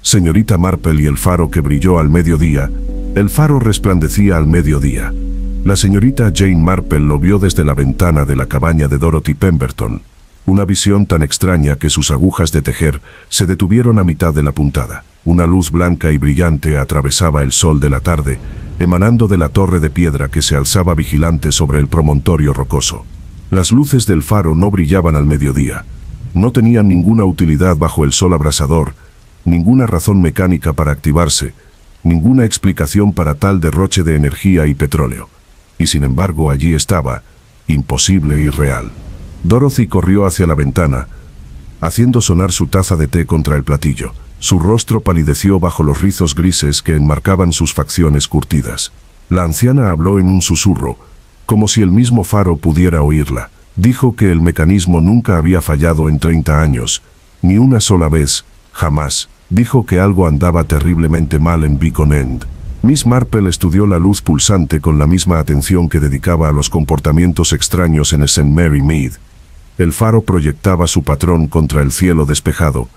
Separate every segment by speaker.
Speaker 1: señorita Marple y el faro que brilló al mediodía. El faro resplandecía al mediodía. La señorita Jane Marple lo vio desde la ventana de la cabaña de Dorothy Pemberton. Una visión tan extraña que sus agujas de tejer se detuvieron a mitad de la puntada. Una luz blanca y brillante atravesaba el sol de la tarde, emanando de la torre de piedra que se alzaba vigilante sobre el promontorio rocoso. Las luces del faro no brillaban al mediodía. No tenían ninguna utilidad bajo el sol abrasador, ninguna razón mecánica para activarse, ninguna explicación para tal derroche de energía y petróleo. Y sin embargo allí estaba, imposible y real. Dorothy corrió hacia la ventana, haciendo sonar su taza de té contra el platillo. Su rostro palideció bajo los rizos grises que enmarcaban sus facciones curtidas. La anciana habló en un susurro, como si el mismo faro pudiera oírla. Dijo que el mecanismo nunca había fallado en 30 años, ni una sola vez, jamás. Dijo que algo andaba terriblemente mal en Beacon End. Miss Marple estudió la luz pulsante con la misma atención que dedicaba a los comportamientos extraños en St. Mary Mead. El faro proyectaba su patrón contra el cielo despejado,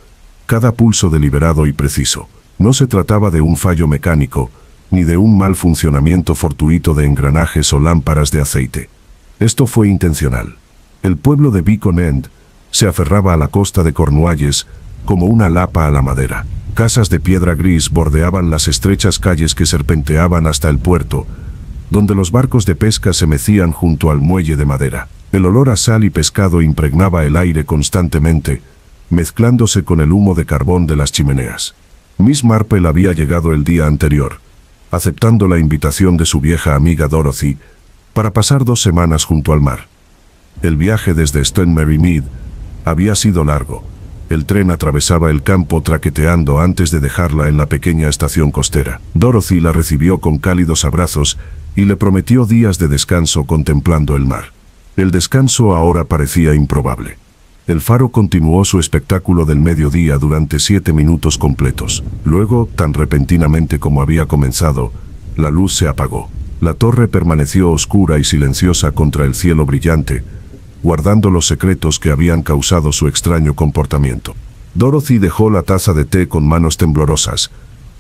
Speaker 1: cada pulso deliberado y preciso. No se trataba de un fallo mecánico, ni de un mal funcionamiento fortuito de engranajes o lámparas de aceite. Esto fue intencional. El pueblo de Beacon End se aferraba a la costa de Cornualles como una lapa a la madera. Casas de piedra gris bordeaban las estrechas calles que serpenteaban hasta el puerto, donde los barcos de pesca se mecían junto al muelle de madera. El olor a sal y pescado impregnaba el aire constantemente, mezclándose con el humo de carbón de las chimeneas. Miss Marple había llegado el día anterior, aceptando la invitación de su vieja amiga Dorothy, para pasar 2 semanas junto al mar. El viaje desde St. Mary Mead había sido largo. El tren atravesaba el campo traqueteando antes de dejarla en la pequeña estación costera. Dorothy la recibió con cálidos abrazos y le prometió días de descanso contemplando el mar. El descanso ahora parecía improbable. El faro continuó su espectáculo del mediodía durante 7 minutos completos. Luego, tan repentinamente como había comenzado, la luz se apagó. La torre permaneció oscura y silenciosa contra el cielo brillante, guardando los secretos que habían causado su extraño comportamiento. Dorothy dejó la taza de té con manos temblorosas.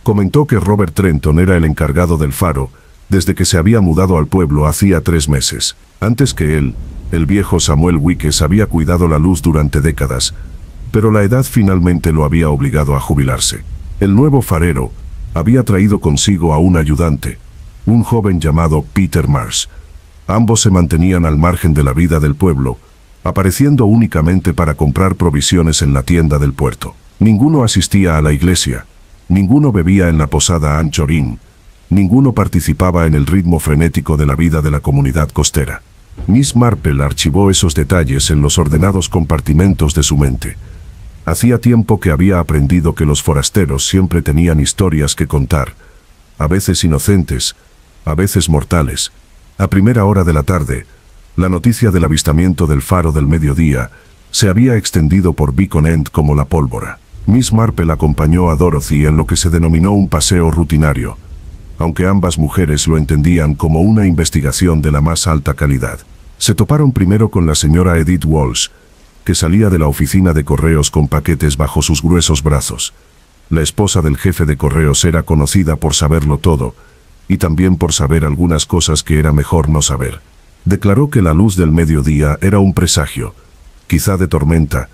Speaker 1: Comentó que Robert Trenton era el encargado del faro, desde que se había mudado al pueblo hacía 3 meses. Antes que él, el viejo Samuel Weekes había cuidado la luz durante décadas, pero la edad finalmente lo había obligado a jubilarse. El nuevo farero había traído consigo a un ayudante, un joven llamado Peter Mars. Ambos se mantenían al margen de la vida del pueblo, apareciendo únicamente para comprar provisiones en la tienda del puerto. Ninguno asistía a la iglesia, ninguno bebía en la posada Anchorín, ninguno participaba en el ritmo frenético de la vida de la comunidad costera. Miss Marple archivó esos detalles en los ordenados compartimentos de su mente. Hacía tiempo que había aprendido que los forasteros siempre tenían historias que contar, a veces inocentes, a veces mortales. A primera hora de la tarde, la noticia del avistamiento del faro del mediodía se había extendido por Beacon End como la pólvora. Miss Marple acompañó a Dorothy en lo que se denominó un paseo rutinario, aunque ambas mujeres lo entendían como una investigación de la más alta calidad. Se toparon primero con la señora Edith Walsh, que salía de la oficina de correos con paquetes bajo sus gruesos brazos. La esposa del jefe de correos era conocida por saberlo todo, y también por saber algunas cosas que era mejor no saber. Declaró que la luz del mediodía era un presagio, quizá de tormenta,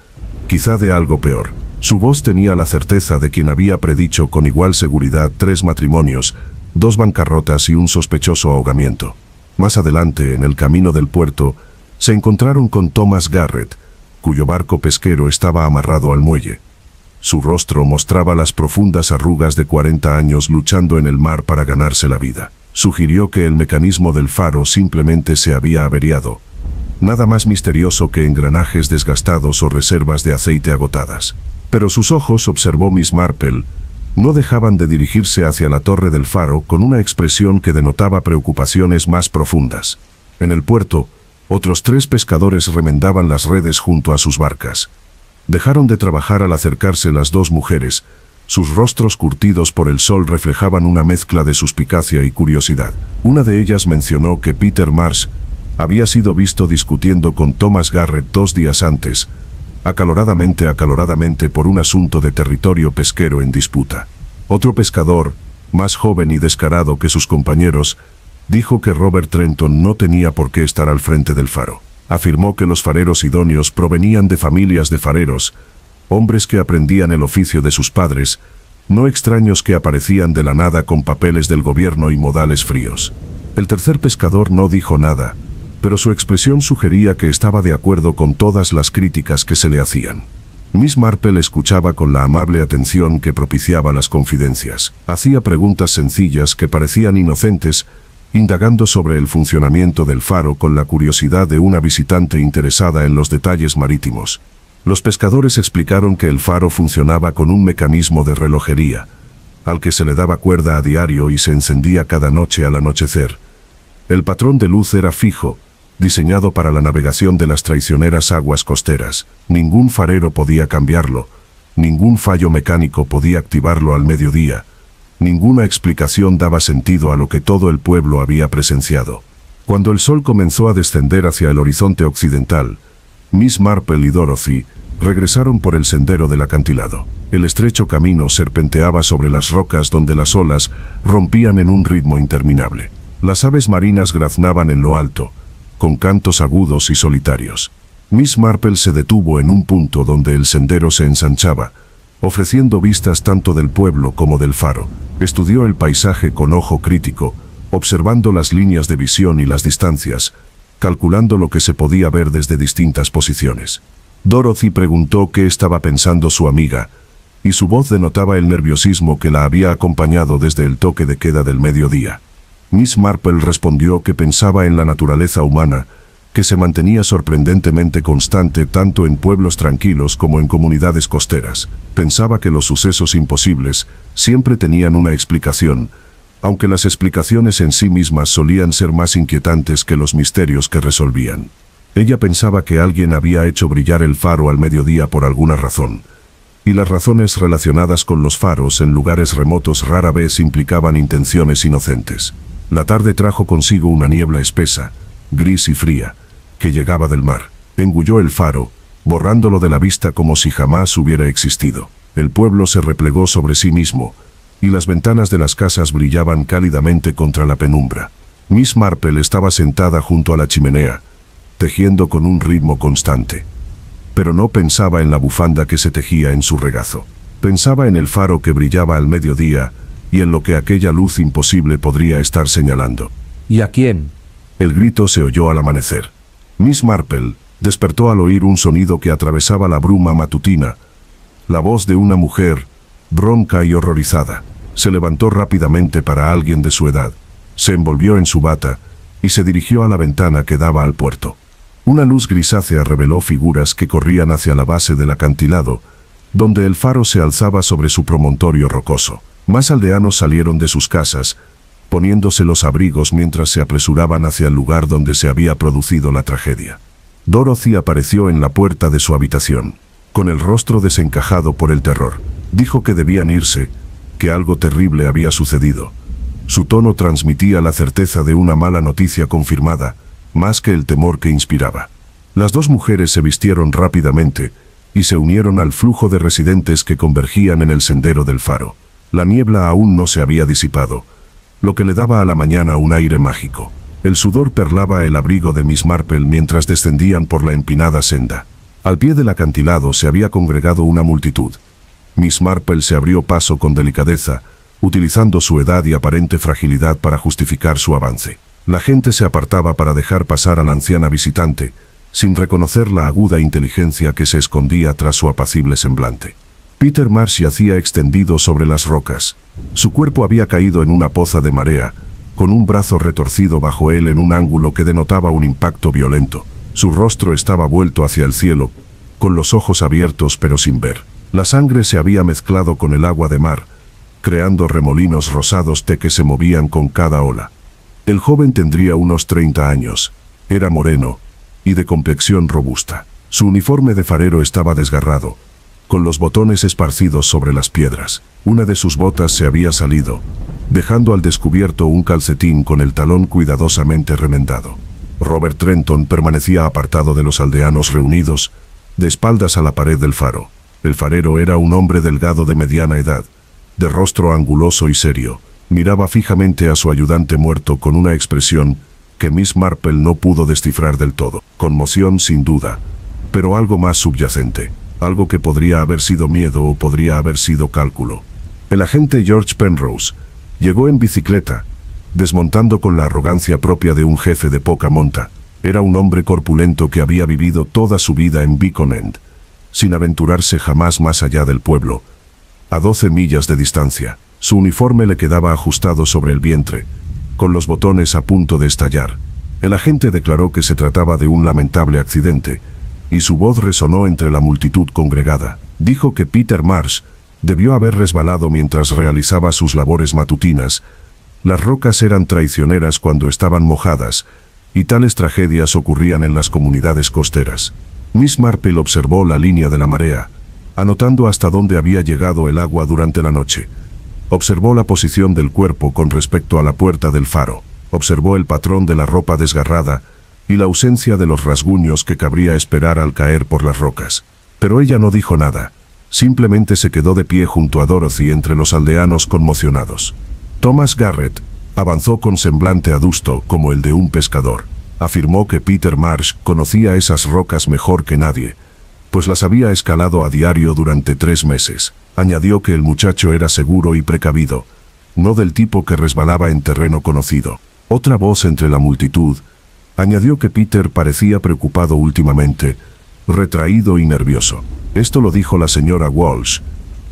Speaker 1: quizá de algo peor. Su voz tenía la certeza de quien había predicho con igual seguridad 3 matrimonios, 2 bancarrotas y un sospechoso ahogamiento. Más adelante, en el camino del puerto, se encontraron con Thomas Garrett, cuyo barco pesquero estaba amarrado al muelle. Su rostro mostraba las profundas arrugas de 40 años luchando en el mar para ganarse la vida. Sugirió que el mecanismo del faro simplemente se había averiado. Nada más misterioso que engranajes desgastados o reservas de aceite agotadas. Pero sus ojos, observó Miss Marple, no dejaban de dirigirse hacia la torre del faro con una expresión que denotaba preocupaciones más profundas. En el puerto, otros 3 pescadores remendaban las redes junto a sus barcas. Dejaron de trabajar al acercarse las 2 mujeres. Sus rostros curtidos por el sol reflejaban una mezcla de suspicacia y curiosidad. Una de ellas mencionó que Peter Mars había sido visto discutiendo con Thomas Garrett 2 días antes, acaloradamente por un asunto de territorio pesquero en disputa. Otro pescador, más joven y descarado que sus compañeros, dijo que Robert Trenton no tenía por qué estar al frente del faro. Afirmó que los fareros idóneos provenían de familias de fareros, hombres que aprendían el oficio de sus padres, no extraños que aparecían de la nada con papeles del gobierno y modales fríos. El tercer pescador no dijo nada, pero su expresión sugería que estaba de acuerdo con todas las críticas que se le hacían. Miss Marple escuchaba con la amable atención que propiciaba las confidencias. Hacía preguntas sencillas que parecían inocentes, indagando sobre el funcionamiento del faro con la curiosidad de una visitante interesada en los detalles marítimos. Los pescadores explicaron que el faro funcionaba con un mecanismo de relojería, al que se le daba cuerda a diario y se encendía cada noche al anochecer. El patrón de luz era fijo, diseñado para la navegación de las traicioneras aguas costeras. Ningún farero podía cambiarlo, ningún fallo mecánico podía activarlo al mediodía. Ninguna explicación daba sentido a lo que todo el pueblo había presenciado. Cuando el sol comenzó a descender hacia el horizonte occidental, Miss Marple y Dorothy regresaron por el sendero del acantilado. El estrecho camino serpenteaba sobre las rocas donde las olas rompían en un ritmo interminable. Las aves marinas graznaban en lo alto, con cantos agudos y solitarios. Miss Marple se detuvo en un punto donde el sendero se ensanchaba, ofreciendo vistas tanto del pueblo como del faro. Estudió el paisaje con ojo crítico, observando las líneas de visión y las distancias, calculando lo que se podía ver desde distintas posiciones. Dorothy preguntó qué estaba pensando su amiga, y su voz denotaba el nerviosismo que la había acompañado desde el toque de queda del mediodía. Miss Marple respondió que pensaba en la naturaleza humana, que se mantenía sorprendentemente constante tanto en pueblos tranquilos como en comunidades costeras. Pensaba que los sucesos imposibles siempre tenían una explicación, aunque las explicaciones en sí mismas solían ser más inquietantes que los misterios que resolvían. Ella pensaba que alguien había hecho brillar el faro al mediodía por alguna razón, y las razones relacionadas con los faros en lugares remotos rara vez implicaban intenciones inocentes. La tarde trajo consigo una niebla espesa, gris y fría, que llegaba del mar. Engulló el faro, borrándolo de la vista como si jamás hubiera existido. El pueblo se replegó sobre sí mismo, y las ventanas de las casas brillaban cálidamente contra la penumbra. Miss Marple estaba sentada junto a la chimenea, tejiendo con un ritmo constante. Pero no pensaba en la bufanda que se tejía en su regazo. Pensaba en el faro que brillaba al mediodía, y en lo que aquella luz imposible podría estar señalando.
Speaker 2: ¿Y a quién?
Speaker 1: El grito se oyó al amanecer. Miss Marple despertó al oír un sonido que atravesaba la bruma matutina. La voz de una mujer, bronca y horrorizada. Se levantó rápidamente para alguien de su edad. Se envolvió en su bata y se dirigió a la ventana que daba al puerto. Una luz grisácea reveló figuras que corrían hacia la base del acantilado, donde el faro se alzaba sobre su promontorio rocoso. Más aldeanos salieron de sus casas, poniéndose los abrigos mientras se apresuraban hacia el lugar donde se había producido la tragedia. Dorothy apareció en la puerta de su habitación, con el rostro desencajado por el terror. Dijo que debían irse, que algo terrible había sucedido. Su tono transmitía la certeza de una mala noticia confirmada, más que el temor que inspiraba. Las dos mujeres se vistieron rápidamente y se unieron al flujo de residentes que convergían en el sendero del faro. La niebla aún no se había disipado, lo que le daba a la mañana un aire mágico. El sudor perlaba el abrigo de Miss Marple mientras descendían por la empinada senda. Al pie del acantilado se había congregado una multitud. Miss Marple se abrió paso con delicadeza, utilizando su edad y aparente fragilidad para justificar su avance. La gente se apartaba para dejar pasar a la anciana visitante, sin reconocer la aguda inteligencia que se escondía tras su apacible semblante. Peter Marsh yacía extendido sobre las rocas. Su cuerpo había caído en una poza de marea, con un brazo retorcido bajo él en un ángulo que denotaba un impacto violento. Su rostro estaba vuelto hacia el cielo, con los ojos abiertos pero sin ver. La sangre se había mezclado con el agua de mar, creando remolinos rosados que se movían con cada ola. El joven tendría unos 30 años. Era moreno y de complexión robusta. Su uniforme de farero estaba desgarrado, con los botones esparcidos sobre las piedras. Una de sus botas se había salido, dejando al descubierto un calcetín con el talón cuidadosamente remendado. Robert Trenton permanecía apartado de los aldeanos reunidos, de espaldas a la pared del faro. El farero era un hombre delgado de mediana edad, de rostro anguloso y serio. Miraba fijamente a su ayudante muerto con una expresión que Miss Marple no pudo descifrar del todo. Conmoción sin duda, pero algo más subyacente, algo que podría haber sido miedo o podría haber sido cálculo. El agente George Penrose llegó en bicicleta, desmontando con la arrogancia propia de un jefe de poca monta. Era un hombre corpulento que había vivido toda su vida en Beacon End, sin aventurarse jamás más allá del pueblo, a 12 millas de distancia. Su uniforme le quedaba ajustado sobre el vientre, con los botones a punto de estallar. El agente declaró que se trataba de un lamentable accidente, y su voz resonó entre la multitud congregada. Dijo que Peter Marsh debió haber resbalado mientras realizaba sus labores matutinas. Las rocas eran traicioneras cuando estaban mojadas, y tales tragedias ocurrían en las comunidades costeras. Miss Marple observó la línea de la marea, anotando hasta dónde había llegado el agua durante la noche. Observó la posición del cuerpo con respecto a la puerta del faro. Observó el patrón de la ropa desgarrada y la ausencia de los rasguños que cabría esperar al caer por las rocas. Pero ella no dijo nada. Simplemente se quedó de pie junto a Dorothy entre los aldeanos conmocionados. Thomas Garrett avanzó con semblante adusto como el de un pescador. Afirmó que Peter Marsh conocía esas rocas mejor que nadie, pues las había escalado a diario durante 3 meses. Añadió que el muchacho era seguro y precavido, no del tipo que resbalaba en terreno conocido. Otra voz entre la multitud añadió que Peter parecía preocupado últimamente, retraído y nervioso. Esto lo dijo la señora Walsh,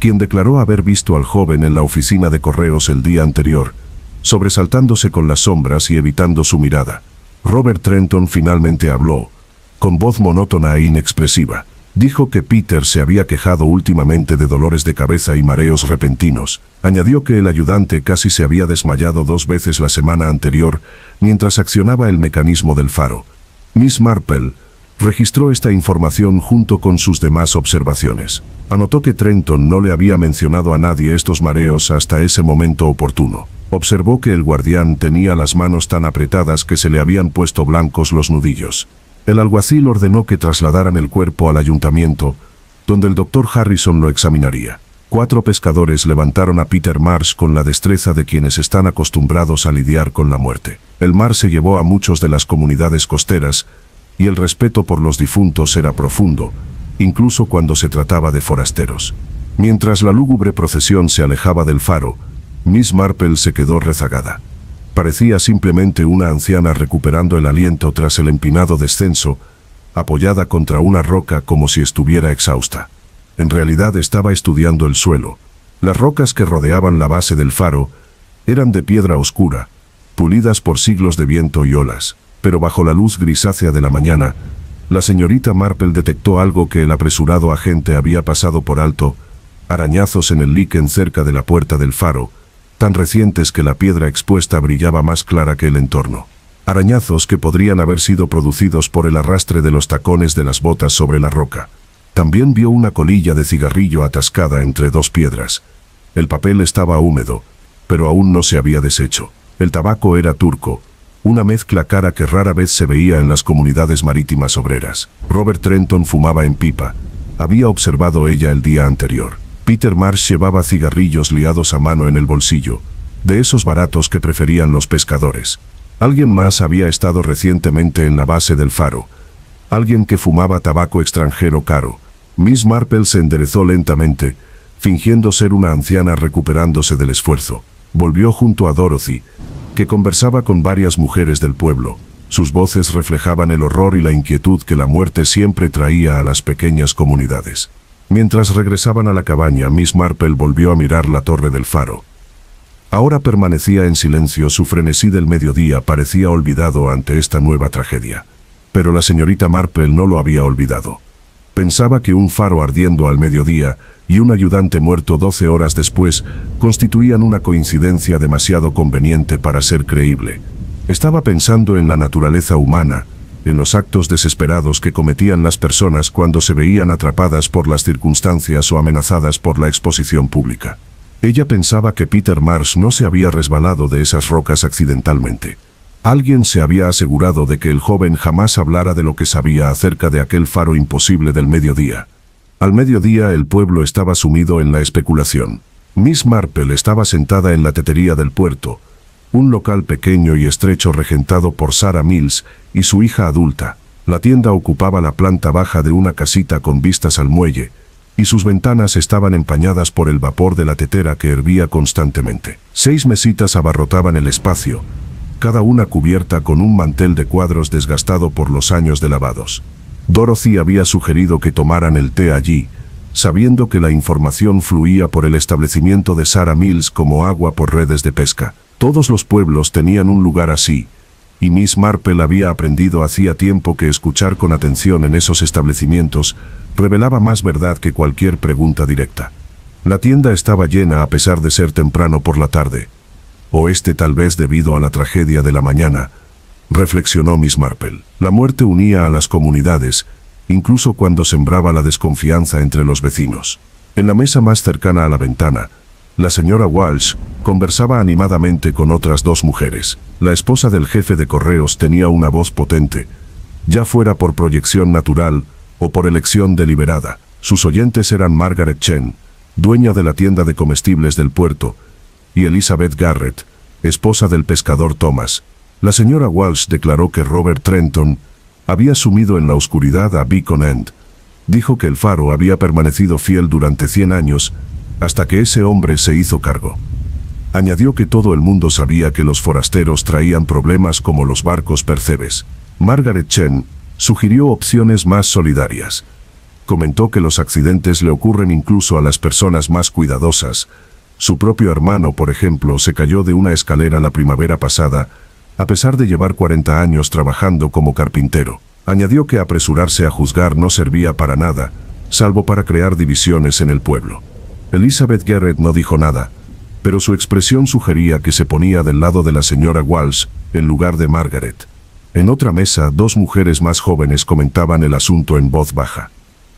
Speaker 1: quien declaró haber visto al joven en la oficina de correos el día anterior, sobresaltándose con las sombras y evitando su mirada. Robert Trenton finalmente habló, con voz monótona e inexpresiva. Dijo que Peter se había quejado últimamente de dolores de cabeza y mareos repentinos. Añadió que el ayudante casi se había desmayado 2 veces la semana anterior mientras accionaba el mecanismo del faro. Miss Marple registró esta información junto con sus demás observaciones. Anotó que Trenton no le había mencionado a nadie estos mareos hasta ese momento oportuno. Observó que el guardián tenía las manos tan apretadas que se le habían puesto blancos los nudillos. El alguacil ordenó que trasladaran el cuerpo al ayuntamiento, donde el doctor Harrison lo examinaría. 4 pescadores levantaron a Peter Marsh con la destreza de quienes están acostumbrados a lidiar con la muerte. El mar se llevó a muchos de las comunidades costeras, y el respeto por los difuntos era profundo, incluso cuando se trataba de forasteros. Mientras la lúgubre procesión se alejaba del faro, Miss Marple se quedó rezagada. Parecía simplemente una anciana recuperando el aliento tras el empinado descenso, apoyada contra una roca como si estuviera exhausta. En realidad estaba estudiando el suelo. Las rocas que rodeaban la base del faro eran de piedra oscura, pulidas por siglos de viento y olas. Pero bajo la luz grisácea de la mañana, la señorita Marple detectó algo que el apresurado agente había pasado por alto: arañazos en el líquen cerca de la puerta del faro, tan recientes que la piedra expuesta brillaba más clara que el entorno. Arañazos que podrían haber sido producidos por el arrastre de los tacones de las botas sobre la roca. También vio una colilla de cigarrillo atascada entre 2 piedras. El papel estaba húmedo, pero aún no se había deshecho. El tabaco era turco, una mezcla cara que rara vez se veía en las comunidades marítimas obreras. Robert Trenton fumaba en pipa. Había observado ella el día anterior. Peter Marsh llevaba cigarrillos liados a mano en el bolsillo, de esos baratos que preferían los pescadores. Alguien más había estado recientemente en la base del faro. Alguien que fumaba tabaco extranjero caro. Miss Marple se enderezó lentamente, fingiendo ser una anciana recuperándose del esfuerzo. Volvió junto a Dorothy, que conversaba con varias mujeres del pueblo. Sus voces reflejaban el horror y la inquietud que la muerte siempre traía a las pequeñas comunidades. Mientras regresaban a la cabaña, Miss Marple volvió a mirar la torre del faro. Ahora permanecía en silencio. Su frenesí del mediodía parecía olvidado ante esta nueva tragedia. Pero la señorita Marple no lo había olvidado. Pensaba que un faro ardiendo al mediodía y un ayudante muerto 12 horas después constituían una coincidencia demasiado conveniente para ser creíble. Estaba pensando en la naturaleza humana, en los actos desesperados que cometían las personas cuando se veían atrapadas por las circunstancias o amenazadas por la exposición pública. Ella pensaba que Peter Marsh no se había resbalado de esas rocas accidentalmente. Alguien se había asegurado de que el joven jamás hablara de lo que sabía acerca de aquel faro imposible del mediodía. Al mediodía el pueblo estaba sumido en la especulación. Miss Marple estaba sentada en la tetería del puerto, un local pequeño y estrecho regentado por Sarah Mills y su hija adulta. La tienda ocupaba la planta baja de una casita con vistas al muelle, y sus ventanas estaban empañadas por el vapor de la tetera que hervía constantemente. 6 mesitas abarrotaban el espacio, cada una cubierta con un mantel de cuadros desgastado por los años de lavados. Dorothy había sugerido que tomaran el té allí, sabiendo que la información fluía por el establecimiento de Sarah Mills como agua por redes de pesca. Todos los pueblos tenían un lugar así, y Miss Marple había aprendido hacía tiempo que escuchar con atención en esos establecimientos revelaba más verdad que cualquier pregunta directa. La tienda estaba llena a pesar de ser temprano por la tarde. Oeste tal vez debido a la tragedia de la mañana, reflexionó Miss Marple. La muerte unía a las comunidades, incluso cuando sembraba la desconfianza entre los vecinos. En la mesa más cercana a la ventana, la señora Walsh conversaba animadamente con otras 2 mujeres. La esposa del jefe de correos tenía una voz potente, ya fuera por proyección natural o por elección deliberada. Sus oyentes eran Margaret Chen, dueña de la tienda de comestibles del puerto, y Elizabeth Garrett, esposa del pescador Thomas. La señora Walsh declaró que Robert Trenton había sumido en la oscuridad a Beacon End. Dijo que el faro había permanecido fiel durante 100 años, hasta que ese hombre se hizo cargo. Añadió que todo el mundo sabía que los forasteros traían problemas como los barcos percebes. Margaret Chen sugirió opciones más solidarias. Comentó que los accidentes le ocurren incluso a las personas más cuidadosas. Su propio hermano, por ejemplo, se cayó de una escalera la primavera pasada, a pesar de llevar 40 años trabajando como carpintero. Añadió que apresurarse a juzgar no servía para nada, salvo para crear divisiones en el pueblo. Elizabeth Garrett no dijo nada, pero su expresión sugería que se ponía del lado de la señora Walsh en lugar de Margaret. En otra mesa, 2 mujeres más jóvenes comentaban el asunto en voz baja.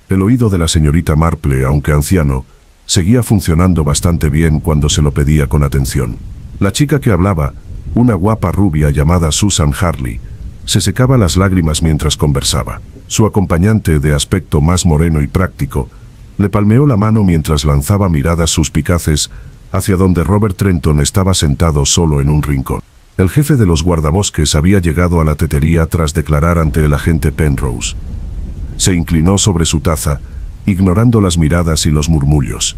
Speaker 1: El oído de la señorita Marple, aunque anciano, seguía funcionando bastante bien cuando se lo pedía con atención. La chica que hablaba, una guapa rubia llamada Susan Harley, se secaba las lágrimas mientras conversaba. Su acompañante, de aspecto más moreno y práctico, le palmeó la mano mientras lanzaba miradas suspicaces hacia donde Robert Trenton estaba sentado solo en un rincón. El jefe de los guardabosques había llegado a la tetería tras declarar ante el agente Penrose. Se inclinó sobre su taza, ignorando las miradas y los murmullos.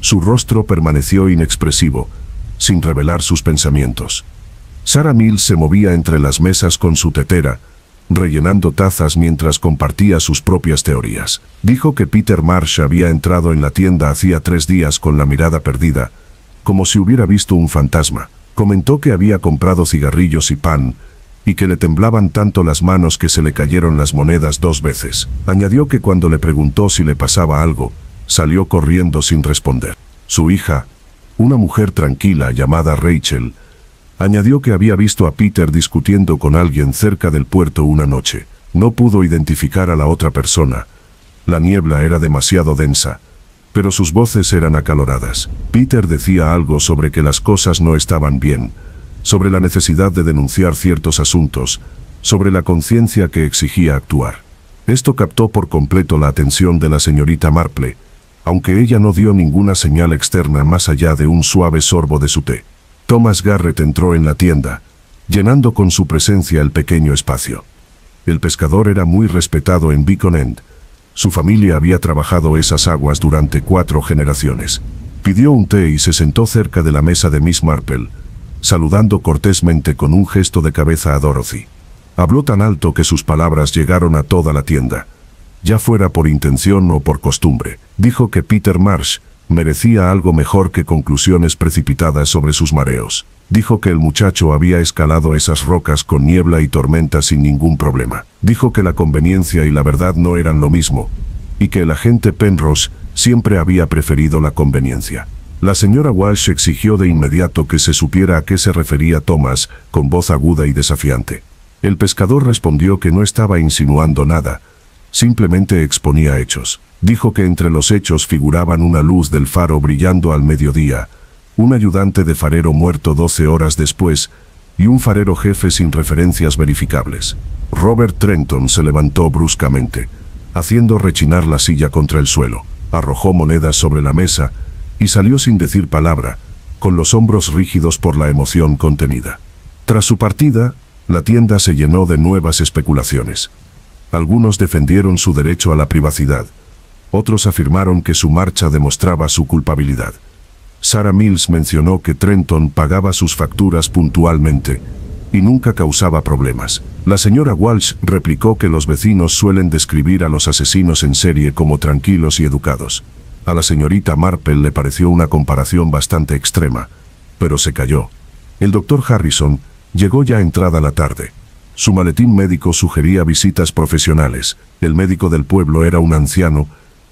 Speaker 1: Su rostro permaneció inexpresivo, sin revelar sus pensamientos. Sarah Mills se movía entre las mesas con su tetera, rellenando tazas mientras compartía sus propias teorías. Dijo que Peter Marsh había entrado en la tienda hacía 3 días con la mirada perdida, como si hubiera visto un fantasma. Comentó que había comprado cigarrillos y pan, y que le temblaban tanto las manos que se le cayeron las monedas 2 veces. Añadió que cuando le preguntó si le pasaba algo, salió corriendo sin responder. Su hija, una mujer tranquila llamada Rachel, añadió que había visto a Peter discutiendo con alguien cerca del puerto una noche. No pudo identificar a la otra persona. La niebla era demasiado densa, pero sus voces eran acaloradas. Peter decía algo sobre que las cosas no estaban bien, sobre la necesidad de denunciar ciertos asuntos, sobre la conciencia que exigía actuar. Esto captó por completo la atención de la señorita Marple, aunque ella no dio ninguna señal externa más allá de un suave sorbo de su té. Thomas Garrett entró en la tienda, llenando con su presencia el pequeño espacio. El pescador era muy respetado en Beacon End. Su familia había trabajado esas aguas durante 4 generaciones. Pidió un té y se sentó cerca de la mesa de Miss Marple, saludando cortésmente con un gesto de cabeza a Dorothy. Habló tan alto que sus palabras llegaron a toda la tienda, ya fuera por intención o por costumbre. Dijo que Peter Marsh merecía algo mejor que conclusiones precipitadas sobre sus mareos. Dijo que el muchacho había escalado esas rocas con niebla y tormenta sin ningún problema. Dijo que la conveniencia y la verdad no eran lo mismo, y que el agente Penrose siempre había preferido la conveniencia. La señora Walsh exigió de inmediato que se supiera a qué se refería Thomas, con voz aguda y desafiante. El pescador respondió que no estaba insinuando nada, simplemente exponía hechos. Dijo que entre los hechos figuraban una luz del faro brillando al mediodía, un ayudante de farero muerto 12 horas después, y un farero jefe sin referencias verificables. Robert Trenton se levantó bruscamente, haciendo rechinar la silla contra el suelo, arrojó monedas sobre la mesa y salió sin decir palabra, con los hombros rígidos por la emoción contenida. Tras su partida, la tienda se llenó de nuevas especulaciones. Algunos defendieron su derecho a la privacidad, otros afirmaron que su marcha demostraba su culpabilidad. Sarah Mills mencionó que Trenton pagaba sus facturas puntualmente y nunca causaba problemas. La señora Walsh replicó que los vecinos suelen describir a los asesinos en serie como tranquilos y educados. A la señorita Marple le pareció una comparación bastante extrema, pero se calló. El doctor Harrison llegó ya entrada la tarde. Su maletín médico sugería visitas profesionales. El médico del pueblo era un anciano,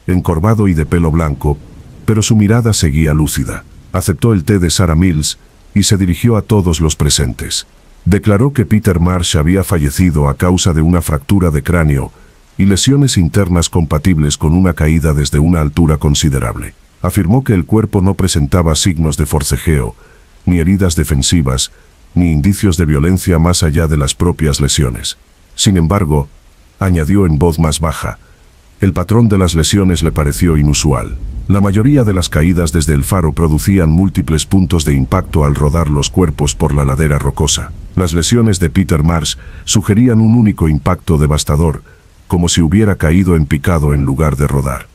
Speaker 1: encorvado y de pelo blanco, pero su mirada seguía lúcida. Aceptó el té de Sarah Mills y se dirigió a todos los presentes. Declaró que Peter Marsh había fallecido a causa de una fractura de cráneo y lesiones internas compatibles con una caída desde una altura considerable. Afirmó que el cuerpo no presentaba signos de forcejeo, ni heridas defensivas, ni indicios de violencia más allá de las propias lesiones. Sin embargo, añadió en voz más baja, el patrón de las lesiones le pareció inusual. La mayoría de las caídas desde el faro producían múltiples puntos de impacto al rodar los cuerpos por la ladera rocosa. Las lesiones de Peter Marsh sugerían un único impacto devastador, como si hubiera caído en picado en lugar de rodar.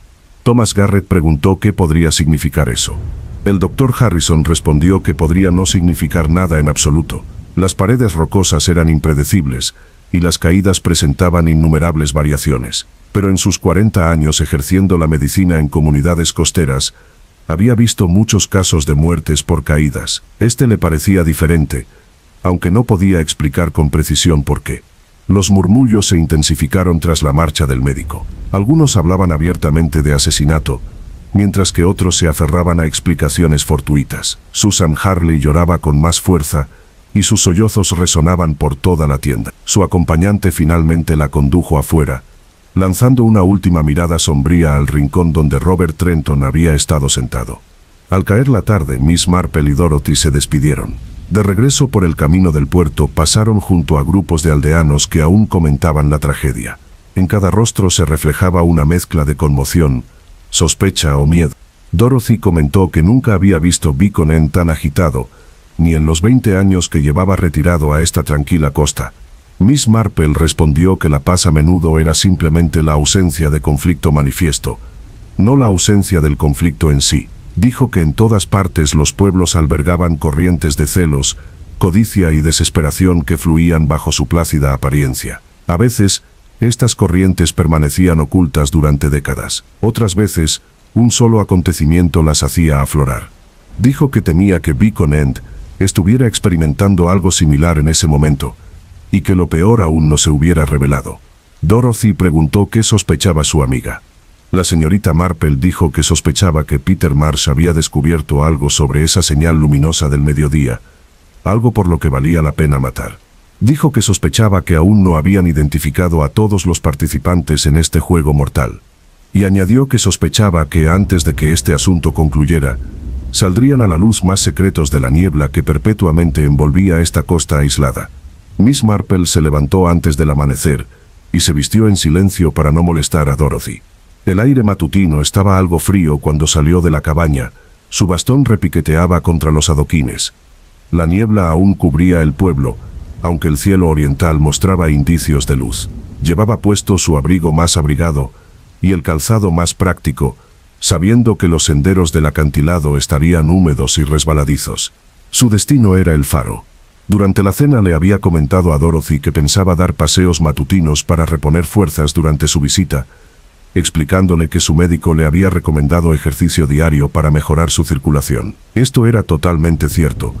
Speaker 1: Thomas Garrett preguntó qué podría significar eso. El doctor Harrison respondió que podría no significar nada en absoluto. Las paredes rocosas eran impredecibles, y las caídas presentaban innumerables variaciones. Pero en sus 40 años ejerciendo la medicina en comunidades costeras, había visto muchos casos de muertes por caídas. Este le parecía diferente, aunque no podía explicar con precisión por qué. Los murmullos se intensificaron tras la marcha del médico. Algunos hablaban abiertamente de asesinato, mientras que otros se aferraban a explicaciones fortuitas. Susan Harley lloraba con más fuerza, y sus sollozos resonaban por toda la tienda. Su acompañante finalmente la condujo afuera, lanzando una última mirada sombría al rincón donde Robert Trenton había estado sentado. Al caer la tarde, Miss Marple y Dorothy se despidieron. De regreso por el camino del puerto, pasaron junto a grupos de aldeanos que aún comentaban la tragedia. En cada rostro se reflejaba una mezcla de conmoción, sospecha o miedo. Dorothy comentó que nunca había visto Beacon End tan agitado, ni en los 20 años que llevaba retirado a esta tranquila costa. Miss Marple respondió que la paz a menudo era simplemente la ausencia de conflicto manifiesto, no la ausencia del conflicto en sí. Dijo que en todas partes los pueblos albergaban corrientes de celos, codicia y desesperación que fluían bajo su plácida apariencia. A veces, estas corrientes permanecían ocultas durante décadas. Otras veces, un solo acontecimiento las hacía aflorar. Dijo que temía que Beacon End estuviera experimentando algo similar en ese momento, y que lo peor aún no se hubiera revelado. Dorothy preguntó qué sospechaba su amiga. La señorita Marple dijo que sospechaba que Peter Marsh había descubierto algo sobre esa señal luminosa del mediodía, algo por lo que valía la pena matar. Dijo que sospechaba que aún no habían identificado a todos los participantes en este juego mortal. Y añadió que sospechaba que antes de que este asunto concluyera, saldrían a la luz más secretos de la niebla que perpetuamente envolvía esta costa aislada. Miss Marple se levantó antes del amanecer y se vistió en silencio para no molestar a Dorothy. El aire matutino estaba algo frío cuando salió de la cabaña. Su bastón repiqueteaba contra los adoquines. La niebla aún cubría el pueblo, aunque el cielo oriental mostraba indicios de luz. Llevaba puesto su abrigo más abrigado y el calzado más práctico, sabiendo que los senderos del acantilado estarían húmedos y resbaladizos. Su destino era el faro. Durante la cena le había comentado a Dorothy que pensaba dar paseos matutinos para reponer fuerzas durante su visita, explicándole que su médico le había recomendado ejercicio diario para mejorar su circulación. Esto era totalmente cierto,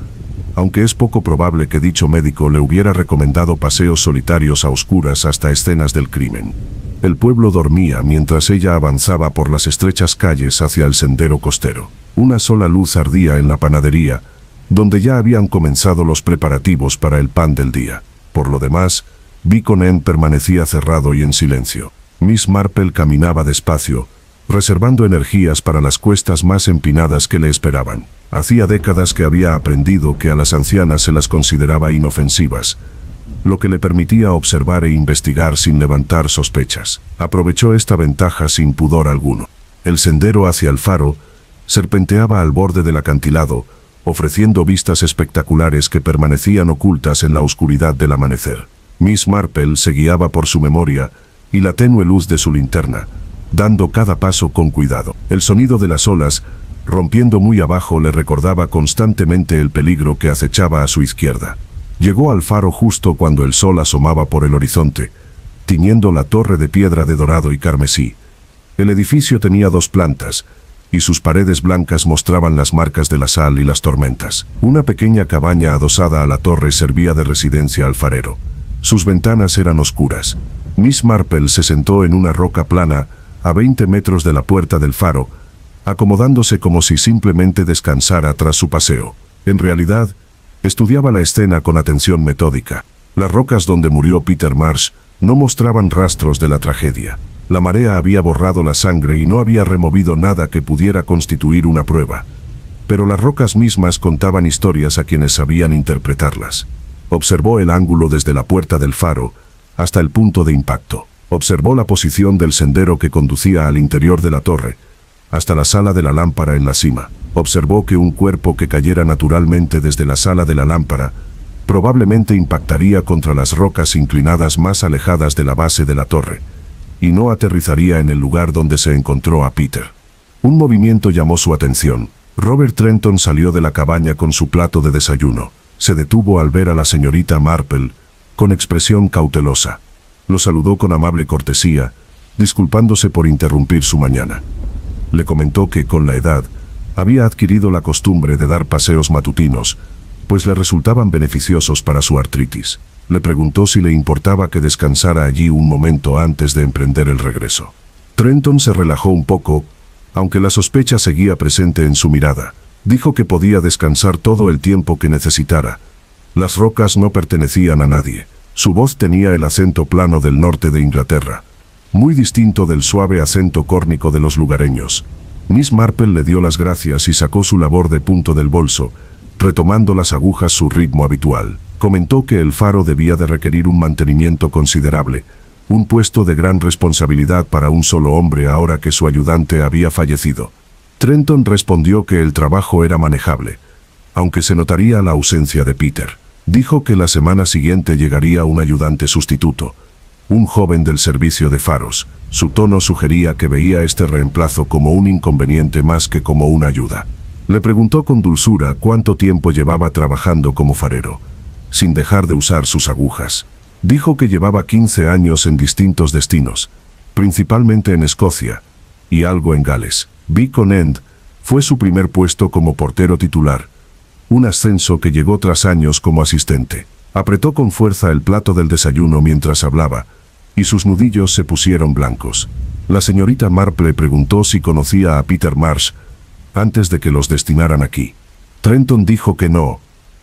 Speaker 1: aunque es poco probable que dicho médico le hubiera recomendado paseos solitarios a oscuras hasta escenas del crimen. El pueblo dormía mientras ella avanzaba por las estrechas calles hacia el sendero costero. Una sola luz ardía en la panadería, donde ya habían comenzado los preparativos para el pan del día. Por lo demás, Beacon End permanecía cerrado y en silencio. Miss Marple caminaba despacio, reservando energías para las cuestas más empinadas que le esperaban. Hacía décadas que había aprendido que a las ancianas se las consideraba inofensivas, lo que le permitía observar e investigar sin levantar sospechas. Aprovechó esta ventaja sin pudor alguno. El sendero hacia el faro serpenteaba al borde del acantilado, ofreciendo vistas espectaculares que permanecían ocultas en la oscuridad del amanecer. Miss Marple se guiaba por su memoria y la tenue luz de su linterna, dando cada paso con cuidado. El sonido de las olas, rompiendo muy abajo, le recordaba constantemente el peligro que acechaba a su izquierda. Llegó al faro justo cuando el sol asomaba por el horizonte, tiñendo la torre de piedra de dorado y carmesí. El edificio tenía 2 plantas, y sus paredes blancas mostraban las marcas de la sal y las tormentas. Una pequeña cabaña adosada a la torre servía de residencia al farero. Sus ventanas eran oscuras. Miss Marple se sentó en una roca plana, a 20 metros de la puerta del faro, acomodándose como si simplemente descansara tras su paseo. En realidad, estudiaba la escena con atención metódica. Las rocas donde murió Peter Marsh no mostraban rastros de la tragedia. La marea había borrado la sangre y no había removido nada que pudiera constituir una prueba. Pero las rocas mismas contaban historias a quienes sabían interpretarlas. Observó el ángulo desde la puerta del faro hasta el punto de impacto. Observó la posición del sendero que conducía al interior de la torre, hasta la sala de la lámpara en la cima. Observó que un cuerpo que cayera naturalmente desde la sala de la lámpara probablemente impactaría contra las rocas inclinadas más alejadas de la base de la torre, y no aterrizaría en el lugar donde se encontró a Peter. Un movimiento llamó su atención. Robert Trenton salió de la cabaña con su plato de desayuno. Se detuvo al ver a la señorita Marple, con expresión cautelosa. Lo saludó con amable cortesía, disculpándose por interrumpir su mañana. Le comentó que, con la edad, había adquirido la costumbre de dar paseos matutinos, pues le resultaban beneficiosos para su artritis. Le preguntó si le importaba que descansara allí un momento antes de emprender el regreso. Trenton se relajó un poco, aunque la sospecha seguía presente en su mirada. Dijo que podía descansar todo el tiempo que necesitara. Las rocas no pertenecían a nadie. Su voz tenía el acento plano del norte de Inglaterra, muy distinto del suave acento córnico de los lugareños. Miss Marple le dio las gracias y sacó su labor de punto del bolso, retomando las agujas su ritmo habitual. Comentó que el faro debía de requerir un mantenimiento considerable, un puesto de gran responsabilidad para un solo hombre ahora que su ayudante había fallecido. Trenton respondió que el trabajo era manejable, aunque se notaría la ausencia de Peter. Dijo que la semana siguiente llegaría un ayudante sustituto, un joven del servicio de faros. Su tono sugería que veía este reemplazo como un inconveniente más que como una ayuda. Le preguntó con dulzura cuánto tiempo llevaba trabajando como farero, sin dejar de usar sus agujas. Dijo que llevaba 15 años en distintos destinos, principalmente en Escocia, y algo en Gales. Beacon End fue su primer puesto como portero titular, un ascenso que llegó tras años como asistente. Apretó con fuerza el plato del desayuno mientras hablaba, y sus nudillos se pusieron blancos. La señorita Marple preguntó si conocía a Peter Marsh antes de que los destinaran aquí. Trenton dijo que no.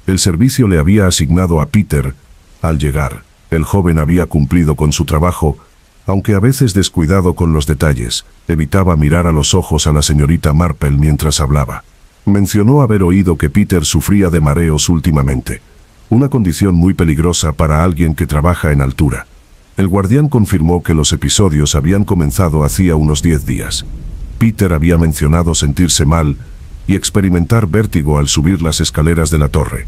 Speaker 1: El servicio le había asignado a Peter al llegar. El joven había cumplido con su trabajo, aunque a veces descuidado con los detalles. Evitaba mirar a los ojos a la señorita Marple mientras hablaba. Mencionó haber oído que Peter sufría de mareos últimamente, una condición muy peligrosa para alguien que trabaja en altura. El guardián confirmó que los episodios habían comenzado hacía unos 10 días. Peter había mencionado sentirse mal y experimentar vértigo al subir las escaleras de la torre.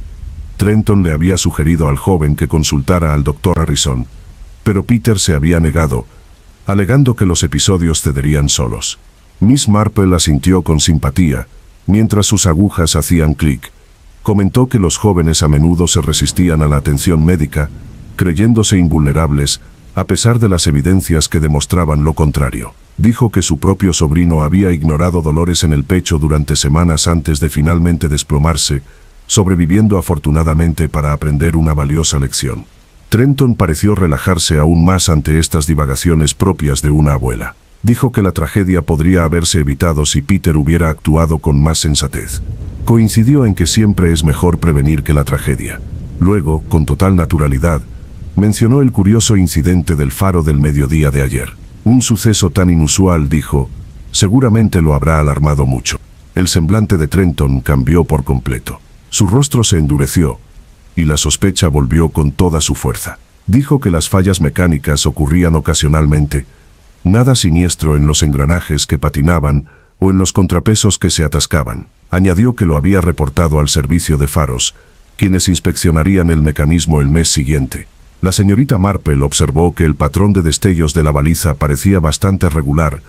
Speaker 1: Trenton le había sugerido al joven que consultara al Dr. Harrison, pero Peter se había negado, alegando que los episodios cederían solos. Miss Marple asintió con simpatía, mientras sus agujas hacían clic. Comentó que los jóvenes a menudo se resistían a la atención médica, creyéndose invulnerables, a pesar de las evidencias que demostraban lo contrario. Dijo que su propio sobrino había ignorado dolores en el pecho durante semanas antes de finalmente desplomarse, sobreviviendo afortunadamente para aprender una valiosa lección. Trenton pareció relajarse aún más ante estas divagaciones propias de una abuela. Dijo que la tragedia podría haberse evitado si Peter hubiera actuado con más sensatez. Coincidió en que siempre es mejor prevenir que la tragedia. Luego, con total naturalidad, mencionó el curioso incidente del faro del mediodía de ayer. Un suceso tan inusual, dijo, seguramente lo habrá alarmado mucho. El semblante de Trenton cambió por completo. Su rostro se endureció, y la sospecha volvió con toda su fuerza. Dijo que las fallas mecánicas ocurrían ocasionalmente, nada siniestro en los engranajes que patinaban o en los contrapesos que se atascaban. Añadió que lo había reportado al servicio de faros, quienes inspeccionarían el mecanismo el mes siguiente. La señorita Marple observó que el patrón de destellos de la baliza parecía bastante regular,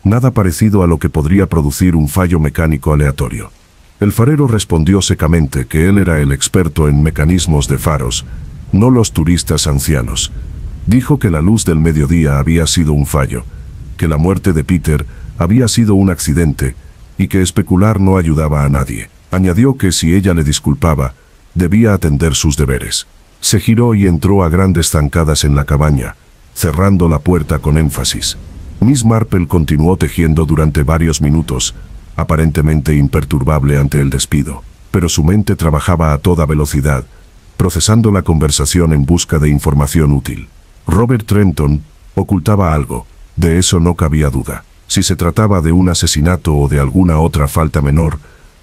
Speaker 1: nada parecido a lo que podría producir un fallo mecánico aleatorio. El farero respondió secamente que él era el experto en mecanismos de faros, no los turistas ancianos. Dijo que la luz del mediodía había sido un fallo, que la muerte de Peter había sido un accidente y que especular no ayudaba a nadie. Añadió que si ella le disculpaba, debía atender sus deberes. Se giró y entró a grandes zancadas en la cabaña, cerrando la puerta con énfasis. Miss Marple continuó tejiendo durante varios minutos, aparentemente imperturbable ante el despido, pero su mente trabajaba a toda velocidad, procesando la conversación en busca de información útil. Robert Trenton ocultaba algo, de eso no cabía duda. Si se trataba de un asesinato o de alguna otra falta menor,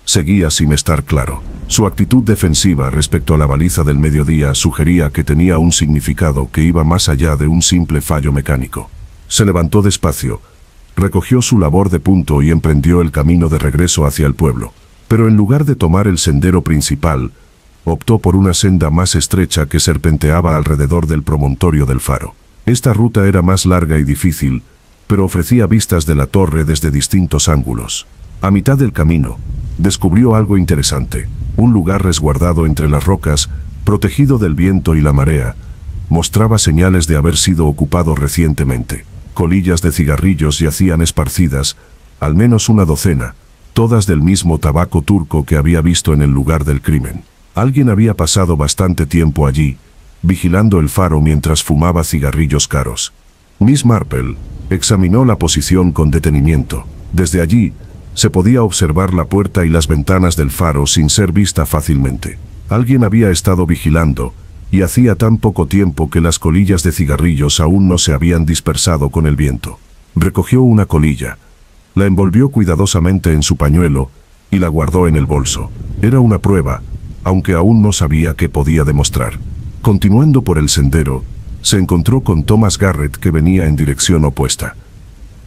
Speaker 1: seguía sin estar claro. Su actitud defensiva respecto a la baliza del mediodía sugería que tenía un significado que iba más allá de un simple fallo mecánico. Se levantó despacio, recogió su labor de punto y emprendió el camino de regreso hacia el pueblo. Pero en lugar de tomar el sendero principal, optó por una senda más estrecha que serpenteaba alrededor del promontorio del faro. Esta ruta era más larga y difícil, pero ofrecía vistas de la torre desde distintos ángulos. A mitad del camino, descubrió algo interesante. Un lugar resguardado entre las rocas, protegido del viento y la marea, mostraba señales de haber sido ocupado recientemente. Colillas de cigarrillos yacían esparcidas, al menos una docena, todas del mismo tabaco turco que había visto en el lugar del crimen. Alguien había pasado bastante tiempo allí, vigilando el faro mientras fumaba cigarrillos caros. Miss Marple examinó la posición con detenimiento. Desde allí, se podía observar la puerta y las ventanas del faro sin ser vista fácilmente. Alguien había estado vigilando, y hacía tan poco tiempo que las colillas de cigarrillos aún no se habían dispersado con el viento. Recogió una colilla, la envolvió cuidadosamente en su pañuelo y la guardó en el bolso. Era una prueba, aunque aún no sabía qué podía demostrar. Continuando por el sendero, se encontró con Thomas Garrett que venía en dirección opuesta.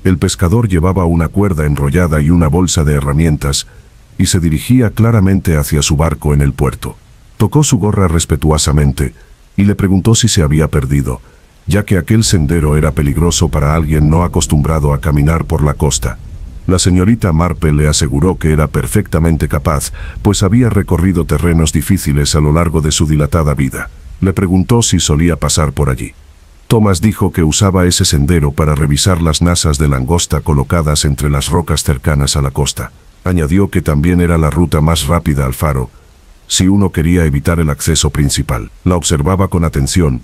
Speaker 1: El pescador llevaba una cuerda enrollada y una bolsa de herramientas, y se dirigía claramente hacia su barco en el puerto. Tocó su gorra respetuosamente, y le preguntó si se había perdido, ya que aquel sendero era peligroso para alguien no acostumbrado a caminar por la costa. La señorita Marple le aseguró que era perfectamente capaz, pues había recorrido terrenos difíciles a lo largo de su dilatada vida. Le preguntó si solía pasar por allí. Thomas dijo que usaba ese sendero para revisar las nasas de langosta colocadas entre las rocas cercanas a la costa. Añadió que también era la ruta más rápida al faro, si uno quería evitar el acceso principal. La observaba con atención,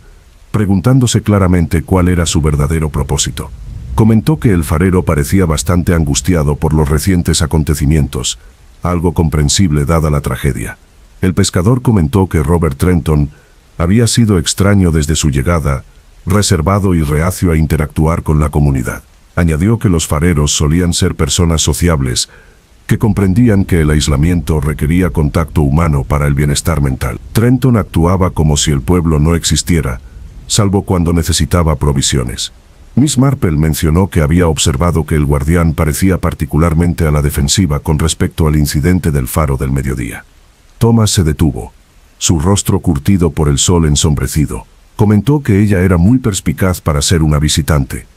Speaker 1: preguntándose claramente cuál era su verdadero propósito. Comentó que el farero parecía bastante angustiado por los recientes acontecimientos, algo comprensible dada la tragedia. El pescador comentó que Robert Trenton había sido extraño desde su llegada, reservado y reacio a interactuar con la comunidad. Añadió que los fareros solían ser personas sociables, que comprendían que el aislamiento requería contacto humano para el bienestar mental. Trenton actuaba como si el pueblo no existiera, salvo cuando necesitaba provisiones. Miss Marple mencionó que había observado que el guardián parecía particularmente a la defensiva con respecto al incidente del faro del mediodía. Thomas se detuvo, su rostro curtido por el sol ensombrecido. Comentó que ella era muy perspicaz para ser una visitante.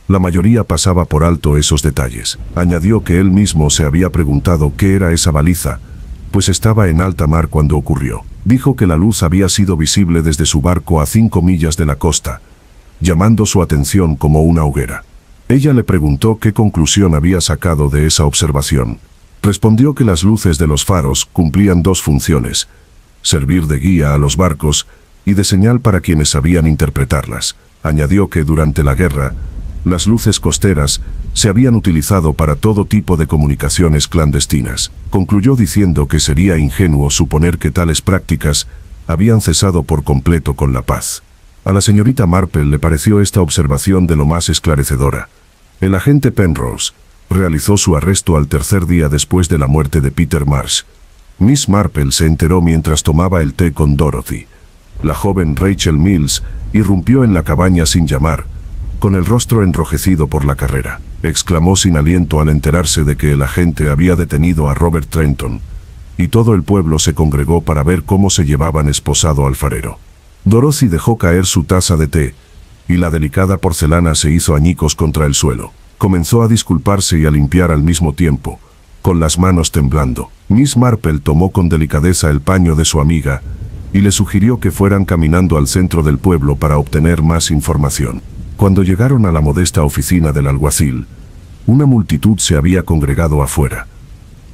Speaker 1: La mayoría pasaba por alto esos detalles. Añadió que él mismo se había preguntado qué era esa baliza, pues estaba en alta mar cuando ocurrió. Dijo que la luz había sido visible desde su barco a 5 millas de la costa, llamando su atención como una hoguera. Ella le preguntó qué conclusión había sacado de esa observación. Respondió que las luces de los faros cumplían dos funciones: servir de guía a los barcos y de señal para quienes sabían interpretarlas. Añadió que durante la guerra, las luces costeras se habían utilizado para todo tipo de comunicaciones clandestinas. Concluyó diciendo que sería ingenuo suponer que tales prácticas habían cesado por completo con la paz. A la señorita Marple le pareció esta observación de lo más esclarecedora. El agente Penrose realizó su arresto al tercer día después de la muerte de Peter Marsh. Miss Marple se enteró mientras tomaba el té con Dorothy. La joven Rachel Mills irrumpió en la cabaña sin llamar, con el rostro enrojecido por la carrera. Exclamó sin aliento al enterarse de que el agente había detenido a Robert Trenton, y todo el pueblo se congregó para ver cómo se llevaban esposado al farero. Dorothy dejó caer su taza de té, y la delicada porcelana se hizo añicos contra el suelo. Comenzó a disculparse y a limpiar al mismo tiempo, con las manos temblando. Miss Marple tomó con delicadeza el paño de su amiga y le sugirió que fueran caminando al centro del pueblo para obtener más información. Cuando llegaron a la modesta oficina del alguacil, una multitud se había congregado afuera.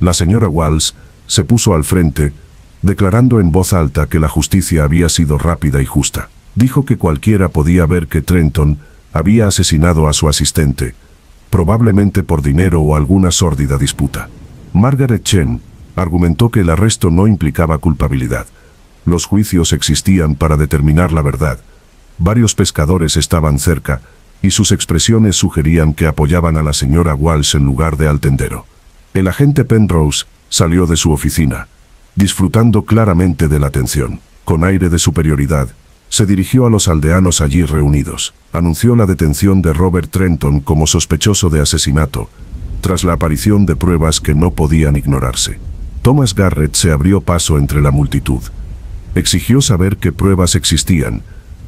Speaker 1: La señora Walsh se puso al frente, declarando en voz alta que la justicia había sido rápida y justa. Dijo que cualquiera podía ver que Trenton había asesinado a su asistente, probablemente por dinero o alguna sórdida disputa. Margaret Chen argumentó que el arresto no implicaba culpabilidad. Los juicios existían para determinar la verdad. Varios pescadores estaban cerca, y sus expresiones sugerían que apoyaban a la señora Walsh en lugar de al tendero. El agente Penrose salió de su oficina, disfrutando claramente de la atención. Con aire de superioridad, se dirigió a los aldeanos allí reunidos. Anunció la detención de Robert Trenton como sospechoso de asesinato, tras la aparición de pruebas que no podían ignorarse. Thomas Garrett se abrió paso entre la multitud. Exigió saber qué pruebas existían,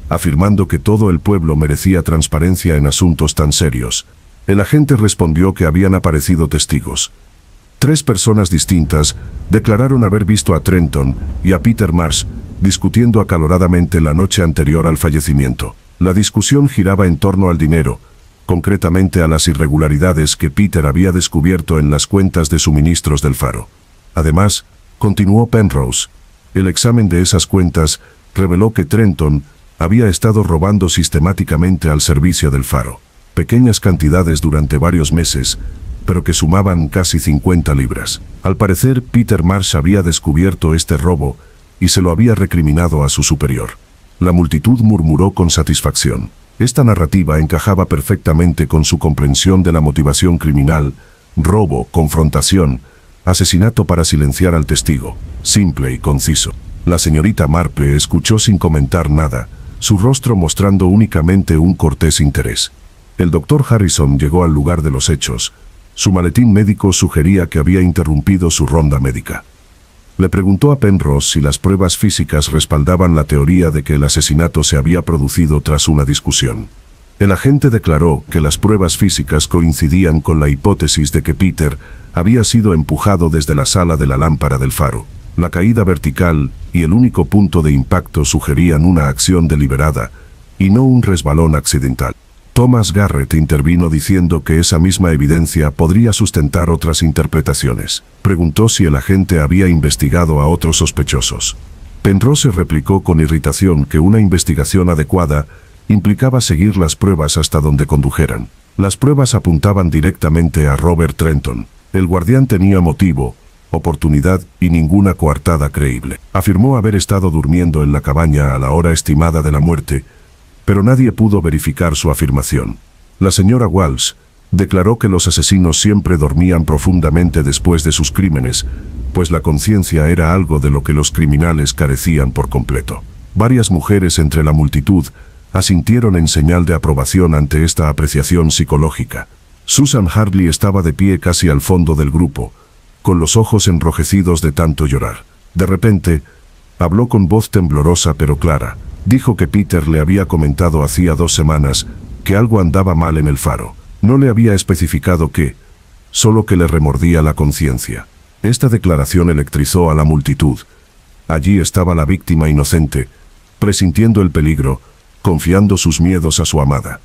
Speaker 1: afirmando que todo el pueblo merecía transparencia en asuntos tan serios. El agente respondió que habían aparecido testigos. 3 personas distintas declararon haber visto a Trenton y a Peter Marsh discutiendo acaloradamente la noche anterior al fallecimiento. La discusión giraba en torno al dinero, concretamente a las irregularidades que Peter había descubierto en las cuentas de suministros del faro. Además, continuó Penrose, el examen de esas cuentas reveló que Trenton había estado robando sistemáticamente al servicio del faro. Pequeñas cantidades durante varios meses, pero que sumaban casi 50 libras. Al parecer, Peter Marsh había descubierto este robo y se lo había recriminado a su superior. La multitud murmuró con satisfacción. Esta narrativa encajaba perfectamente con su comprensión de la motivación criminal: robo, confrontación, asesinato para silenciar al testigo. Simple y conciso. La señorita Marple escuchó sin comentar nada, su rostro mostrando únicamente un cortés interés. El doctor Harrison llegó al lugar de los hechos. Su maletín médico sugería que había interrumpido su ronda médica. Le preguntó a Penrose si las pruebas físicas respaldaban la teoría de que el asesinato se había producido tras una discusión. El agente declaró que las pruebas físicas coincidían con la hipótesis de que Peter había sido empujado desde la sala de la lámpara del faro. La caída vertical y el único punto de impacto sugerían una acción deliberada y no un resbalón accidental. Thomas Garrett intervino diciendo que esa misma evidencia podría sustentar otras interpretaciones. Preguntó si el agente había investigado a otros sospechosos. Penrose replicó con irritación que una investigación adecuada implicaba seguir las pruebas hasta donde condujeran. Las pruebas apuntaban directamente a Robert Trenton. El guardián tenía motivo, oportunidad y ninguna coartada creíble. Afirmó haber estado durmiendo en la cabaña a la hora estimada de la muerte, pero nadie pudo verificar su afirmación. La señora Walsh declaró que los asesinos siempre dormían profundamente después de sus crímenes, pues la conciencia era algo de lo que los criminales carecían por completo. Varias mujeres entre la multitud asintieron en señal de aprobación ante esta apreciación psicológica. Susan Hartley estaba de pie casi al fondo del grupo, con los ojos enrojecidos de tanto llorar. De repente, habló con voz temblorosa pero clara. Dijo que Peter le había comentado hacía 2 semanas que algo andaba mal en el faro. No le había especificado qué, solo que le remordía la conciencia. Esta declaración electrizó a la multitud. Allí estaba la víctima inocente, presintiendo el peligro, confiando sus miedos a su amada.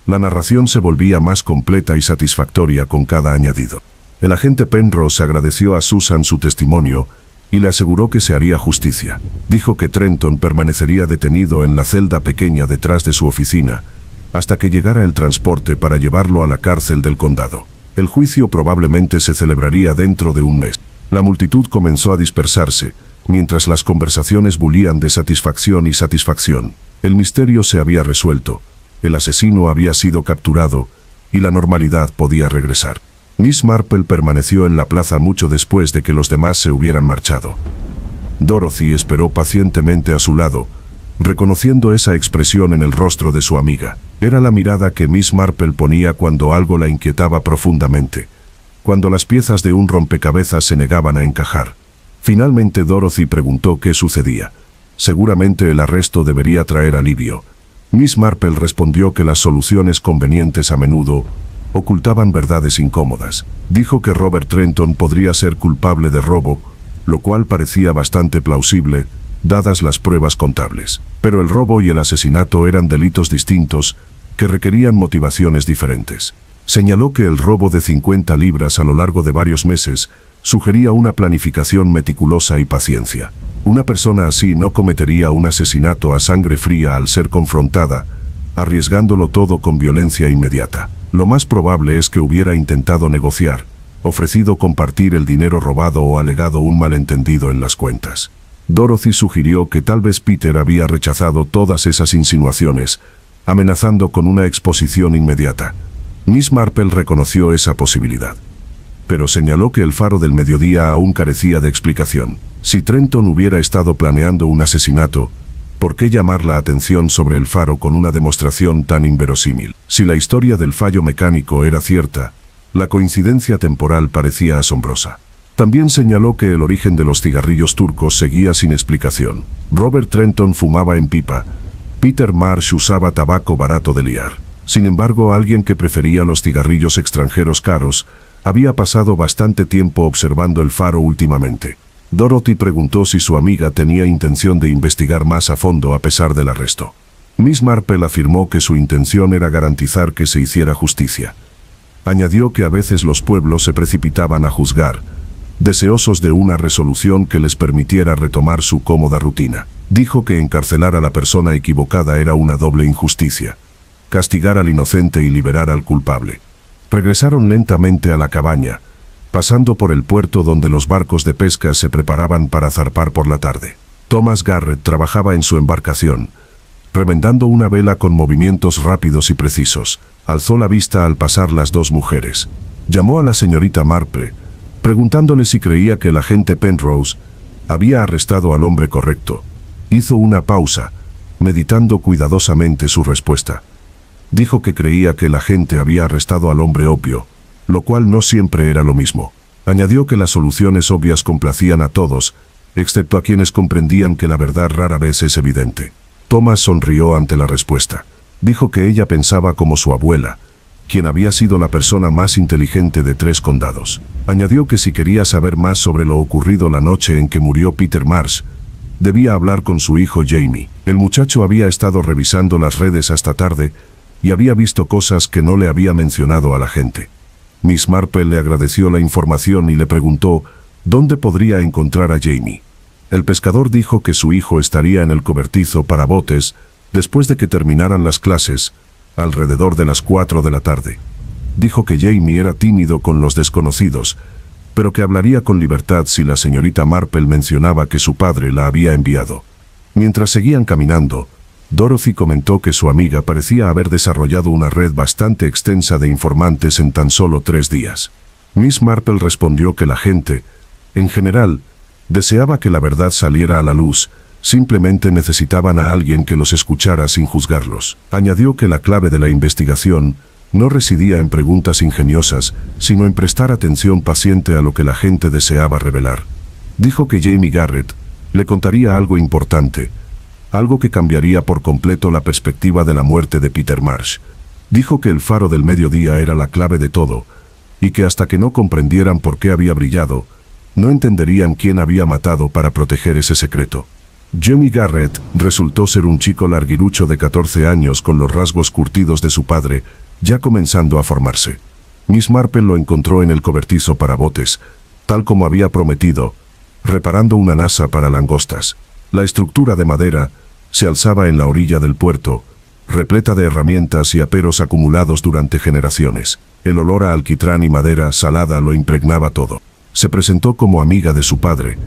Speaker 1: La narración se volvía más completa y satisfactoria con cada añadido. El agente Penrose agradeció a Susan su testimonio y le aseguró que se haría justicia. Dijo que Trenton permanecería detenido en la celda pequeña detrás de su oficina, hasta que llegara el transporte para llevarlo a la cárcel del condado. El juicio probablemente se celebraría dentro de un mes. La multitud comenzó a dispersarse, mientras las conversaciones bullían de satisfacción y satisfacción. El misterio se había resuelto, el asesino había sido capturado, y la normalidad podía regresar. Miss Marple permaneció en la plaza mucho después de que los demás se hubieran marchado. Dorothy esperó pacientemente a su lado, reconociendo esa expresión en el rostro de su amiga. Era la mirada que Miss Marple ponía cuando algo la inquietaba profundamente, cuando las piezas de un rompecabezas se negaban a encajar. Finalmente Dorothy preguntó qué sucedía. Seguramente el arresto debería traer alivio. Miss Marple respondió que las soluciones convenientes a menudo ocultaban verdades incómodas. Dijo que Robert Trenton podría ser culpable de robo, lo cual parecía bastante plausible, dadas las pruebas contables. Pero el robo y el asesinato eran delitos distintos, que requerían motivaciones diferentes. Señaló que el robo de 50 libras a lo largo de varios meses sugería una planificación meticulosa y paciencia. Una persona así no cometería un asesinato a sangre fría al ser confrontada, arriesgándolo todo con violencia inmediata. Lo más probable es que hubiera intentado negociar, ofrecido compartir el dinero robado o alegado un malentendido en las cuentas. Dorothy sugirió que tal vez Peter había rechazado todas esas insinuaciones, amenazando con una exposición inmediata. Miss Marple reconoció esa posibilidad, pero señaló que el faro del mediodía aún carecía de explicación. Si Trenton hubiera estado planeando un asesinato, ¿por qué llamar la atención sobre el faro con una demostración tan inverosímil? Si la historia del fallo mecánico era cierta, la coincidencia temporal parecía asombrosa. También señaló que el origen de los cigarrillos turcos seguía sin explicación. Robert Trenton fumaba en pipa. Peter Marsh usaba tabaco barato de liar. Sin embargo, alguien que prefería los cigarrillos extranjeros caros había pasado bastante tiempo observando el faro últimamente. Dorothy preguntó si su amiga tenía intención de investigar más a fondo a pesar del arresto. Miss Marple afirmó que su intención era garantizar que se hiciera justicia. Añadió que a veces los pueblos se precipitaban a juzgar, deseosos de una resolución que les permitiera retomar su cómoda rutina. Dijo que encarcelar a la persona equivocada era una doble injusticia, castigar al inocente y liberar al culpable. Regresaron lentamente a la cabaña, pasando por el puerto donde los barcos de pesca se preparaban para zarpar por la tarde. Thomas Garrett trabajaba en su embarcación, remendando una vela con movimientos rápidos y precisos. Alzó la vista al pasar las dos mujeres. Llamó a la señorita Marple, preguntándole si creía que el agente Penrose había arrestado al hombre correcto. Hizo una pausa, meditando cuidadosamente su respuesta. Dijo que creía que el agente había arrestado al hombre obvio, lo cual no siempre era lo mismo. Añadió que las soluciones obvias complacían a todos, excepto a quienes comprendían que la verdad rara vez es evidente. Thomas sonrió ante la respuesta. Dijo que ella pensaba como su abuela, quien había sido la persona más inteligente de 3 condados. Añadió que si quería saber más sobre lo ocurrido la noche en que murió Peter Marsh, debía hablar con su hijo Jamie. El muchacho había estado revisando las redes hasta tarde y había visto cosas que no le había mencionado a la gente. Miss Marple le agradeció la información y le preguntó dónde podría encontrar a Jamie. El pescador dijo que su hijo estaría en el cobertizo para botes después de que terminaran las clases, alrededor de las 4 de la tarde. Dijo que Jamie era tímido con los desconocidos, pero que hablaría con libertad si la señorita Marple mencionaba que su padre la había enviado. Mientras seguían caminando, Dorothy comentó que su amiga parecía haber desarrollado una red bastante extensa de informantes en tan solo 3 días. Miss Marple respondió que la gente, en general, deseaba que la verdad saliera a la luz, simplemente necesitaban a alguien que los escuchara sin juzgarlos. Añadió que la clave de la investigación no residía en preguntas ingeniosas, sino en prestar atención paciente a lo que la gente deseaba revelar. Dijo que Jamie Garrett le contaría algo importante, algo que cambiaría por completo la perspectiva de la muerte de Peter Marsh. Dijo que el faro del mediodía era la clave de todo, y que hasta que no comprendieran por qué había brillado, no entenderían quién había matado para proteger ese secreto. Jamie Garrett resultó ser un chico larguirucho de 14 años con los rasgos curtidos de su padre, ya comenzando a formarse. Miss Marple lo encontró en el cobertizo para botes, tal como había prometido, reparando una nasa para langostas. La estructura de madera se alzaba en la orilla del puerto, repleta de herramientas y aperos acumulados durante generaciones. El olor a alquitrán y madera salada lo impregnaba todo. Se presentó como amiga de su padre,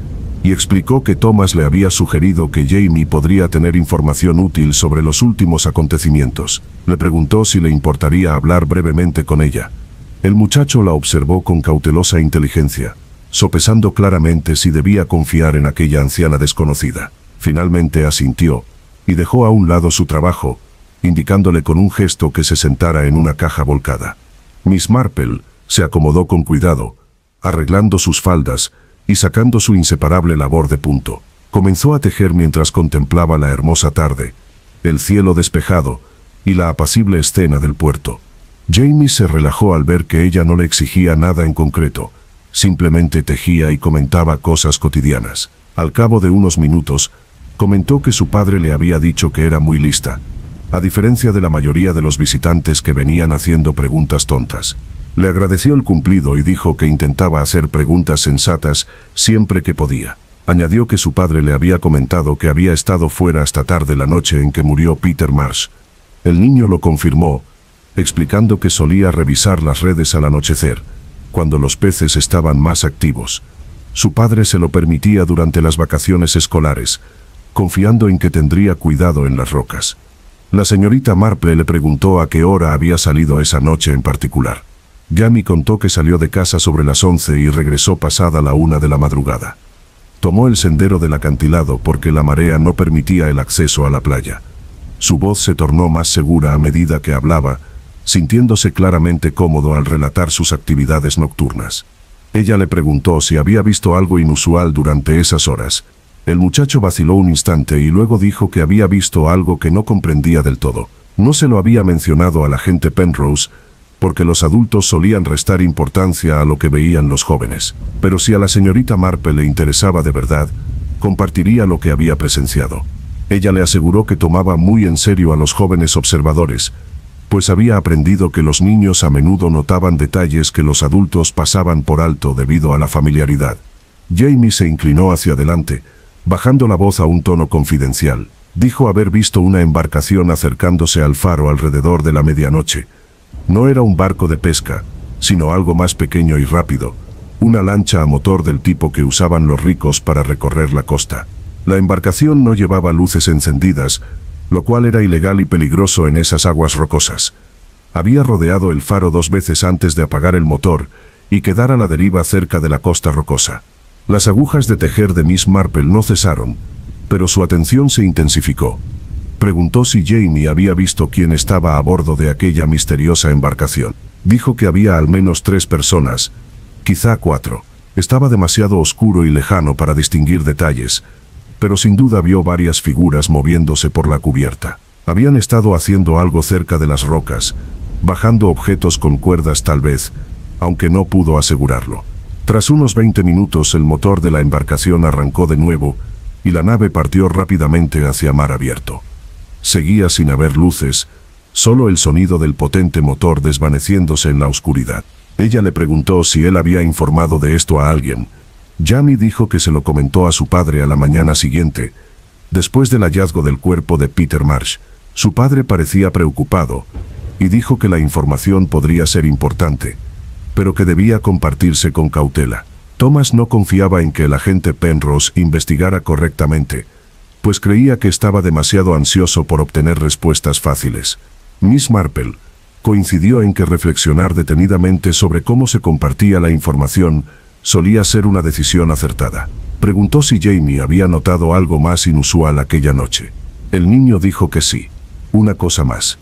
Speaker 1: y explicó que Thomas le había sugerido que Jamie podría tener información útil sobre los últimos acontecimientos. Le preguntó si le importaría hablar brevemente con ella. El muchacho la observó con cautelosa inteligencia, sopesando claramente si debía confiar en aquella anciana desconocida. Finalmente asintió, y dejó a un lado su trabajo, indicándole con un gesto que se sentara en una caja volcada. Miss Marple se acomodó con cuidado, arreglando sus faldas y sacando su inseparable labor de punto. Comenzó a tejer mientras contemplaba la hermosa tarde, el cielo despejado y la apacible escena del puerto. Jamie se relajó al ver que ella no le exigía nada en concreto, simplemente tejía y comentaba cosas cotidianas. Al cabo de unos minutos, comentó que su padre le había dicho que era muy lista, a diferencia de la mayoría de los visitantes que venían haciendo preguntas tontas. Le agradeció el cumplido y dijo que intentaba hacer preguntas sensatas siempre que podía. Añadió que su padre le había comentado que había estado fuera hasta tarde la noche en que murió Peter Marsh. El niño lo confirmó, explicando que solía revisar las redes al anochecer, cuando los peces estaban más activos. Su padre se lo permitía durante las vacaciones escolares, confiando en que tendría cuidado en las rocas. La señorita Marple le preguntó a qué hora había salido esa noche en particular. Jamie contó que salió de casa sobre las 11 y regresó pasada la 1 de la madrugada. Tomó el sendero del acantilado porque la marea no permitía el acceso a la playa. Su voz se tornó más segura a medida que hablaba, sintiéndose claramente cómodo al relatar sus actividades nocturnas. Ella le preguntó si había visto algo inusual durante esas horas. El muchacho vaciló un instante y luego dijo que había visto algo que no comprendía del todo. No se lo había mencionado al agente Penrose, porque los adultos solían restar importancia a lo que veían los jóvenes. Pero si a la señorita Marple le interesaba de verdad, compartiría lo que había presenciado. Ella le aseguró que tomaba muy en serio a los jóvenes observadores, pues había aprendido que los niños a menudo notaban detalles que los adultos pasaban por alto debido a la familiaridad. Jamie se inclinó hacia adelante, bajando la voz a un tono confidencial. Dijo haber visto una embarcación acercándose al faro alrededor de la medianoche. No era un barco de pesca, sino algo más pequeño y rápido, una lancha a motor del tipo que usaban los ricos para recorrer la costa. La embarcación no llevaba luces encendidas, lo cual era ilegal y peligroso en esas aguas rocosas. Había rodeado el faro 2 veces antes de apagar el motor y quedar a la deriva cerca de la costa rocosa. Las agujas de tejer de Miss Marple no cesaron, pero su atención se intensificó. Preguntó si Jamie había visto quién estaba a bordo de aquella misteriosa embarcación. Dijo que había al menos 3 personas, quizá 4. Estaba demasiado oscuro y lejano para distinguir detalles, pero sin duda vio varias figuras moviéndose por la cubierta. Habían estado haciendo algo cerca de las rocas, bajando objetos con cuerdas tal vez, aunque no pudo asegurarlo. Tras unos 20 minutos el motor de la embarcación arrancó de nuevo, y la nave partió rápidamente hacia mar abierto. Seguía sin haber luces, solo el sonido del potente motor desvaneciéndose en la oscuridad. Ella le preguntó si él había informado de esto a alguien. Jamie dijo que se lo comentó a su padre a la mañana siguiente, después del hallazgo del cuerpo de Peter Marsh. Su padre parecía preocupado, y dijo que la información podría ser importante, pero que debía compartirse con cautela. Thomas no confiaba en que el agente Penrose investigara correctamente, pues creía que estaba demasiado ansioso por obtener respuestas fáciles. Miss Marple coincidió en que reflexionar detenidamente sobre cómo se compartía la información solía ser una decisión acertada. Preguntó si Jamie había notado algo más inusual aquella noche. El niño dijo que sí. Una cosa más.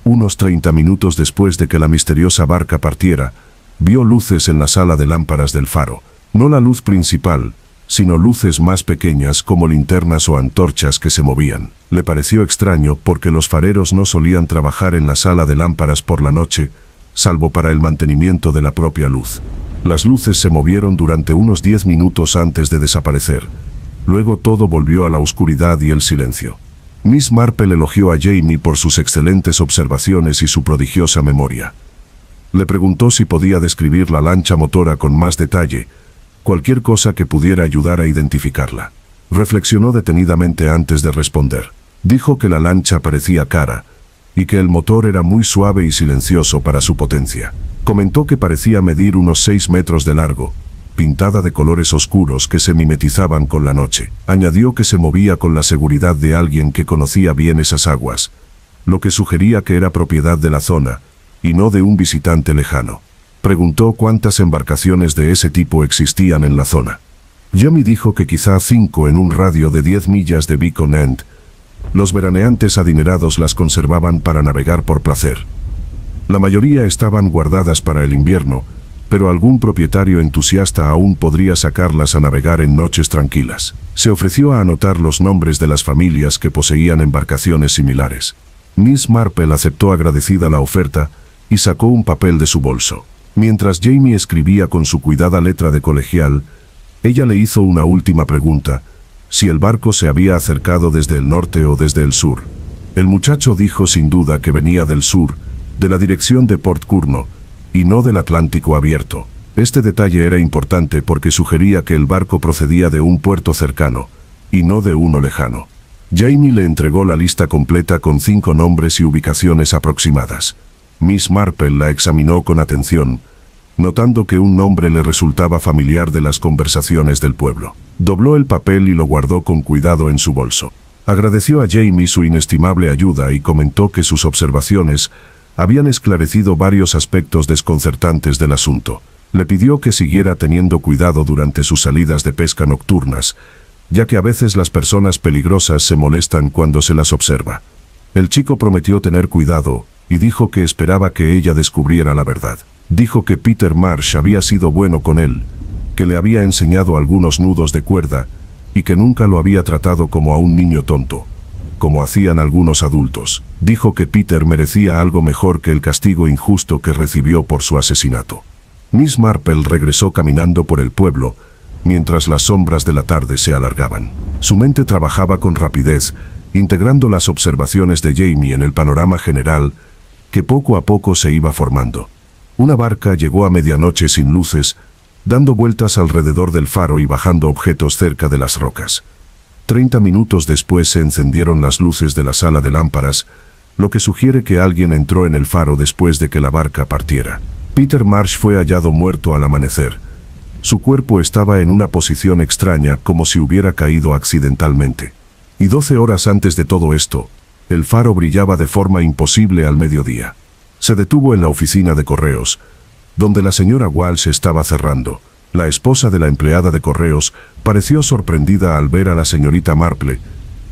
Speaker 1: Unos 30 minutos después de que la misteriosa barca partiera, vio luces en la sala de lámparas del faro. No la luz principal, sino luces más pequeñas como linternas o antorchas que se movían. Le pareció extraño porque los fareros no solían trabajar en la sala de lámparas por la noche, salvo para el mantenimiento de la propia luz. Las luces se movieron durante unos 10 minutos antes de desaparecer. Luego todo volvió a la oscuridad y el silencio. Miss Marple elogió a Jamie por sus excelentes observaciones y su prodigiosa memoria. Le preguntó si podía describir la lancha motora con más detalle, cualquier cosa que pudiera ayudar a identificarla. Reflexionó detenidamente antes de responder. Dijo que la lancha parecía cara, y que el motor era muy suave y silencioso para su potencia. Comentó que parecía medir unos 6 metros de largo, pintada de colores oscuros que se mimetizaban con la noche. Añadió que se movía con la seguridad de alguien que conocía bien esas aguas, lo que sugería que era propiedad de la zona, y no de un visitante lejano. Preguntó cuántas embarcaciones de ese tipo existían en la zona. Jamie dijo que quizá 5 en un radio de 10 millas de Beacon End. Los veraneantes adinerados las conservaban para navegar por placer. La mayoría estaban guardadas para el invierno, pero algún propietario entusiasta aún podría sacarlas a navegar en noches tranquilas. Se ofreció a anotar los nombres de las familias que poseían embarcaciones similares. Miss Marple aceptó agradecida la oferta y sacó un papel de su bolso. Mientras Jamie escribía con su cuidada letra de colegial, ella le hizo una última pregunta: si el barco se había acercado desde el norte o desde el sur. El muchacho dijo sin duda que venía del sur, de la dirección de Port Curno, y no del Atlántico abierto. Este detalle era importante porque sugería que el barco procedía de un puerto cercano, y no de uno lejano. Jamie le entregó la lista completa con 5 nombres y ubicaciones aproximadas. Miss Marple la examinó con atención, notando que un nombre le resultaba familiar de las conversaciones del pueblo. Dobló el papel y lo guardó con cuidado en su bolso. Agradeció a Jamie su inestimable ayuda y comentó que sus observaciones habían esclarecido varios aspectos desconcertantes del asunto. Le pidió que siguiera teniendo cuidado durante sus salidas de pesca nocturnas, ya que a veces las personas peligrosas se molestan cuando se las observa. El chico prometió tener cuidado y dijo que esperaba que ella descubriera la verdad. Dijo que Peter Marsh había sido bueno con él, que le había enseñado algunos nudos de cuerda y que nunca lo había tratado como a un niño tonto, como hacían algunos adultos. Dijo que Peter merecía algo mejor que el castigo injusto que recibió por su asesinato. Miss Marple regresó caminando por el pueblo, mientras las sombras de la tarde se alargaban. Su mente trabajaba con rapidez, integrando las observaciones de Jamie en el panorama general que poco a poco se iba formando. Una barca llegó a medianoche sin luces, dando vueltas alrededor del faro y bajando objetos cerca de las rocas. 30 minutos después se encendieron las luces de la sala de lámparas, lo que sugiere que alguien entró en el faro después de que la barca partiera. Peter Marsh fue hallado muerto al amanecer. Su cuerpo estaba en una posición extraña, como si hubiera caído accidentalmente. Y 12 horas antes de todo esto, el faro brillaba de forma imposible al mediodía. Se detuvo en la oficina de correos, donde la señora Walsh estaba cerrando. La esposa de la empleada de correos pareció sorprendida al ver a la señorita Marple,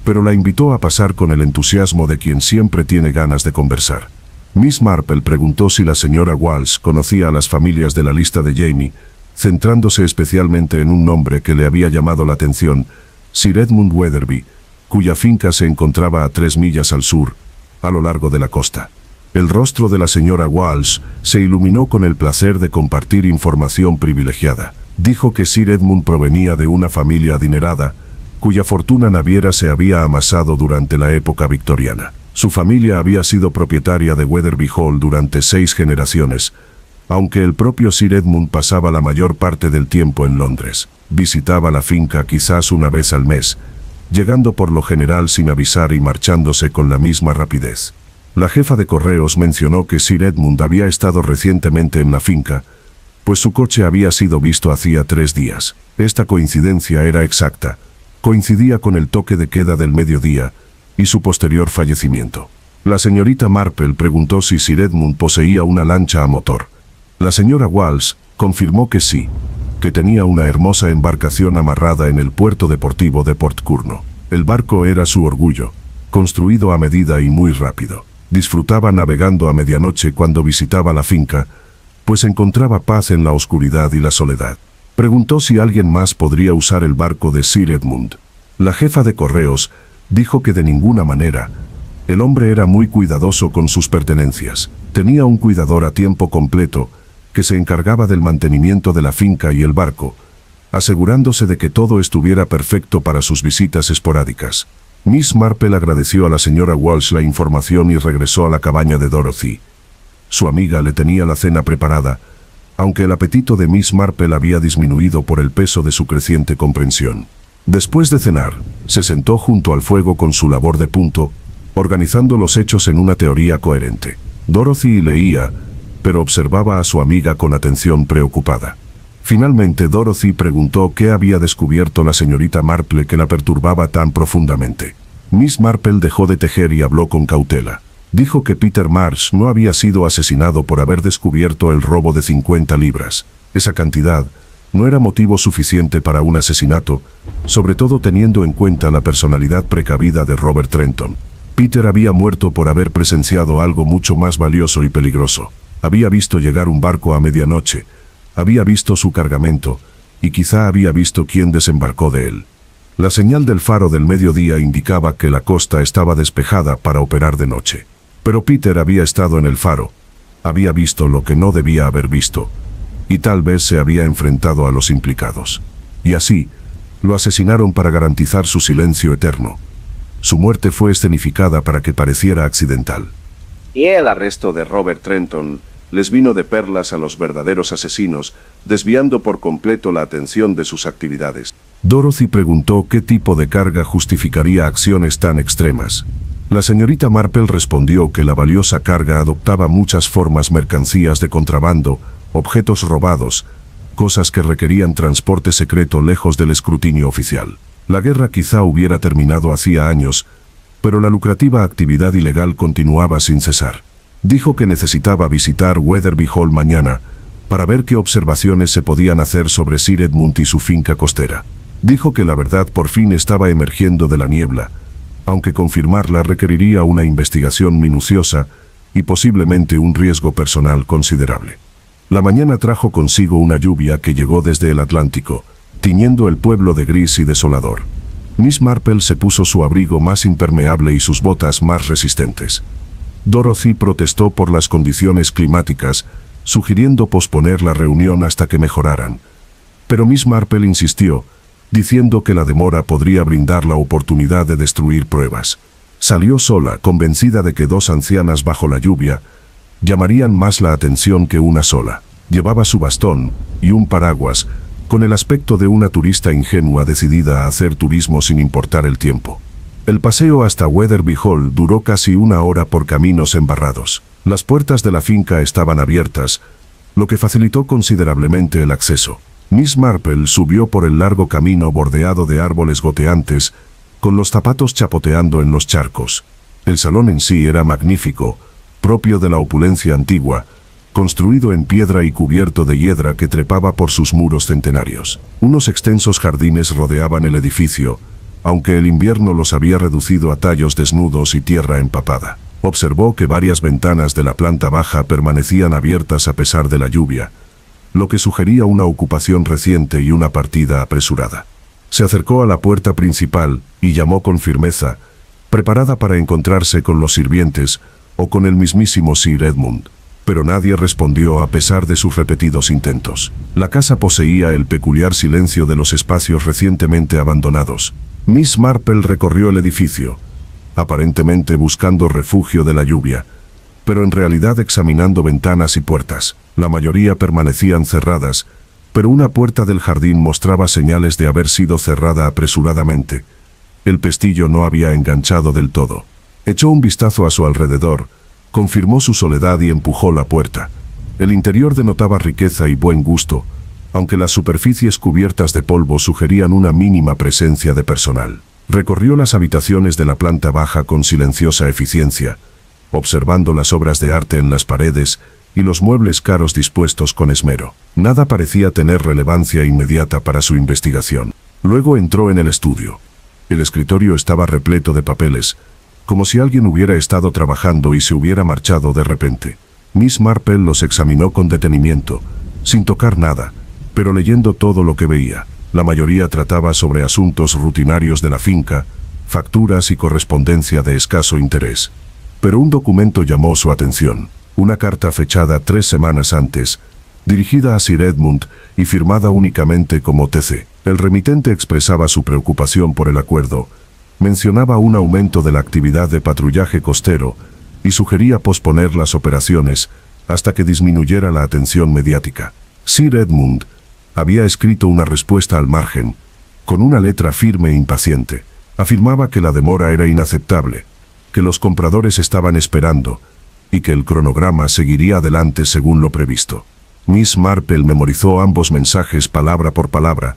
Speaker 1: pero la invitó a pasar con el entusiasmo de quien siempre tiene ganas de conversar. Miss Marple preguntó si la señora Walsh conocía a las familias de la lista de Jamie, centrándose especialmente en un nombre que le había llamado la atención: Sir Edmund Weatherby, cuya finca se encontraba a 3 millas al sur, a lo largo de la costa. El rostro de la señora Walsh se iluminó con el placer de compartir información privilegiada. Dijo que Sir Edmund provenía de una familia adinerada, cuya fortuna naviera se había amasado durante la época victoriana. Su familia había sido propietaria de Weatherby Hall durante 6 generaciones, aunque el propio Sir Edmund pasaba la mayor parte del tiempo en Londres. Visitaba la finca quizás una vez al mes, llegando por lo general sin avisar y marchándose con la misma rapidez. La jefa de correos mencionó que Sir Edmund había estado recientemente en la finca, pues su coche había sido visto hacía 3 días. Esta coincidencia era exacta. Coincidía con el toque de queda del mediodía y su posterior fallecimiento. La señorita Marple preguntó si Sir Edmund poseía una lancha a motor. La señora Walsh confirmó que sí, que tenía una hermosa embarcación amarrada en el puerto deportivo de Port Curno. El barco era su orgullo, construido a medida y muy rápido. Disfrutaba navegando a medianoche cuando visitaba la finca, pues encontraba paz en la oscuridad y la soledad. Preguntó si alguien más podría usar el barco de Sir Edmund. La jefa de correos dijo que de ninguna manera. El hombre era muy cuidadoso con sus pertenencias. Tenía un cuidador a tiempo completo que se encargaba del mantenimiento de la finca y el barco, asegurándose de que todo estuviera perfecto para sus visitas esporádicas. Miss Marple agradeció a la señora Walsh la información y regresó a la cabaña de Dorothy. Su amiga le tenía la cena preparada, aunque el apetito de Miss Marple había disminuido por el peso de su creciente comprensión. Después de cenar, se sentó junto al fuego con su labor de punto, organizando los hechos en una teoría coherente. Dorothy leía, pero observaba a su amiga con atención preocupada. Finalmente Dorothy preguntó qué había descubierto la señorita Marple que la perturbaba tan profundamente. Miss Marple dejó de tejer y habló con cautela. Dijo que Peter Marsh no había sido asesinado por haber descubierto el robo de 50 libras. Esa cantidad no era motivo suficiente para un asesinato, sobre todo teniendo en cuenta la personalidad precavida de Robert Trenton. Peter había muerto por haber presenciado algo mucho más valioso y peligroso. Había visto llegar un barco a medianoche, había visto su cargamento, y quizá había visto quién desembarcó de él. La señal del faro del mediodía indicaba que la costa estaba despejada para operar de noche. Pero Peter había estado en el faro, había visto lo que no debía haber visto, y tal vez se había enfrentado a los implicados. Y así, lo asesinaron para garantizar su silencio eterno. Su muerte fue escenificada para que pareciera accidental.
Speaker 2: Y el arresto de Robert Trenton les vino de perlas a los verdaderos asesinos, desviando por completo la atención de sus actividades.
Speaker 1: Dorothy preguntó qué tipo de carga justificaría acciones tan extremas. La señorita Marple respondió que la valiosa carga adoptaba muchas formas: mercancías de contrabando, objetos robados, cosas que requerían transporte secreto lejos del escrutinio oficial. La guerra quizá hubiera terminado hacía años, pero la lucrativa actividad ilegal continuaba sin cesar. Dijo que necesitaba visitar Weatherby Hall mañana para ver qué observaciones se podían hacer sobre Sir Edmund y su finca costera. Dijo que la verdad por fin estaba emergiendo de la niebla, aunque confirmarla requeriría una investigación minuciosa y posiblemente un riesgo personal considerable. La mañana trajo consigo una lluvia que llegó desde el Atlántico, tiñendo el pueblo de gris y desolador. Miss Marple se puso su abrigo más impermeable y sus botas más resistentes. Dorothy protestó por las condiciones climáticas, sugiriendo posponer la reunión hasta que mejoraran. Pero Miss Marple insistió, diciendo que la demora podría brindar la oportunidad de destruir pruebas. Salió sola, convencida de que dos ancianas bajo la lluvia llamarían más la atención que una sola. Llevaba su bastón y un paraguas, con el aspecto de una turista ingenua decidida a hacer turismo sin importar el tiempo. El paseo hasta Weatherby Hall duró casi una hora por caminos embarrados. Las puertas de la finca estaban abiertas, lo que facilitó considerablemente el acceso. Miss Marple subió por el largo camino bordeado de árboles goteantes, con los zapatos chapoteando en los charcos. El salón en sí era magnífico, propio de la opulencia antigua, construido en piedra y cubierto de hiedra que trepaba por sus muros centenarios. Unos extensos jardines rodeaban el edificio, aunque el invierno los había reducido a tallos desnudos y tierra empapada. Observó que varias ventanas de la planta baja permanecían abiertas a pesar de la lluvia, lo que sugería una ocupación reciente y una partida apresurada. Se acercó a la puerta principal y llamó con firmeza, preparada para encontrarse con los sirvientes o con el mismísimo Sir Edmund. Pero nadie respondió a pesar de sus repetidos intentos. La casa poseía el peculiar silencio de los espacios recientemente abandonados. Miss Marple recorrió el edificio, aparentemente buscando refugio de la lluvia, pero en realidad examinando ventanas y puertas. La mayoría permanecían cerradas, pero una puerta del jardín mostraba señales de haber sido cerrada apresuradamente. El pestillo no había enganchado del todo. Echó un vistazo a su alrededor, confirmó su soledad y empujó la puerta. El interior denotaba riqueza y buen gusto, aunque las superficies cubiertas de polvo sugerían una mínima presencia de personal. Recorrió las habitaciones de la planta baja con silenciosa eficiencia, observando las obras de arte en las paredes y los muebles caros dispuestos con esmero. Nada parecía tener relevancia inmediata para su investigación. Luego entró en el estudio. El escritorio estaba repleto de papeles, como si alguien hubiera estado trabajando y se hubiera marchado de repente. Miss Marple los examinó con detenimiento, sin tocar nada, pero leyendo todo lo que veía. La mayoría trataba sobre asuntos rutinarios de la finca, facturas y correspondencia de escaso interés. Pero un documento llamó su atención. Una carta fechada 3 semanas antes, dirigida a Sir Edmund y firmada únicamente como TC. El remitente expresaba su preocupación por el acuerdo, mencionaba un aumento de la actividad de patrullaje costero y sugería posponer las operaciones hasta que disminuyera la atención mediática. Sir Edmund había escrito una respuesta al margen, con una letra firme e impaciente. Afirmaba que la demora era inaceptable, que los compradores estaban esperando y que el cronograma seguiría adelante según lo previsto. Miss Marple memorizó ambos mensajes palabra por palabra.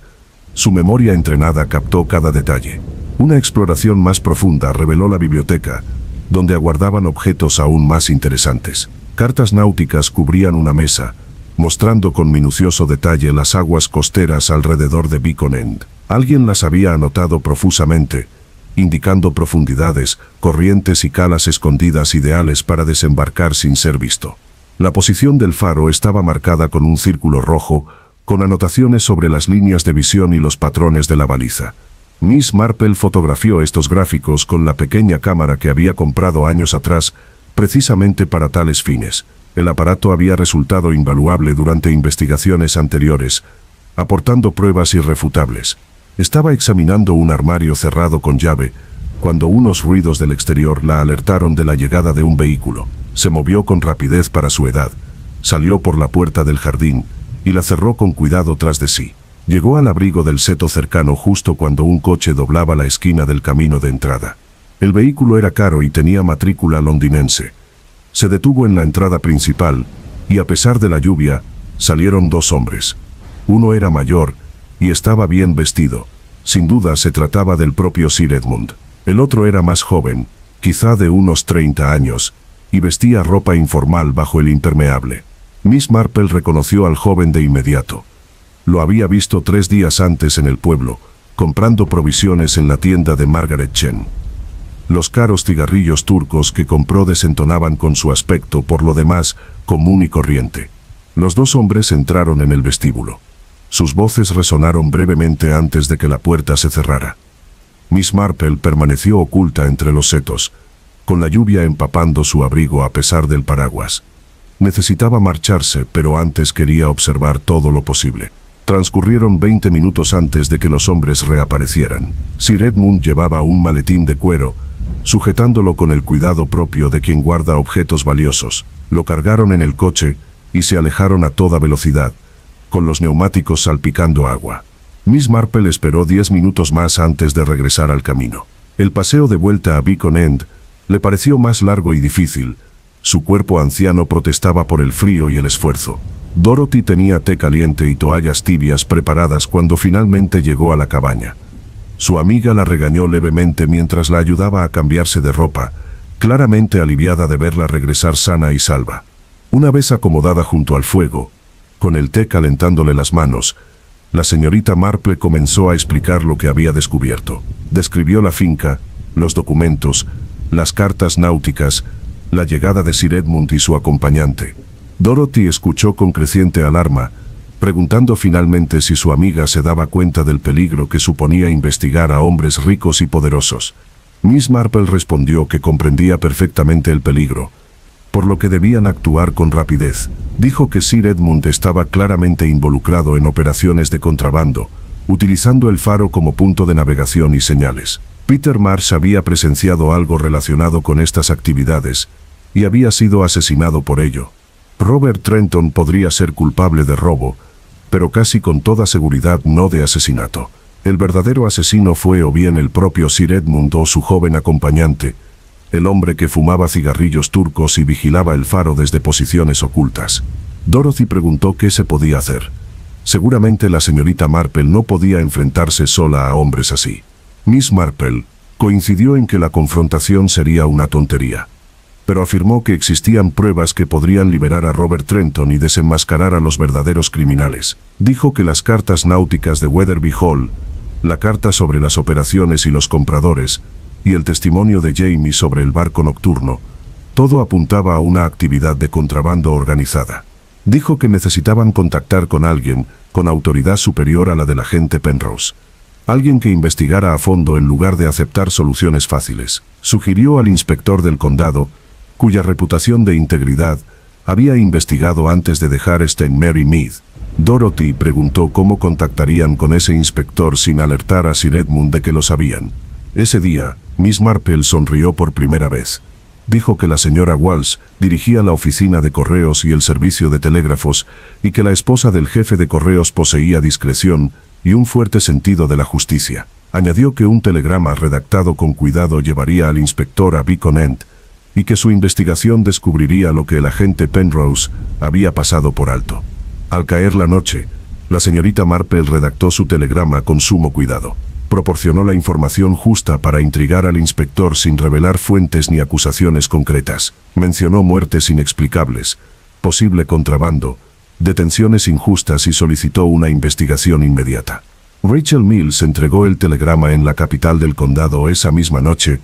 Speaker 1: Su memoria entrenada captó cada detalle. Una exploración más profunda reveló la biblioteca, donde aguardaban objetos aún más interesantes. Cartas náuticas cubrían una mesa, mostrando con minucioso detalle las aguas costeras alrededor de Beacon End. Alguien las había anotado profusamente, indicando profundidades, corrientes y calas escondidas ideales para desembarcar sin ser visto. La posición del faro estaba marcada con un círculo rojo, con anotaciones sobre las líneas de visión y los patrones de la baliza. Miss Marple fotografió estos gráficos con la pequeña cámara que había comprado años atrás, precisamente para tales fines. El aparato había resultado invaluable durante investigaciones anteriores, aportando pruebas irrefutables. Estaba examinando un armario cerrado con llave, cuando unos ruidos del exterior la alertaron de la llegada de un vehículo. Se movió con rapidez para su edad, salió por la puerta del jardín y la cerró con cuidado tras de sí. Llegó al abrigo del seto cercano justo cuando un coche doblaba la esquina del camino de entrada. El vehículo era caro y tenía matrícula londinense. Se detuvo en la entrada principal, y a pesar de la lluvia, salieron dos hombres. Uno era mayor, y estaba bien vestido. Sin duda se trataba del propio Sir Edmund. El otro era más joven, quizá de unos 30 años, y vestía ropa informal bajo el impermeable. Miss Marple reconoció al joven de inmediato. Lo había visto 3 días antes en el pueblo, comprando provisiones en la tienda de Margaret Chen. Los caros cigarrillos turcos que compró desentonaban con su aspecto por lo demás común y corriente. Los dos hombres entraron en el vestíbulo. Sus voces resonaron brevemente antes de que la puerta se cerrara. Miss Marple permaneció oculta entre los setos, con la lluvia empapando su abrigo a pesar del paraguas. Necesitaba marcharse, pero antes quería observar todo lo posible. Transcurrieron 20 minutos antes de que los hombres reaparecieran. Sir Edmund llevaba un maletín de cuero, sujetándolo con el cuidado propio de quien guarda objetos valiosos. Lo cargaron en el coche y se alejaron a toda velocidad, con los neumáticos salpicando agua. Miss Marple esperó 10 minutos más antes de regresar al camino. El paseo de vuelta a Beacon End le pareció más largo y difícil. Su cuerpo anciano protestaba por el frío y el esfuerzo. Dorothy tenía té caliente y toallas tibias preparadas cuando finalmente llegó a la cabaña. Su amiga la regañó levemente mientras la ayudaba a cambiarse de ropa, claramente aliviada de verla regresar sana y salva. Una vez acomodada junto al fuego, con el té calentándole las manos, la señorita Marple comenzó a explicar lo que había descubierto. Describió la finca, los documentos, las cartas náuticas, la llegada de Sir Edmund y su acompañante. Dorothy escuchó con creciente alarma, preguntando finalmente si su amiga se daba cuenta del peligro que suponía investigar a hombres ricos y poderosos. Miss Marple respondió que comprendía perfectamente el peligro, por lo que debían actuar con rapidez. Dijo que Sir Edmund estaba claramente involucrado en operaciones de contrabando, utilizando el faro como punto de navegación y señales. Peter Marsh había presenciado algo relacionado con estas actividades, y había sido asesinado por ello. Robert Trenton podría ser culpable de robo, pero casi con toda seguridad no de asesinato. El verdadero asesino fue o bien el propio Sir Edmund o su joven acompañante, el hombre que fumaba cigarrillos turcos y vigilaba el faro desde posiciones ocultas. Dorothy preguntó qué se podía hacer. Seguramente la señorita Marple no podía enfrentarse sola a hombres así. Miss Marple coincidió en que la confrontación sería una tontería, pero afirmó que existían pruebas que podrían liberar a Robert Trenton y desenmascarar a los verdaderos criminales. Dijo que las cartas náuticas de Weatherby Hall, la carta sobre las operaciones y los compradores, y el testimonio de Jamie sobre el barco nocturno, todo apuntaba a una actividad de contrabando organizada. Dijo que necesitaban contactar con alguien con autoridad superior a la del agente Penrose. Alguien que investigara a fondo en lugar de aceptar soluciones fáciles. Sugirió al inspector del condado, cuya reputación de integridad había investigado antes de dejar St. Mary Mead. Dorothy preguntó cómo contactarían con ese inspector sin alertar a Sir Edmund de que lo sabían. Ese día, Miss Marple sonrió por primera vez. Dijo que la señora Walsh dirigía la oficina de correos y el servicio de telégrafos, y que la esposa del jefe de correos poseía discreción y un fuerte sentido de la justicia. Añadió que un telegrama redactado con cuidado llevaría al inspector a Beacon End, y que su investigación descubriría lo que el agente Penrose había pasado por alto. Al caer la noche, la señorita Marple redactó su telegrama con sumo cuidado. proporcionó la información justa para intrigar al inspector sin revelar fuentes ni acusaciones concretas. Mencionó muertes inexplicables, posible contrabando, detenciones injustas y solicitó una investigación inmediata. Rachel Mills entregó el telegrama en la capital del condado esa misma noche,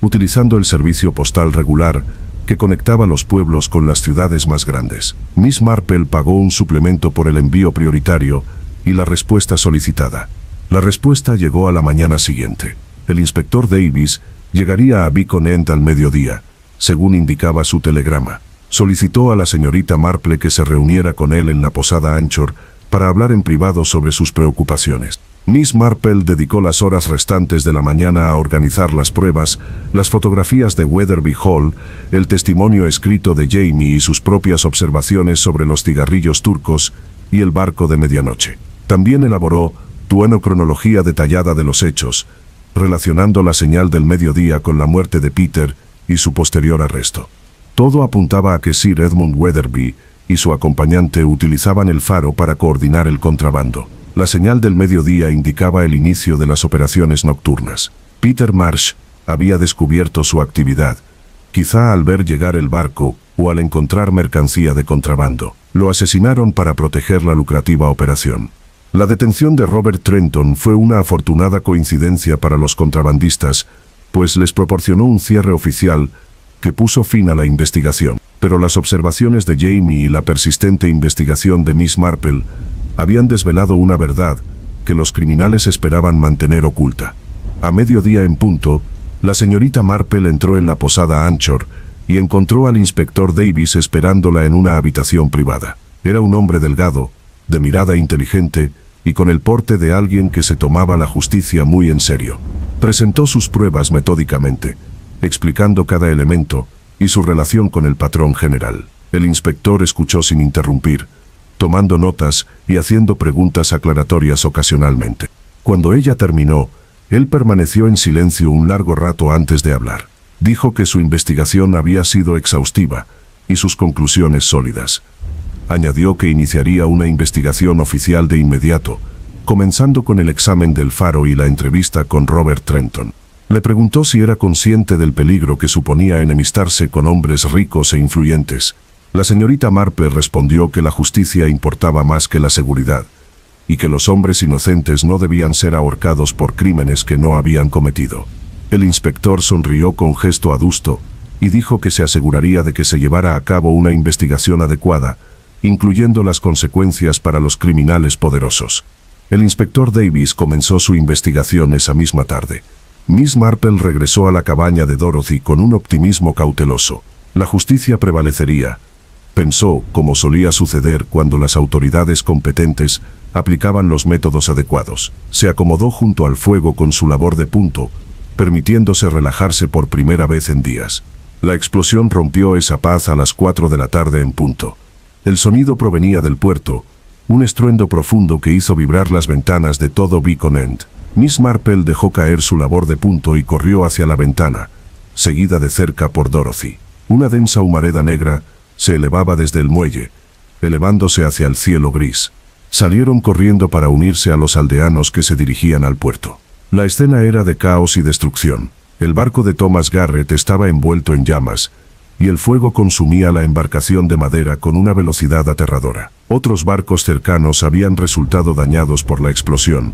Speaker 1: utilizando el servicio postal regular que conectaba los pueblos con las ciudades más grandes. Miss Marple pagó un suplemento por el envío prioritario y la respuesta solicitada. La respuesta llegó a la mañana siguiente. El inspector Davis llegaría a Beacon End al mediodía, según indicaba su telegrama. Solicitó a la señorita Marple que se reuniera con él en la posada Anchor para hablar en privado sobre sus preocupaciones. Miss Marple dedicó las horas restantes de la mañana a organizar las pruebas, las fotografías de Weatherby Hall, el testimonio escrito de Jamie y sus propias observaciones sobre los cigarrillos turcos y el barco de medianoche. También elaboró una cronología detallada de los hechos, relacionando la señal del mediodía con la muerte de Peter y su posterior arresto. Todo apuntaba a que Sir Edmund Weatherby y su acompañante utilizaban el faro para coordinar el contrabando. La señal del mediodía indicaba el inicio de las operaciones nocturnas. Peter Marsh había descubierto su actividad, quizá al ver llegar el barco o al encontrar mercancía de contrabando. Lo asesinaron para proteger la lucrativa operación. La detención de Robert Trenton fue una afortunada coincidencia para los contrabandistas, pues les proporcionó un cierre oficial que puso fin a la investigación. Pero las observaciones de Jamie y la persistente investigación de Miss Marple habían desvelado una verdad que los criminales esperaban mantener oculta. A mediodía en punto, la señorita Marple entró en la posada Anchor y encontró al inspector Davis esperándola en una habitación privada. Era un hombre delgado, de mirada inteligente y con el porte de alguien que se tomaba la justicia muy en serio. Presentó sus pruebas metódicamente, explicando cada elemento y su relación con el patrón general. El inspector escuchó sin interrumpir, tomando notas y haciendo preguntas aclaratorias ocasionalmente. Cuando ella terminó, él permaneció en silencio un largo rato antes de hablar. Dijo que su investigación había sido exhaustiva y sus conclusiones sólidas. Añadió que iniciaría una investigación oficial de inmediato, comenzando con el examen del faro y la entrevista con Robert Trenton. Le preguntó si era consciente del peligro que suponía enemistarse con hombres ricos e influyentes. La señorita Marple respondió que la justicia importaba más que la seguridad, y que los hombres inocentes no debían ser ahorcados por crímenes que no habían cometido. El inspector sonrió con gesto adusto y dijo que se aseguraría de que se llevara a cabo una investigación adecuada, incluyendo las consecuencias para los criminales poderosos. El inspector Davis comenzó su investigación esa misma tarde. Miss Marple regresó a la cabaña de Dorothy con un optimismo cauteloso. La justicia prevalecería, pensó, como solía suceder cuando las autoridades competentes aplicaban los métodos adecuados. Se acomodó junto al fuego con su labor de punto, permitiéndose relajarse por primera vez en días. La explosión rompió esa paz a las 4 de la tarde en punto. El sonido provenía del puerto, un estruendo profundo que hizo vibrar las ventanas de todo Beacon End. Miss Marple dejó caer su labor de punto y corrió hacia la ventana, seguida de cerca por Dorothy. Una densa humareda negra se elevaba desde el muelle, elevándose hacia el cielo gris. Salieron corriendo para unirse a los aldeanos que se dirigían al puerto. La escena era de caos y destrucción. El barco de Thomas Garrett estaba envuelto en llamas, y el fuego consumía la embarcación de madera con una velocidad aterradora. Otros barcos cercanos habían resultado dañados por la explosión,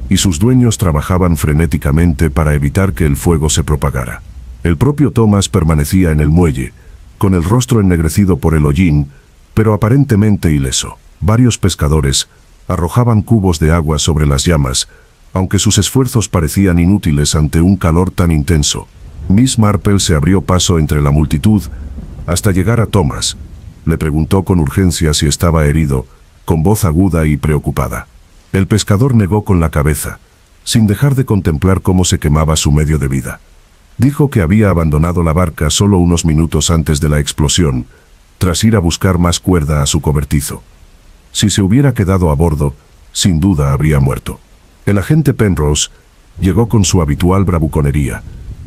Speaker 1: y sus dueños trabajaban frenéticamente para evitar que el fuego se propagara. El propio Thomas permanecía en el muelle, con el rostro ennegrecido por el hollín, pero aparentemente ileso. Varios pescadores arrojaban cubos de agua sobre las llamas, aunque sus esfuerzos parecían inútiles ante un calor tan intenso. Miss Marple se abrió paso entre la multitud hasta llegar a Thomas. Le preguntó con urgencia si estaba herido, con voz aguda y preocupada. El pescador negó con la cabeza, sin dejar de contemplar cómo se quemaba su medio de vida. Dijo que había abandonado la barca solo unos minutos antes de la explosión, tras ir a buscar más cuerda a su cobertizo. Si se hubiera quedado a bordo, sin duda habría muerto. El agente Penrose llegó con su habitual bravuconería,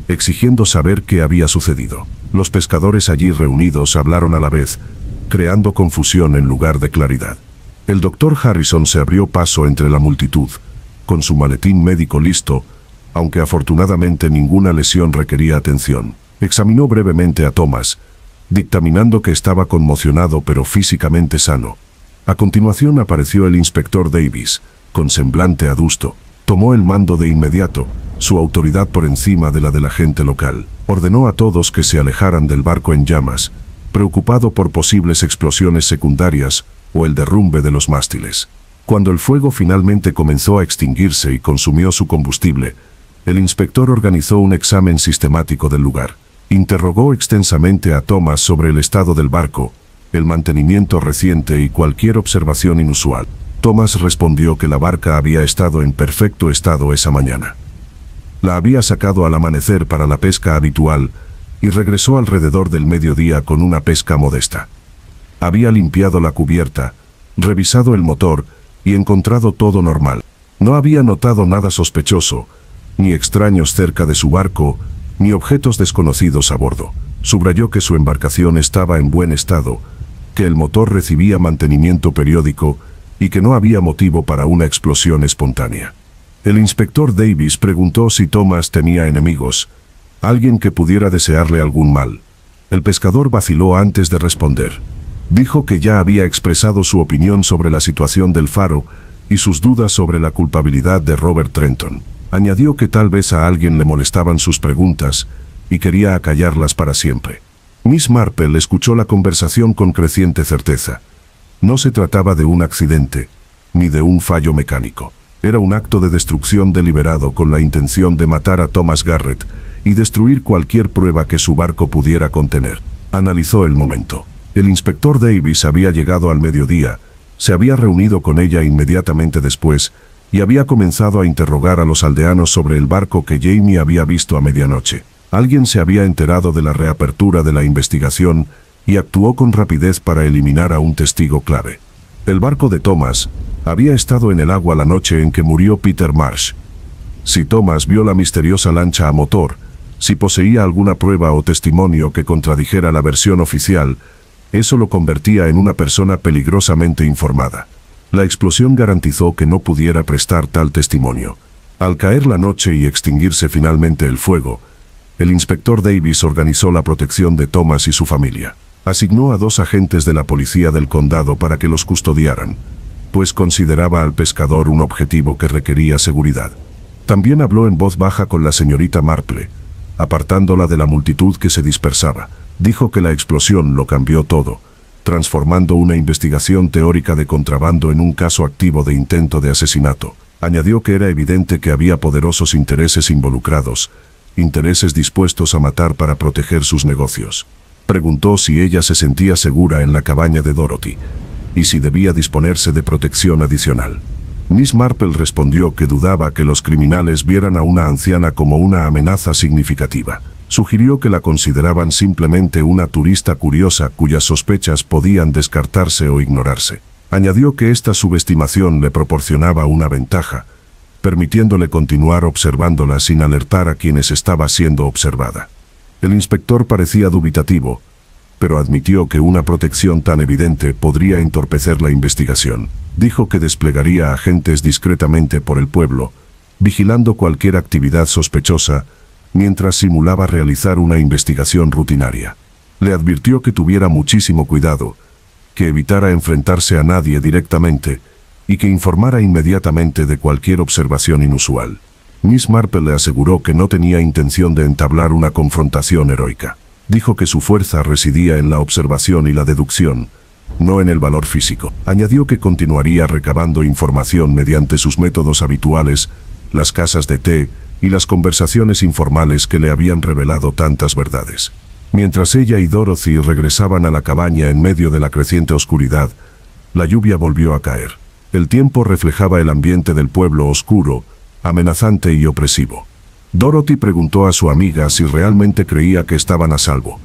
Speaker 1: exigiendo saber qué había sucedido. Los pescadores allí reunidos hablaron a la vez, creando confusión en lugar de claridad. El doctor Harrison se abrió paso entre la multitud, con su maletín médico listo, aunque afortunadamente ninguna lesión requería atención. Examinó brevemente a Thomas, dictaminando que estaba conmocionado pero físicamente sano. A continuación apareció el inspector Davis, con semblante adusto. Tomó el mando de inmediato, su autoridad por encima de la del agente local. Ordenó a todos que se alejaran del barco en llamas, preocupado por posibles explosiones secundarias o el derrumbe de los mástiles. Cuando el fuego finalmente comenzó a extinguirse y consumió su combustible, el inspector organizó un examen sistemático del lugar. Interrogó extensamente a Thomas sobre el estado del barco, el mantenimiento reciente y cualquier observación inusual. Thomas respondió que la barca había estado en perfecto estado esa mañana. La había sacado al amanecer para la pesca habitual y regresó alrededor del mediodía con una pesca modesta. Había limpiado la cubierta, revisado el motor y encontrado todo normal. No había notado nada sospechoso, ni extraños cerca de su barco, ni objetos desconocidos a bordo. Subrayó que su embarcación estaba en buen estado, que el motor recibía mantenimiento periódico y que no había motivo para una explosión espontánea. El inspector Davis preguntó si Thomas tenía enemigos, alguien que pudiera desearle algún mal. El pescador vaciló antes de responder. Dijo que ya había expresado su opinión sobre la situación del faro y sus dudas sobre la culpabilidad de Robert Trenton. Añadió que tal vez a alguien le molestaban sus preguntas y quería acallarlas para siempre. Miss Marple escuchó la conversación con creciente certeza. No se trataba de un accidente, ni de un fallo mecánico. Era un acto de destrucción deliberado con la intención de matar a Thomas Garrett y destruir cualquier prueba que su barco pudiera contener. Analizó el momento. El inspector Davis había llegado al mediodía, se había reunido con ella inmediatamente después y había comenzado a interrogar a los aldeanos sobre el barco que Jamie había visto a medianoche. Alguien se había enterado de la reapertura de la investigación y actuó con rapidez para eliminar a un testigo clave. El barco de Thomas había estado en el agua la noche en que murió Peter Marsh. Si Thomas vio la misteriosa lancha a motor, si poseía alguna prueba o testimonio que contradijera la versión oficial, eso lo convertía en una persona peligrosamente informada. La explosión garantizó que no pudiera prestar tal testimonio. Al caer la noche y extinguirse finalmente el fuego, el inspector Davis organizó la protección de Thomas y su familia. Asignó a 2 agentes de la policía del condado para que los custodiaran, pues consideraba al pescador un objetivo que requería seguridad. También habló en voz baja con la señorita Marple, apartándola de la multitud que se dispersaba. Dijo que la explosión lo cambió todo, transformando una investigación teórica de contrabando en un caso activo de intento de asesinato. Añadió que era evidente que había poderosos intereses involucrados, intereses dispuestos a matar para proteger sus negocios. Preguntó si ella se sentía segura en la cabaña de Dorothy, y si debía disponerse de protección adicional. Miss Marple respondió que dudaba que los criminales vieran a una anciana como una amenaza significativa. Sugirió que la consideraban simplemente una turista curiosa cuyas sospechas podían descartarse o ignorarse. Añadió que esta subestimación le proporcionaba una ventaja, permitiéndole continuar observándola sin alertar a quienes estaba siendo observada. El inspector parecía dubitativo, pero admitió que una protección tan evidente podría entorpecer la investigación. Dijo que desplegaría agentes discretamente por el pueblo, vigilando cualquier actividad sospechosa, mientras simulaba realizar una investigación rutinaria. Le advirtió que tuviera muchísimo cuidado, que evitara enfrentarse a nadie directamente y que informara inmediatamente de cualquier observación inusual. Miss Marple le aseguró que no tenía intención de entablar una confrontación heroica. Dijo que su fuerza residía en la observación y la deducción, no en el valor físico. Añadió que continuaría recabando información mediante sus métodos habituales, las casas de té y las conversaciones informales que le habían revelado tantas verdades. Mientras ella y Dorothy regresaban a la cabaña en medio de la creciente oscuridad, la lluvia volvió a caer. El tiempo reflejaba el ambiente del pueblo oscuro, amenazante y opresivo. Dorothy preguntó a su amiga si realmente creía que estaban a salvo.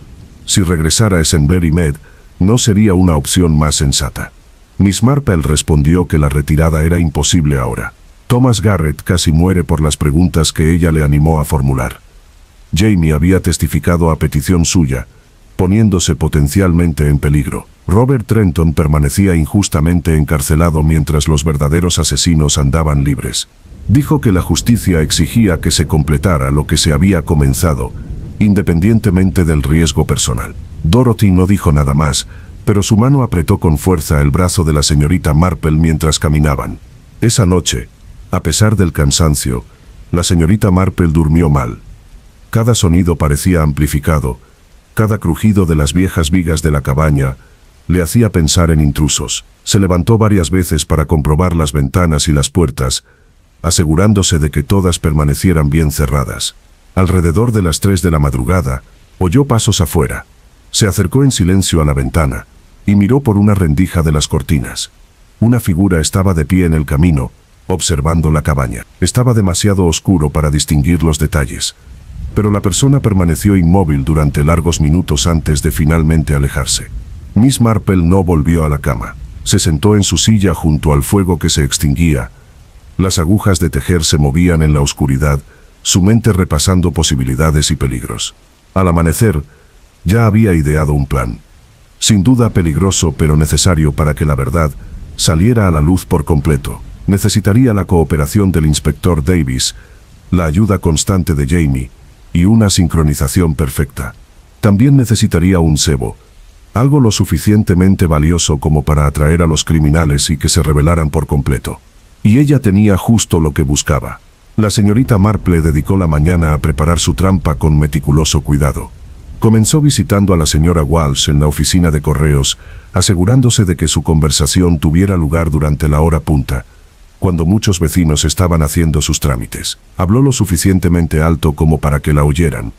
Speaker 1: Si regresara a Essenberry Med, no sería una opción más sensata. Miss Marple respondió que la retirada era imposible ahora. Thomas Garrett casi muere por las preguntas que ella le animó a formular. Jamie había testificado a petición suya, poniéndose potencialmente en peligro. Robert Trenton permanecía injustamente encarcelado mientras los verdaderos asesinos andaban libres. Dijo que la justicia exigía que se completara lo que se había comenzado, independientemente del riesgo personal. Dorothy no dijo nada más, pero su mano apretó con fuerza el brazo de la señorita Marple mientras caminaban. Esa noche, a pesar del cansancio, la señorita Marple durmió mal. Cada sonido parecía amplificado, cada crujido de las viejas vigas de la cabaña le hacía pensar en intrusos. Se levantó varias veces para comprobar las ventanas y las puertas, asegurándose de que todas permanecieran bien cerradas. Alrededor de las 3 de la madrugada, oyó pasos afuera. Se acercó en silencio a la ventana y miró por una rendija de las cortinas. Una figura estaba de pie en el camino, observando la cabaña. Estaba demasiado oscuro para distinguir los detalles, pero la persona permaneció inmóvil durante largos minutos antes de finalmente alejarse. Miss Marple no volvió a la cama. Se sentó en su silla junto al fuego que se extinguía. Las agujas de tejer se movían en la oscuridad, su mente repasando posibilidades y peligros. Al amanecer, ya había ideado un plan. Sin duda peligroso pero necesario para que la verdad saliera a la luz por completo. Necesitaría la cooperación del inspector Davis, la ayuda constante de Jamie y una sincronización perfecta. También necesitaría un cebo, algo lo suficientemente valioso como para atraer a los criminales y que se rebelaran por completo. Y ella tenía justo lo que buscaba. La señorita Marple dedicó la mañana a preparar su trampa con meticuloso cuidado. Comenzó visitando a la señora Walsh en la oficina de correos, asegurándose de que su conversación tuviera lugar durante la hora punta, cuando muchos vecinos estaban haciendo sus trámites. Habló lo suficientemente alto como para que la oyeran,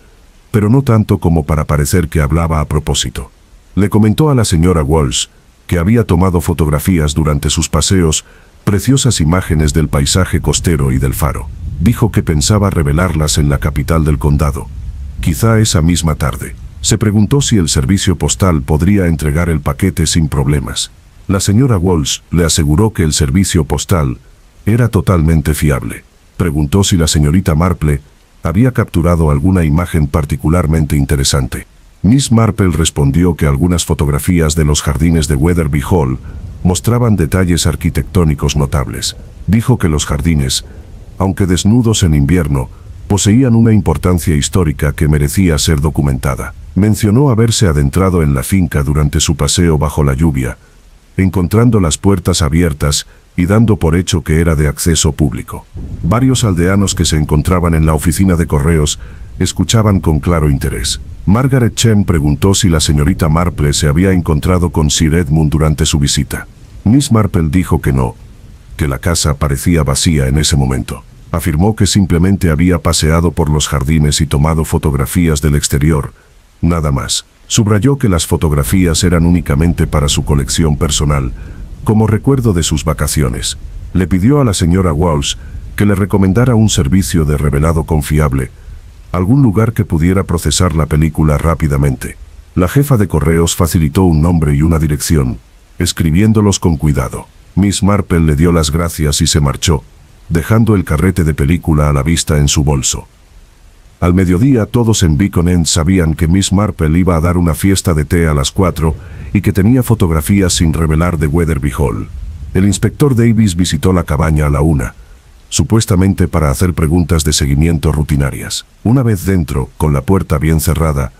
Speaker 1: pero no tanto como para parecer que hablaba a propósito. Le comentó a la señora Walsh que había tomado fotografías durante sus paseos, preciosas imágenes del paisaje costero y del faro. Dijo que pensaba revelarlas en la capital del condado, quizá esa misma tarde. Se preguntó si el servicio postal podría entregar el paquete sin problemas. La señora Walsh le aseguró que el servicio postal era totalmente fiable. Preguntó si la señorita Marple había capturado alguna imagen particularmente interesante. Miss Marple respondió que algunas fotografías de los jardines de Weatherby Hall mostraban detalles arquitectónicos notables. Dijo que los jardines, aunque desnudos en invierno, poseían una importancia histórica que merecía ser documentada. Mencionó haberse adentrado en la finca durante su paseo bajo la lluvia, encontrando las puertas abiertas y dando por hecho que era de acceso público. Varios aldeanos que se encontraban en la oficina de correos escuchaban con claro interés. Margaret Chen preguntó si la señorita Marple se había encontrado con Sir Edmund durante su visita. Miss Marple dijo que no, que la casa parecía vacía en ese momento. Afirmó que simplemente había paseado por los jardines y tomado fotografías del exterior, nada más. Subrayó que las fotografías eran únicamente para su colección personal, como recuerdo de sus vacaciones. Le pidió a la señora Walsh que le recomendara un servicio de revelado confiable, algún lugar que pudiera procesar la película rápidamente. La jefa de correos facilitó un nombre y una dirección, escribiéndolos con cuidado. Miss Marple le dio las gracias y se marchó, dejando el carrete de película a la vista en su bolso. Al mediodía todos en Beacon End sabían que Miss Marple iba a dar una fiesta de té a las 4 y que tenía fotografías sin revelar de Weatherby Hall. El inspector Davis visitó la cabaña a la 1, supuestamente para hacer preguntas de seguimiento rutinarias. Una vez dentro, con la puerta bien cerrada,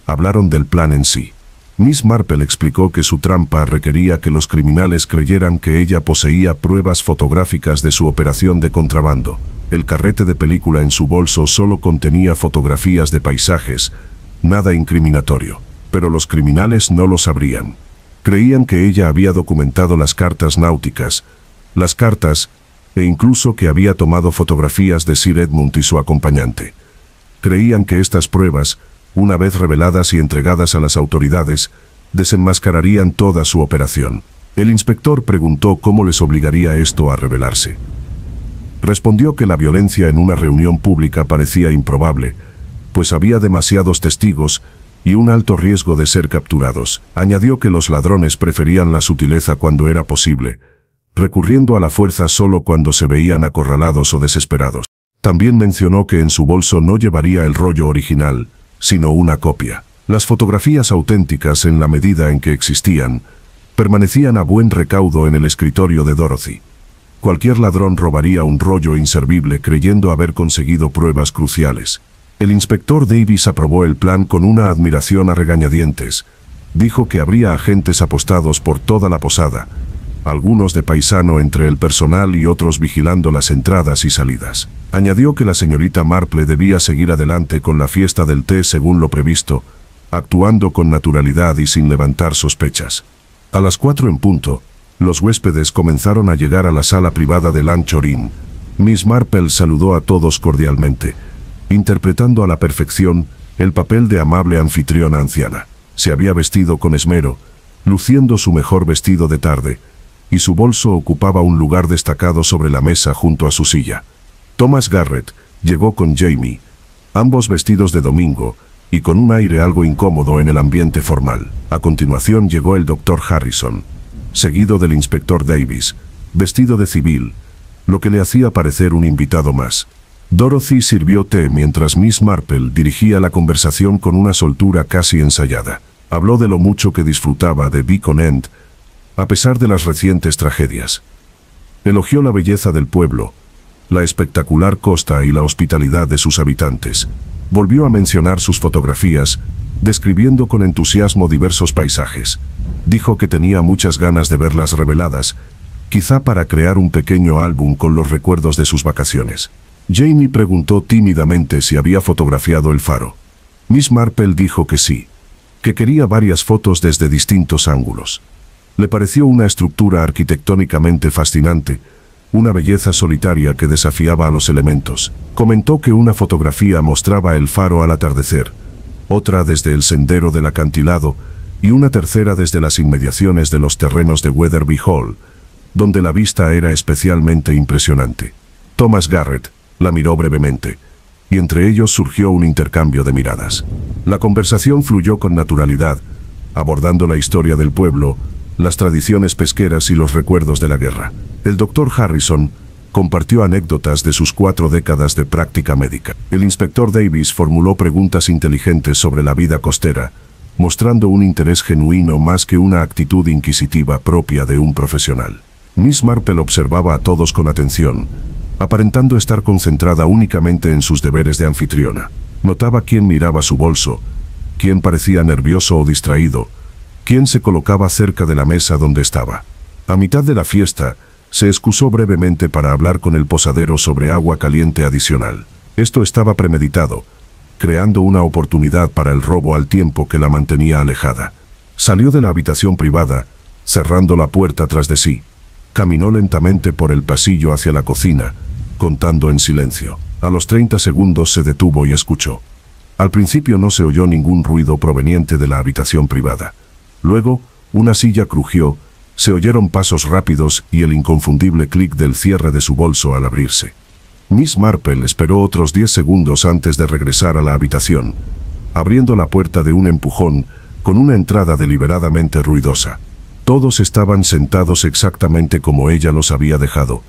Speaker 1: hablaron del plan en sí. Miss Marple explicó que su trampa requería que los criminales creyeran que ella poseía pruebas fotográficas de su operación de contrabando. El carrete de película en su bolso solo contenía fotografías de paisajes, nada incriminatorio. Pero los criminales no lo sabrían. Creían que ella había documentado las cartas náuticas, las cartas, e incluso que había tomado fotografías de Sir Edmund y su acompañante. Creían que estas pruebas, una vez reveladas y entregadas a las autoridades, desenmascararían toda su operación. El inspector preguntó cómo les obligaría esto a revelarse. Respondió que la violencia en una reunión pública parecía improbable, pues había demasiados testigos y un alto riesgo de ser capturados. Añadió que los ladrones preferían la sutileza cuando era posible, recurriendo a la fuerza solo cuando se veían acorralados o desesperados. También mencionó que en su bolso no llevaría el rollo original, sino una copia. Las fotografías auténticas, en la medida en que existían, permanecían a buen recaudo en el escritorio de Dorothy. Cualquier ladrón robaría un rollo inservible creyendo haber conseguido pruebas cruciales. El inspector Davis aprobó el plan con una admiración a regañadientes. Dijo que habría agentes apostados por toda la posada, algunos de paisano entre el personal y otros vigilando las entradas y salidas. Añadió que la señorita Marple debía seguir adelante con la fiesta del té según lo previsto, actuando con naturalidad y sin levantar sospechas. A las 4 en punto, los huéspedes comenzaron a llegar a la sala privada de Lanchorin. Miss Marple saludó a todos cordialmente, interpretando a la perfección el papel de amable anfitriona anciana. Se había vestido con esmero, luciendo su mejor vestido de tarde, y su bolso ocupaba un lugar destacado sobre la mesa junto a su silla. Thomas Garrett llegó con Jamie, ambos vestidos de domingo, y con un aire algo incómodo en el ambiente formal. A continuación llegó el Dr. Harrison, seguido del inspector Davis, vestido de civil, lo que le hacía parecer un invitado más. Dorothy sirvió té mientras Miss Marple dirigía la conversación con una soltura casi ensayada. Habló de lo mucho que disfrutaba de Beacon End, a pesar de las recientes tragedias. Elogió la belleza del pueblo, la espectacular costa y la hospitalidad de sus habitantes. Volvió a mencionar sus fotografías, describiendo con entusiasmo diversos paisajes. Dijo que tenía muchas ganas de verlas reveladas, quizá para crear un pequeño álbum con los recuerdos de sus vacaciones. Jamie preguntó tímidamente si había fotografiado el faro. Miss Marple dijo que sí, que quería varias fotos desde distintos ángulos. Le pareció una estructura arquitectónicamente fascinante, una belleza solitaria que desafiaba a los elementos. Comentó que una fotografía mostraba el faro al atardecer, otra desde el sendero del acantilado y una tercera desde las inmediaciones de los terrenos de Weatherby Hall, donde la vista era especialmente impresionante. Thomas Garrett la miró brevemente, y entre ellos surgió un intercambio de miradas. La conversación fluyó con naturalidad, abordando la historia del pueblo, las tradiciones pesqueras y los recuerdos de la guerra. El Dr. Harrison compartió anécdotas de sus 4 décadas de práctica médica. El inspector Davis formuló preguntas inteligentes sobre la vida costera, mostrando un interés genuino más que una actitud inquisitiva propia de un profesional. Miss Marple observaba a todos con atención, aparentando estar concentrada únicamente en sus deberes de anfitriona. Notaba quién miraba su bolso, quién parecía nervioso o distraído, quién se colocaba cerca de la mesa donde estaba. A mitad de la fiesta, se excusó brevemente para hablar con el posadero sobre agua caliente adicional. Esto estaba premeditado, creando una oportunidad para el robo al tiempo que la mantenía alejada. Salió de la habitación privada, cerrando la puerta tras de sí. Caminó lentamente por el pasillo hacia la cocina, contando en silencio. A los 30 segundos se detuvo y escuchó. Al principio no se oyó ningún ruido proveniente de la habitación privada. Luego, una silla crujió, se oyeron pasos rápidos y el inconfundible clic del cierre de su bolso al abrirse. Miss Marple esperó otros 10 segundos antes de regresar a la habitación, abriendo la puerta de un empujón, con una entrada deliberadamente ruidosa. Todos estaban sentados exactamente como ella los había dejado,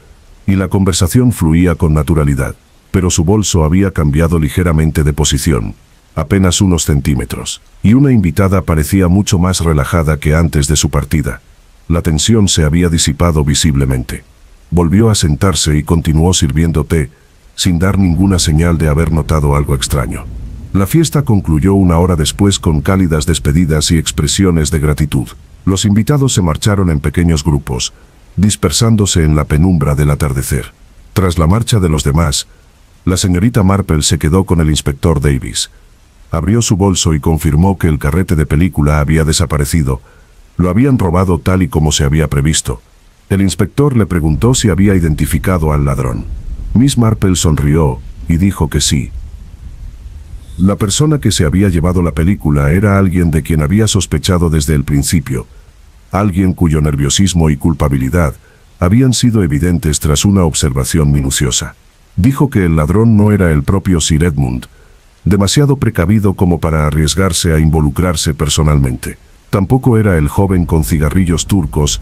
Speaker 1: y la conversación fluía con naturalidad, pero su bolso había cambiado ligeramente de posición, apenas unos centímetros, y una invitada parecía mucho más relajada que antes de su partida. La tensión se había disipado visiblemente. Volvió a sentarse y continuó sirviendo té, sin dar ninguna señal de haber notado algo extraño. La fiesta concluyó una hora después con cálidas despedidas y expresiones de gratitud. Los invitados se marcharon en pequeños grupos, dispersándose en la penumbra del atardecer. Tras la marcha de los demás, la señorita Marple se quedó con el inspector Davis. Abrió su bolso y confirmó que el carrete de película había desaparecido. Lo habían robado tal y como se había previsto. El inspector le preguntó si había identificado al ladrón. Miss Marple sonrió y dijo que sí. La persona que se había llevado la película era alguien de quien había sospechado desde el principio, alguien cuyo nerviosismo y culpabilidad habían sido evidentes tras una observación minuciosa. Dijo que el ladrón no era el propio Sir Edmund, demasiado precavido como para arriesgarse a involucrarse personalmente. Tampoco era el joven con cigarrillos turcos,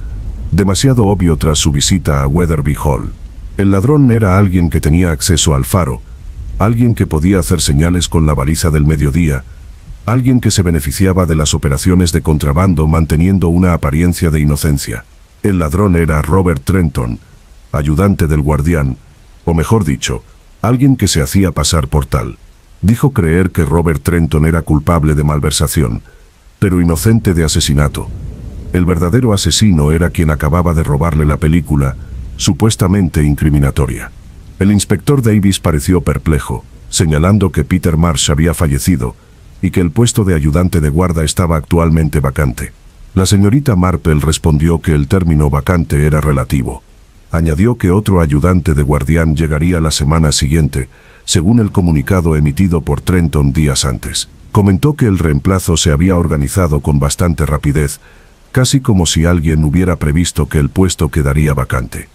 Speaker 1: demasiado obvio tras su visita a Weatherby Hall. El ladrón era alguien que tenía acceso al faro, alguien que podía hacer señales con la baliza del mediodía, alguien que se beneficiaba de las operaciones de contrabando manteniendo una apariencia de inocencia. El ladrón era Robert Trenton, ayudante del guardián, o mejor dicho, alguien que se hacía pasar por tal. Dijo creer que Robert Trenton era culpable de malversación, pero inocente de asesinato. El verdadero asesino era quien acababa de robarle la película, supuestamente incriminatoria. El inspector Davis pareció perplejo, señalando que Peter Marsh había fallecido y que el puesto de ayudante de guarda estaba actualmente vacante. La señorita Marple respondió que el término vacante era relativo. Añadió que otro ayudante de guardián llegaría la semana siguiente, según el comunicado emitido por Trenton días antes. Comentó que el reemplazo se había organizado con bastante rapidez, casi como si alguien hubiera previsto que el puesto quedaría vacante.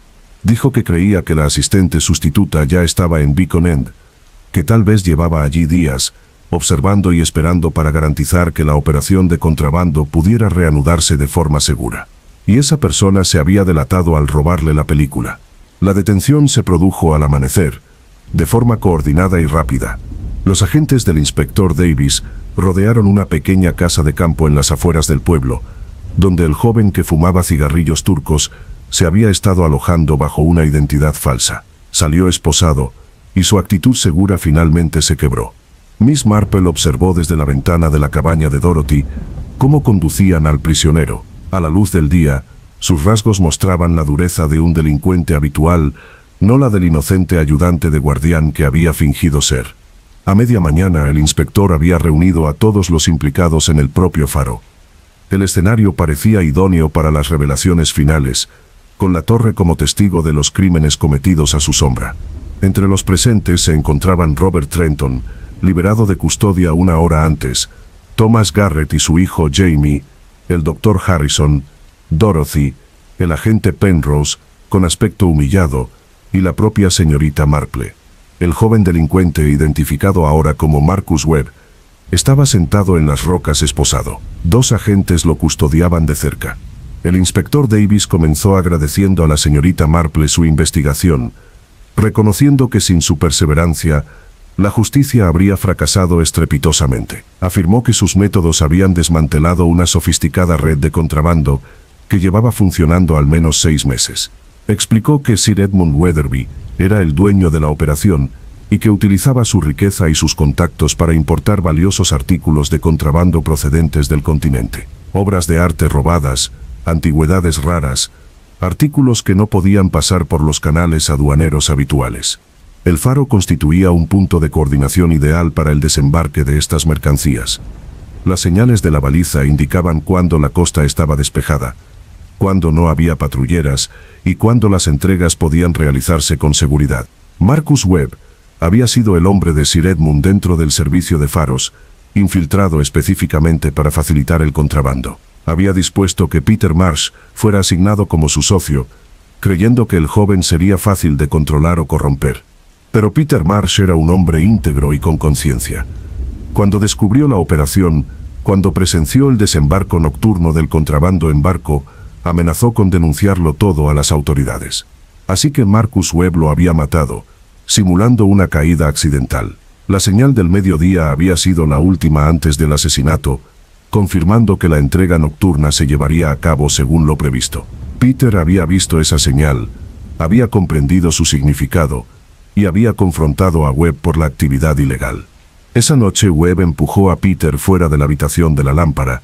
Speaker 1: Dijo que creía que la asistente sustituta ya estaba en Beacon End, que tal vez llevaba allí días, observando y esperando para garantizar que la operación de contrabando pudiera reanudarse de forma segura. Y esa persona se había delatado al robarle la película. La detención se produjo al amanecer, de forma coordinada y rápida. Los agentes del inspector Davis rodearon una pequeña casa de campo en las afueras del pueblo, donde el joven que fumaba cigarrillos turcos se había estado alojando bajo una identidad falsa. Salió esposado, y su actitud segura finalmente se quebró. Miss Marple observó desde la ventana de la cabaña de Dorothy cómo conducían al prisionero. A la luz del día, sus rasgos mostraban la dureza de un delincuente habitual, no la del inocente ayudante de guardián que había fingido ser. A media mañana el inspector había reunido a todos los implicados en el propio faro. El escenario parecía idóneo para las revelaciones finales, con la torre como testigo de los crímenes cometidos a su sombra. Entre los presentes se encontraban Robert Trenton, liberado de custodia una hora antes, Thomas Garrett y su hijo Jamie, el Dr. Harrison, Dorothy, el agente Penrose, con aspecto humillado, y la propia señorita Marple. El joven delincuente, identificado ahora como Marcus Webb, estaba sentado en las rocas esposado. 2 agentes lo custodiaban de cerca. El inspector Davis comenzó agradeciendo a la señorita Marple su investigación, reconociendo que sin su perseverancia, la justicia habría fracasado estrepitosamente. Afirmó que sus métodos habían desmantelado una sofisticada red de contrabando que llevaba funcionando al menos 6 meses. Explicó que Sir Edmund Weatherby era el dueño de la operación y que utilizaba su riqueza y sus contactos para importar valiosos artículos de contrabando procedentes del continente. Obras de arte robadas, antigüedades raras, artículos que no podían pasar por los canales aduaneros habituales. El faro constituía un punto de coordinación ideal para el desembarque de estas mercancías. Las señales de la baliza indicaban cuándo la costa estaba despejada, cuándo no había patrulleras y cuándo las entregas podían realizarse con seguridad. Marcus Webb había sido el hombre de Sir Edmund dentro del servicio de faros, infiltrado específicamente para facilitar el contrabando. Había dispuesto que Peter Marsh fuera asignado como su socio, creyendo que el joven sería fácil de controlar o corromper. Pero Peter Marsh era un hombre íntegro y con conciencia. Cuando descubrió la operación, cuando presenció el desembarco nocturno del contrabando en barco, amenazó con denunciarlo todo a las autoridades. Así que Marcus Webb lo había matado, simulando una caída accidental. La señal del mediodía había sido la última antes del asesinato, confirmando que la entrega nocturna se llevaría a cabo según lo previsto. Peter había visto esa señal, había comprendido su significado, y había confrontado a Webb por la actividad ilegal. Esa noche Webb empujó a Peter fuera de la habitación de la lámpara,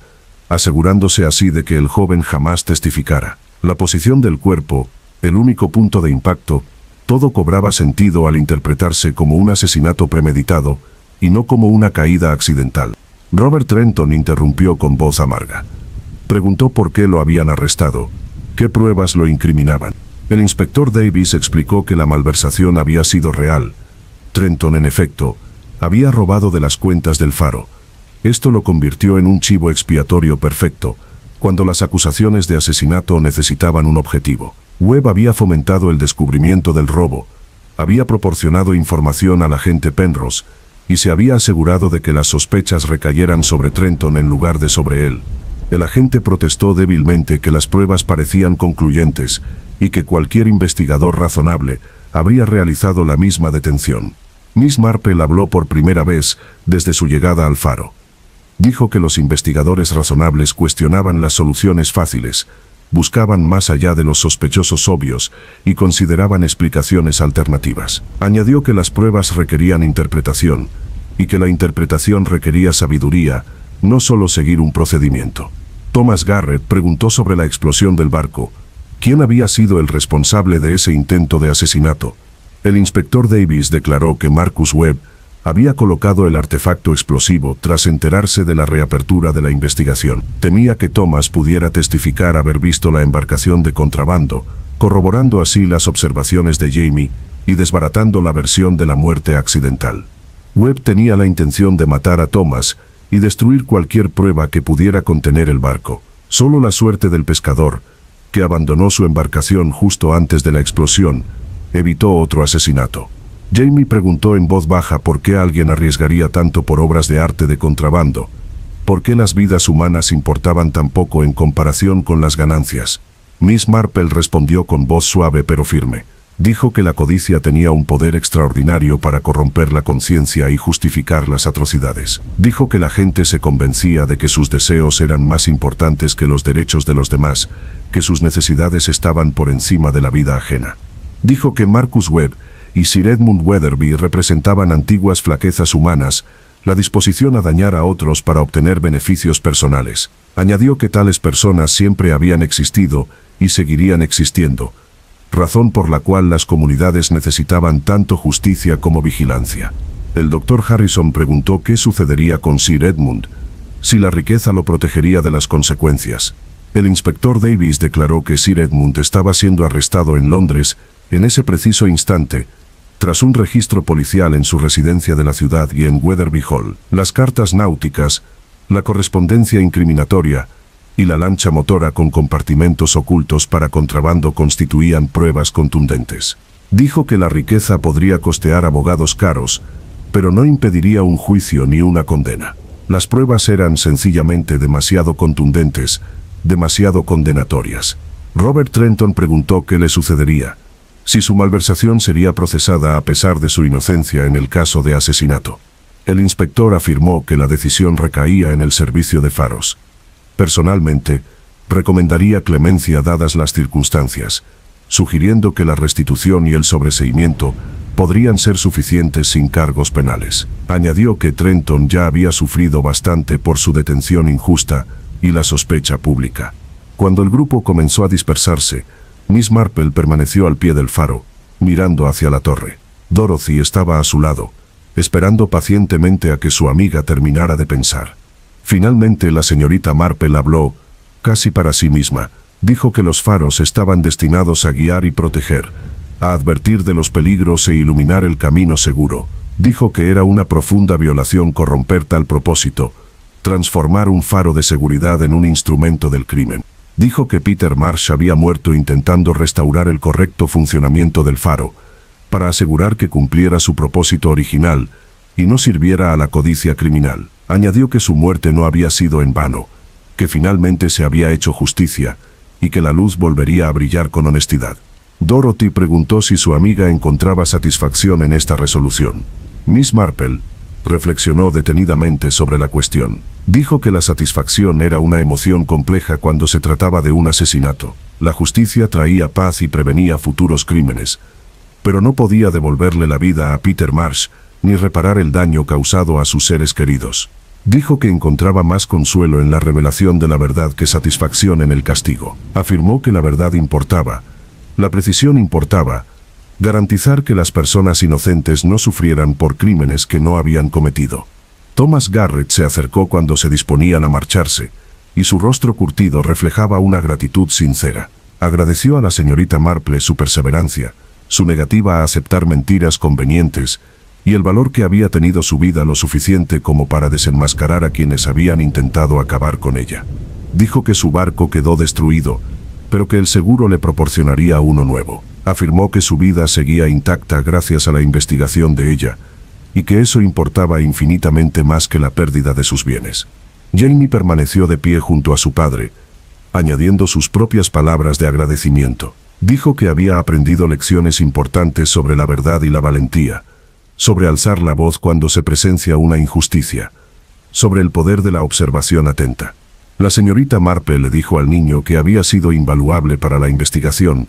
Speaker 1: asegurándose así de que el joven jamás testificara. La posición del cuerpo, el único punto de impacto, todo cobraba sentido al interpretarse como un asesinato premeditado, y no como una caída accidental. Robert Trenton interrumpió con voz amarga. Preguntó por qué lo habían arrestado, qué pruebas lo incriminaban. El inspector Davis explicó que la malversación había sido real. Trenton, en efecto, había robado de las cuentas del faro. Esto lo convirtió en un chivo expiatorio perfecto, cuando las acusaciones de asesinato necesitaban un objetivo. Webb había fomentado el descubrimiento del robo, había proporcionado información al agente Penrose, y se había asegurado de que las sospechas recayeran sobre Trenton en lugar de sobre él. El agente protestó débilmente que las pruebas parecían concluyentes, y que cualquier investigador razonable habría realizado la misma detención. Miss Marple habló por primera vez desde su llegada al faro. Dijo que los investigadores razonables cuestionaban las soluciones fáciles, buscaban más allá de los sospechosos obvios y consideraban explicaciones alternativas. Añadió que las pruebas requerían interpretación y que la interpretación requería sabiduría, no solo seguir un procedimiento. Thomas Garrett preguntó sobre la explosión del barco. ¿Quién había sido el responsable de ese intento de asesinato? El inspector Davis declaró que Marcus Webb había colocado el artefacto explosivo tras enterarse de la reapertura de la investigación. Temía que Thomas pudiera testificar haber visto la embarcación de contrabando, corroborando así las observaciones de Jamie y desbaratando la versión de la muerte accidental. Webb tenía la intención de matar a Thomas y destruir cualquier prueba que pudiera contener el barco. Solo la suerte del pescador, que abandonó su embarcación justo antes de la explosión, evitó otro asesinato. Jamie preguntó en voz baja por qué alguien arriesgaría tanto por obras de arte de contrabando, por qué las vidas humanas importaban tan poco en comparación con las ganancias. Miss Marple respondió con voz suave pero firme. Dijo que la codicia tenía un poder extraordinario para corromper la conciencia y justificar las atrocidades. Dijo que la gente se convencía de que sus deseos eran más importantes que los derechos de los demás, que sus necesidades estaban por encima de la vida ajena. Dijo que Marcus Webb y Sir Edmund Weatherby representaban antiguas flaquezas humanas, la disposición a dañar a otros para obtener beneficios personales. Añadió que tales personas siempre habían existido y seguirían existiendo, razón por la cual las comunidades necesitaban tanto justicia como vigilancia. El Dr. Harrison preguntó qué sucedería con Sir Edmund, si la riqueza lo protegería de las consecuencias. El inspector Davis declaró que Sir Edmund estaba siendo arrestado en Londres en ese preciso instante, tras un registro policial en su residencia de la ciudad y en Weatherby Hall. Las cartas náuticas, la correspondencia incriminatoria y la lancha motora con compartimentos ocultos para contrabando constituían pruebas contundentes. Dijo que la riqueza podría costear abogados caros, pero no impediría un juicio ni una condena. Las pruebas eran sencillamente demasiado contundentes, demasiado condenatorias. Robert Trenton preguntó qué le sucedería, si su malversación sería procesada a pesar de su inocencia en el caso de asesinato. El inspector afirmó que la decisión recaía en el servicio de faros. Personalmente, recomendaría clemencia dadas las circunstancias, sugiriendo que la restitución y el sobreseimiento podrían ser suficientes sin cargos penales. Añadió que Trenton ya había sufrido bastante por su detención injusta y la sospecha pública. Cuando el grupo comenzó a dispersarse, Miss Marple permaneció al pie del faro, mirando hacia la torre. Dorothy estaba a su lado, esperando pacientemente a que su amiga terminara de pensar. Finalmente la señorita Marple habló, casi para sí misma. Dijo que los faros estaban destinados a guiar y proteger, a advertir de los peligros e iluminar el camino seguro. Dijo que era una profunda violación corromper tal propósito, transformar un faro de seguridad en un instrumento del crimen. Dijo que Peter Marsh había muerto intentando restaurar el correcto funcionamiento del faro, para asegurar que cumpliera su propósito original y no sirviera a la codicia criminal. Añadió que su muerte no había sido en vano, que finalmente se había hecho justicia y que la luz volvería a brillar con honestidad. Dorothy preguntó si su amiga encontraba satisfacción en esta resolución. Miss Marple reflexionó detenidamente sobre la cuestión. Dijo que la satisfacción era una emoción compleja cuando se trataba de un asesinato. La justicia traía paz y prevenía futuros crímenes, pero no podía devolverle la vida a Peter Marsh ni reparar el daño causado a sus seres queridos. Dijo que encontraba más consuelo en la revelación de la verdad que satisfacción en el castigo. Afirmó que la verdad importaba, la precisión importaba, garantizar que las personas inocentes no sufrieran por crímenes que no habían cometido. Thomas Garrett se acercó cuando se disponían a marcharse, y su rostro curtido reflejaba una gratitud sincera. Agradeció a la señorita Marple su perseverancia, su negativa a aceptar mentiras convenientes, y el valor que había tenido su vida lo suficiente como para desenmascarar a quienes habían intentado acabar con ella. Dijo que su barco quedó destruido, pero que el seguro le proporcionaría uno nuevo. Afirmó que su vida seguía intacta gracias a la investigación de ella, y que eso importaba infinitamente más que la pérdida de sus bienes. Jamie permaneció de pie junto a su padre, añadiendo sus propias palabras de agradecimiento. Dijo que había aprendido lecciones importantes sobre la verdad y la valentía, sobre alzar la voz cuando se presencia una injusticia, sobre el poder de la observación atenta. La señorita Marple le dijo al niño que había sido invaluable para la investigación,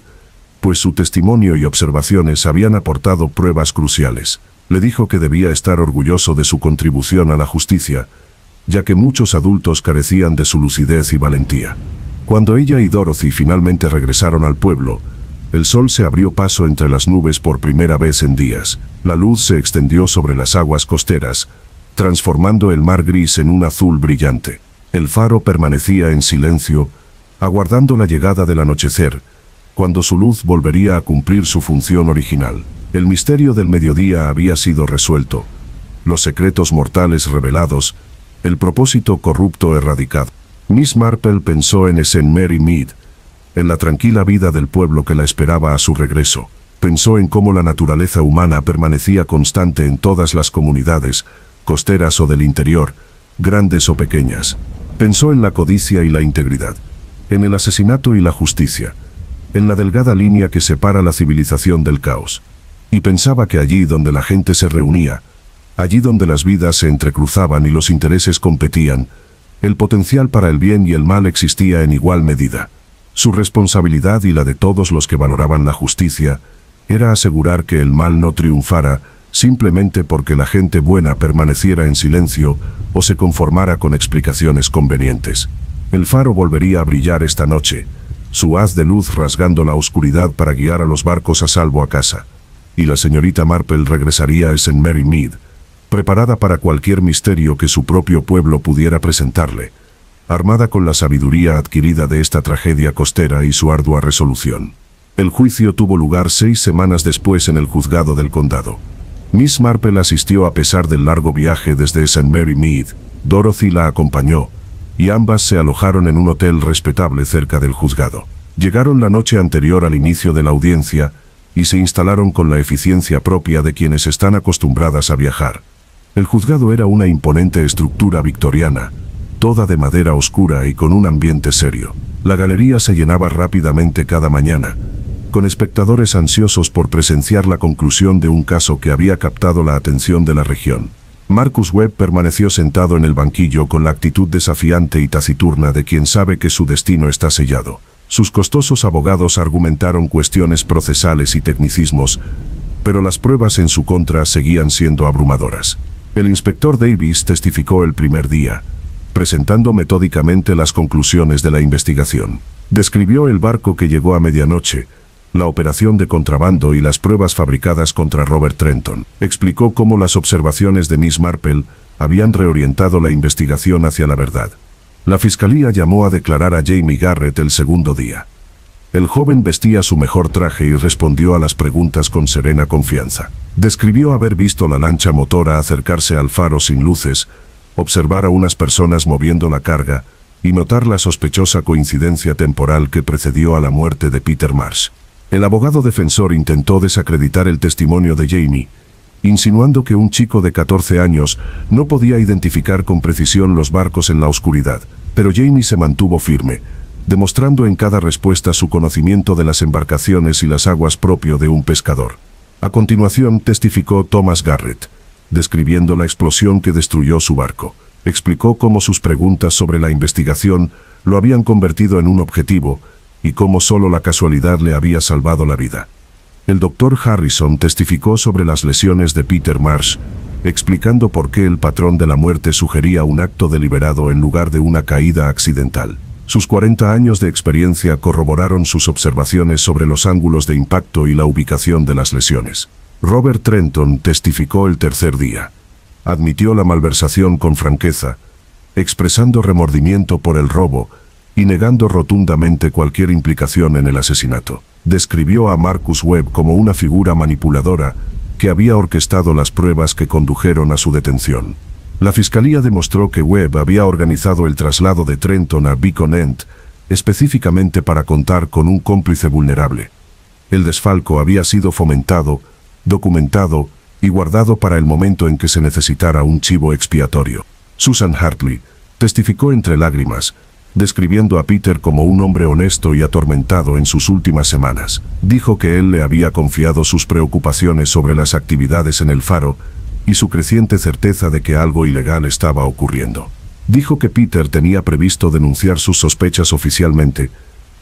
Speaker 1: pues su testimonio y observaciones habían aportado pruebas cruciales. Le dijo que debía estar orgulloso de su contribución a la justicia, ya que muchos adultos carecían de su lucidez y valentía. Cuando ella y Dorothy finalmente regresaron al pueblo, el sol se abrió paso entre las nubes por primera vez en días. La luz se extendió sobre las aguas costeras, transformando el mar gris en un azul brillante. El faro permanecía en silencio, aguardando la llegada del anochecer, cuando su luz volvería a cumplir su función original. El misterio del mediodía había sido resuelto, los secretos mortales revelados, el propósito corrupto erradicado. Miss Marple pensó en St. Mary Mead, en la tranquila vida del pueblo que la esperaba a su regreso. Pensó en cómo la naturaleza humana permanecía constante en todas las comunidades, costeras o del interior, grandes o pequeñas. Pensó en la codicia y la integridad, en el asesinato y la justicia, en la delgada línea que separa la civilización del caos. Y pensaba que allí donde la gente se reunía, allí donde las vidas se entrecruzaban y los intereses competían, el potencial para el bien y el mal existía en igual medida. Su responsabilidad y la de todos los que valoraban la justicia era asegurar que el mal no triunfara simplemente porque la gente buena permaneciera en silencio o se conformara con explicaciones convenientes. El faro volvería a brillar esta noche, su haz de luz rasgando la oscuridad para guiar a los barcos a salvo a casa. Y la señorita Marple regresaría a St. Mary Mead, preparada para cualquier misterio que su propio pueblo pudiera presentarle, armada con la sabiduría adquirida de esta tragedia costera y su ardua resolución. El juicio tuvo lugar 6 semanas después en el juzgado del condado. Miss Marple asistió a pesar del largo viaje desde St. Mary Mead. Dorothy la acompañó, y ambas se alojaron en un hotel respetable cerca del juzgado. Llegaron la noche anterior al inicio de la audiencia, y se instalaron con la eficiencia propia de quienes están acostumbradas a viajar. El juzgado era una imponente estructura victoriana, toda de madera oscura y con un ambiente serio. La galería se llenaba rápidamente cada mañana, con espectadores ansiosos por presenciar la conclusión de un caso que había captado la atención de la región. Marcus Webb permaneció sentado en el banquillo con la actitud desafiante y taciturna de quien sabe que su destino está sellado. Sus costosos abogados argumentaron cuestiones procesales y tecnicismos, pero las pruebas en su contra seguían siendo abrumadoras. El inspector Davis testificó el primer día, presentando metódicamente las conclusiones de la investigación. Describió el barco que llegó a medianoche, la operación de contrabando y las pruebas fabricadas contra Robert Trenton. Explicó cómo las observaciones de Miss Marple habían reorientado la investigación hacia la verdad. La fiscalía llamó a declarar a Jamie Garrett el segundo día. El joven vestía su mejor traje y respondió a las preguntas con serena confianza. Describió haber visto la lancha motora acercarse al faro sin luces, observar a unas personas moviendo la carga y notar la sospechosa coincidencia temporal que precedió a la muerte de Peter Marsh. El abogado defensor intentó desacreditar el testimonio de Jamie, insinuando que un chico de 14 años no podía identificar con precisión los barcos en la oscuridad, pero Jamie se mantuvo firme, demostrando en cada respuesta su conocimiento de las embarcaciones y las aguas propio de un pescador. A continuación testificó Thomas Garrett, describiendo la explosión que destruyó su barco. Explicó cómo sus preguntas sobre la investigación lo habían convertido en un objetivo y cómo solo la casualidad le había salvado la vida. El doctor Harrison testificó sobre las lesiones de Peter Marsh, explicando por qué el patrón de la muerte sugería un acto deliberado en lugar de una caída accidental. Sus 40 años de experiencia corroboraron sus observaciones sobre los ángulos de impacto y la ubicación de las lesiones. Robert Trenton testificó el tercer día. Admitió la malversación con franqueza, expresando remordimiento por el robo y negando rotundamente cualquier implicación en el asesinato. Describió a Marcus Webb como una figura manipuladora que había orquestado las pruebas que condujeron a su detención. La fiscalía demostró que Webb había organizado el traslado de Trenton a Beacon End, específicamente para contar con un cómplice vulnerable. El desfalco había sido fomentado, documentado y guardado para el momento en que se necesitara un chivo expiatorio. Susan Hartley testificó entre lágrimas, describiendo a Peter como un hombre honesto y atormentado en sus últimas semanas. Dijo que él le había confiado sus preocupaciones sobre las actividades en el faro y su creciente certeza de que algo ilegal estaba ocurriendo. Dijo que Peter tenía previsto denunciar sus sospechas oficialmente,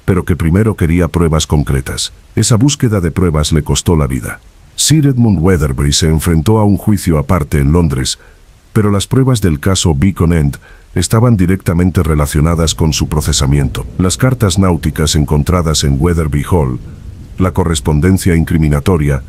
Speaker 1: pero que primero quería pruebas concretas. Esa búsqueda de pruebas le costó la vida. Sir Edmund Weatherbury se enfrentó a un juicio aparte en Londres, pero las pruebas del caso Beacon End estaban directamente relacionadas con su procesamiento. Las cartas náuticas encontradas en Weatherby Hall, la correspondencia incriminatoria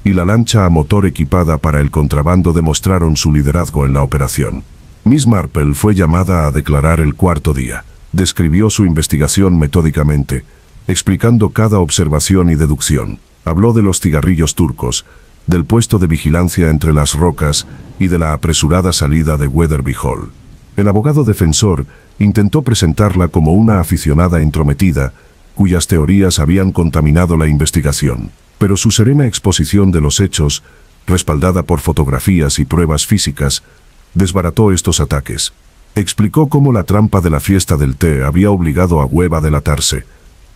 Speaker 1: y la lancha a motor equipada para el contrabando demostraron su liderazgo en la operación. Miss Marple fue llamada a declarar el cuarto día. Describió su investigación metódicamente, explicando cada observación y deducción. Habló de los cigarrillos turcos, del puesto de vigilancia entre las rocas y de la apresurada salida de Weatherby Hall. El abogado defensor intentó presentarla como una aficionada entrometida, cuyas teorías habían contaminado la investigación, pero su serena exposición de los hechos, respaldada por fotografías y pruebas físicas, desbarató estos ataques. Explicó cómo la trampa de la fiesta del té había obligado a Webb a delatarse,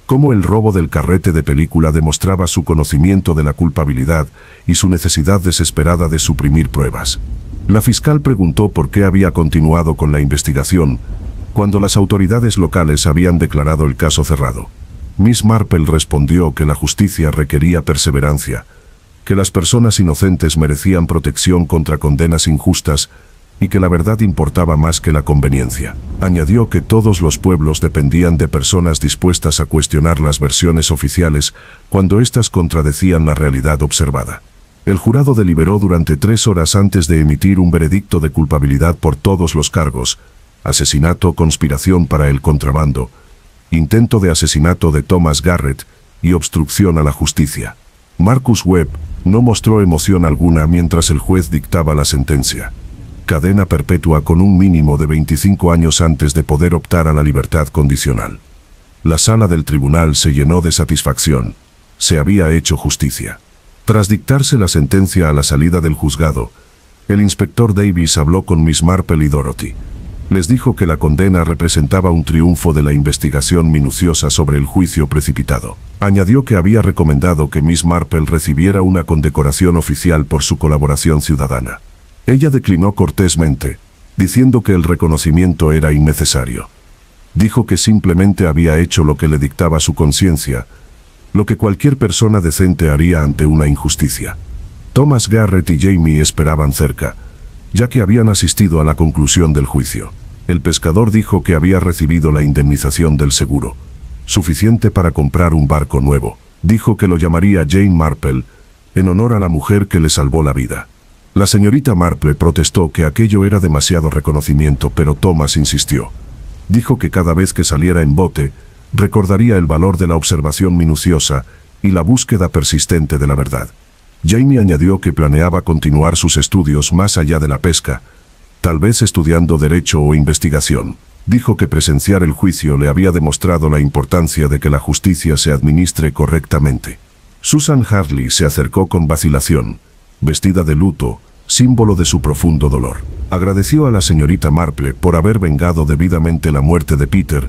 Speaker 1: cómo el robo del carrete de película demostraba su conocimiento de la culpabilidad y su necesidad desesperada de suprimir pruebas. La fiscal preguntó por qué había continuado con la investigación, cuando las autoridades locales habían declarado el caso cerrado. Miss Marple respondió que la justicia requería perseverancia, que las personas inocentes merecían protección contra condenas injustas y que la verdad importaba más que la conveniencia. Añadió que todos los pueblos dependían de personas dispuestas a cuestionar las versiones oficiales cuando éstas contradecían la realidad observada. El jurado deliberó durante 3 horas antes de emitir un veredicto de culpabilidad por todos los cargos: asesinato, conspiración para el contrabando, intento de asesinato de Thomas Garrett y obstrucción a la justicia. Marcus Webb no mostró emoción alguna mientras el juez dictaba la sentencia. Cadena perpetua con un mínimo de 25 años antes de poder optar a la libertad condicional. La sala del tribunal se llenó de satisfacción. Se había hecho justicia. Tras dictarse la sentencia a la salida del juzgado, el inspector Davis habló con Miss Marple y Dorothy. Les dijo que la condena representaba un triunfo de la investigación minuciosa sobre el juicio precipitado. Añadió que había recomendado que Miss Marple recibiera una condecoración oficial por su colaboración ciudadana. Ella declinó cortésmente, diciendo que el reconocimiento era innecesario. Dijo que simplemente había hecho lo que le dictaba su conciencia, lo que cualquier persona decente haría ante una injusticia. Thomas Garrett y Jamie esperaban cerca, ya que habían asistido a la conclusión del juicio. El pescador dijo que había recibido la indemnización del seguro, suficiente para comprar un barco nuevo. Dijo que lo llamaría Jane Marple, en honor a la mujer que le salvó la vida. La señorita Marple protestó que aquello era demasiado reconocimiento, pero Thomas insistió. Dijo que cada vez que saliera en bote, recordaría el valor de la observación minuciosa y la búsqueda persistente de la verdad. Jamie añadió que planeaba continuar sus estudios más allá de la pesca, tal vez estudiando derecho o investigación. Dijo que presenciar el juicio le había demostrado la importancia de que la justicia se administre correctamente. Susan Harley se acercó con vacilación, vestida de luto, símbolo de su profundo dolor. Agradeció a la señorita Marple por haber vengado debidamente la muerte de Peter,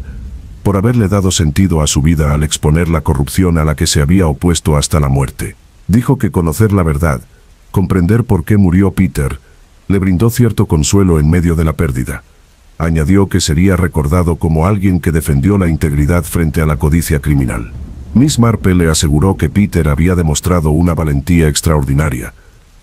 Speaker 1: por haberle dado sentido a su vida al exponer la corrupción a la que se había opuesto hasta la muerte. Dijo que conocer la verdad, comprender por qué murió Peter, le brindó cierto consuelo en medio de la pérdida. Añadió que sería recordado como alguien que defendió la integridad frente a la codicia criminal. Miss Marple le aseguró que Peter había demostrado una valentía extraordinaria,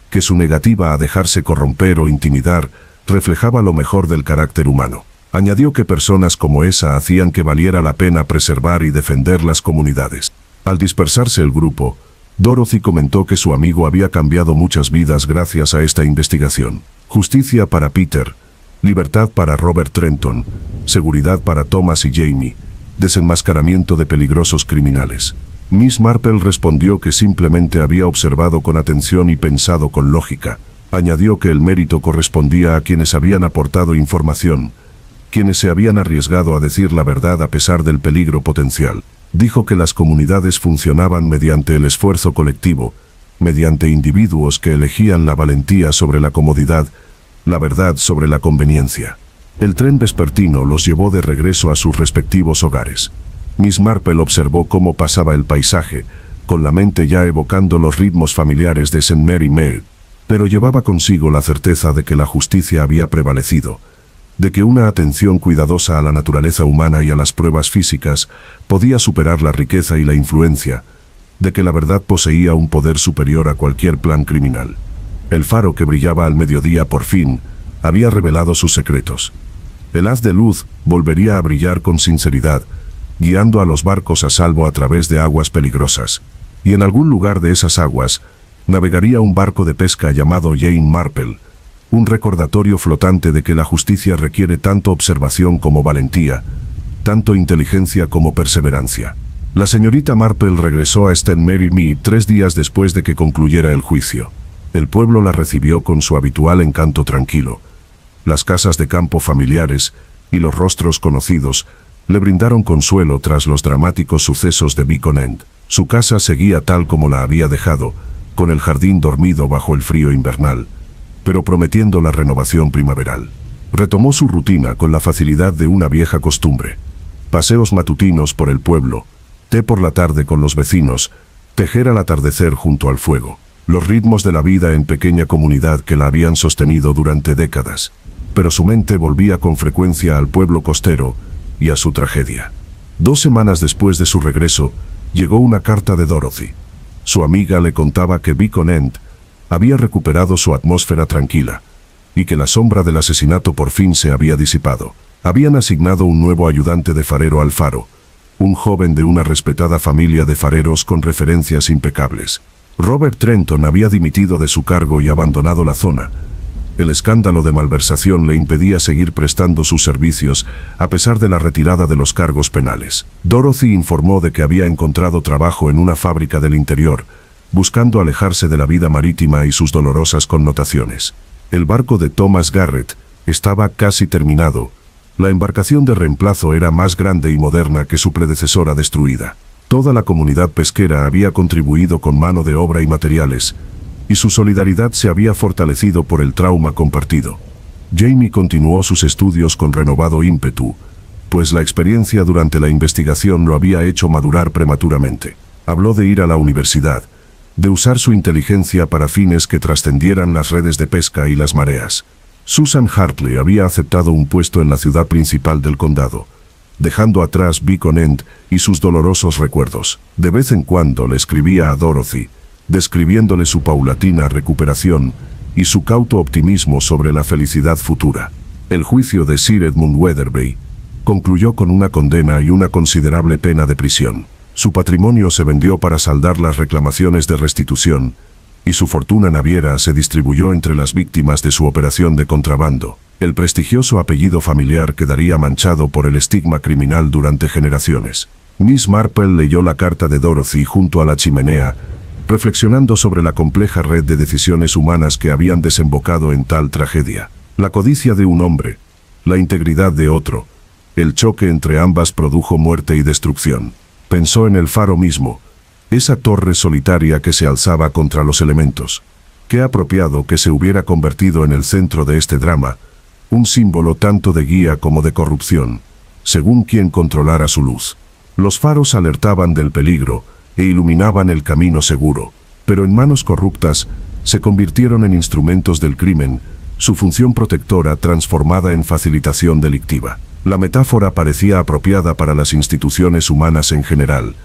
Speaker 1: que su negativa a dejarse corromper o intimidar reflejaba lo mejor del carácter humano. Añadió que personas como esa hacían que valiera la pena preservar y defender las comunidades. Al dispersarse el grupo, Dorothy comentó que su amigo había cambiado muchas vidas gracias a esta investigación. Justicia para Peter, libertad para Robert Trenton, seguridad para Thomas y Jamie, desenmascaramiento de peligrosos criminales. Miss Marple respondió que simplemente había observado con atención y pensado con lógica. Añadió que el mérito correspondía a quienes habían aportado información, quienes se habían arriesgado a decir la verdad a pesar del peligro potencial. Dijo que las comunidades funcionaban mediante el esfuerzo colectivo, mediante individuos que elegían la valentía sobre la comodidad, la verdad sobre la conveniencia. El tren vespertino los llevó de regreso a sus respectivos hogares. Miss Marple observó cómo pasaba el paisaje, con la mente ya evocando los ritmos familiares de St. Mary Mere, pero llevaba consigo la certeza de que la justicia había prevalecido, de que una atención cuidadosa a la naturaleza humana y a las pruebas físicas podía superar la riqueza y la influencia, de que la verdad poseía un poder superior a cualquier plan criminal. El faro que brillaba al mediodía por fin había revelado sus secretos. El haz de luz volvería a brillar con sinceridad, guiando a los barcos a salvo a través de aguas peligrosas, y en algún lugar de esas aguas navegaría un barco de pesca llamado Jane Marple, un recordatorio flotante de que la justicia requiere tanto observación como valentía, tanto inteligencia como perseverancia. La señorita Marple regresó a St. Mary Mead 3 días después de que concluyera el juicio. El pueblo la recibió con su habitual encanto tranquilo. Las casas de campo familiares y los rostros conocidos le brindaron consuelo tras los dramáticos sucesos de Beacon End. Su casa seguía tal como la había dejado, con el jardín dormido bajo el frío invernal, pero prometiendo la renovación primaveral. Retomó su rutina con la facilidad de una vieja costumbre. Paseos matutinos por el pueblo, té por la tarde con los vecinos, tejer al atardecer junto al fuego. Los ritmos de la vida en pequeña comunidad que la habían sostenido durante décadas. Pero su mente volvía con frecuencia al pueblo costero y a su tragedia. 2 semanas después de su regreso, llegó una carta de Dorothy. Su amiga le contaba que Beacon End había recuperado su atmósfera tranquila, y que la sombra del asesinato por fin se había disipado. Habían asignado un nuevo ayudante de farero al faro, un joven de una respetada familia de fareros con referencias impecables. Robert Trenton había dimitido de su cargo y abandonado la zona. El escándalo de malversación le impedía seguir prestando sus servicios a pesar de la retirada de los cargos penales. Dorothy informó de que había encontrado trabajo en una fábrica del interior, buscando alejarse de la vida marítima y sus dolorosas connotaciones. El barco de Thomas Garrett estaba casi terminado. La embarcación de reemplazo era más grande y moderna que su predecesora destruida. Toda la comunidad pesquera había contribuido con mano de obra y materiales, y su solidaridad se había fortalecido por el trauma compartido. Jamie continuó sus estudios con renovado ímpetu, pues la experiencia durante la investigación lo había hecho madurar prematuramente. Habló de ir a la universidad, de usar su inteligencia para fines que trascendieran las redes de pesca y las mareas. Susan Hartley había aceptado un puesto en la ciudad principal del condado, dejando atrás Beacon End y sus dolorosos recuerdos. De vez en cuando le escribía a Dorothy, describiéndole su paulatina recuperación y su cauto optimismo sobre la felicidad futura. El juicio de Sir Edmund Weatherby concluyó con una condena y una considerable pena de prisión. Su patrimonio se vendió para saldar las reclamaciones de restitución, y su fortuna naviera se distribuyó entre las víctimas de su operación de contrabando. El prestigioso apellido familiar quedaría manchado por el estigma criminal durante generaciones. Miss Marple leyó la carta de Dorothy junto a la chimenea, reflexionando sobre la compleja red de decisiones humanas que habían desembocado en tal tragedia. La codicia de un hombre, la integridad de otro, el choque entre ambas produjo muerte y destrucción. Pensó en el faro mismo, esa torre solitaria que se alzaba contra los elementos. Qué apropiado que se hubiera convertido en el centro de este drama, un símbolo tanto de guía como de corrupción, según quien controlara su luz. Los faros alertaban del peligro e iluminaban el camino seguro, pero en manos corruptas se convirtieron en instrumentos del crimen, su función protectora transformada en facilitación delictiva. La metáfora parecía apropiada para las instituciones humanas en general,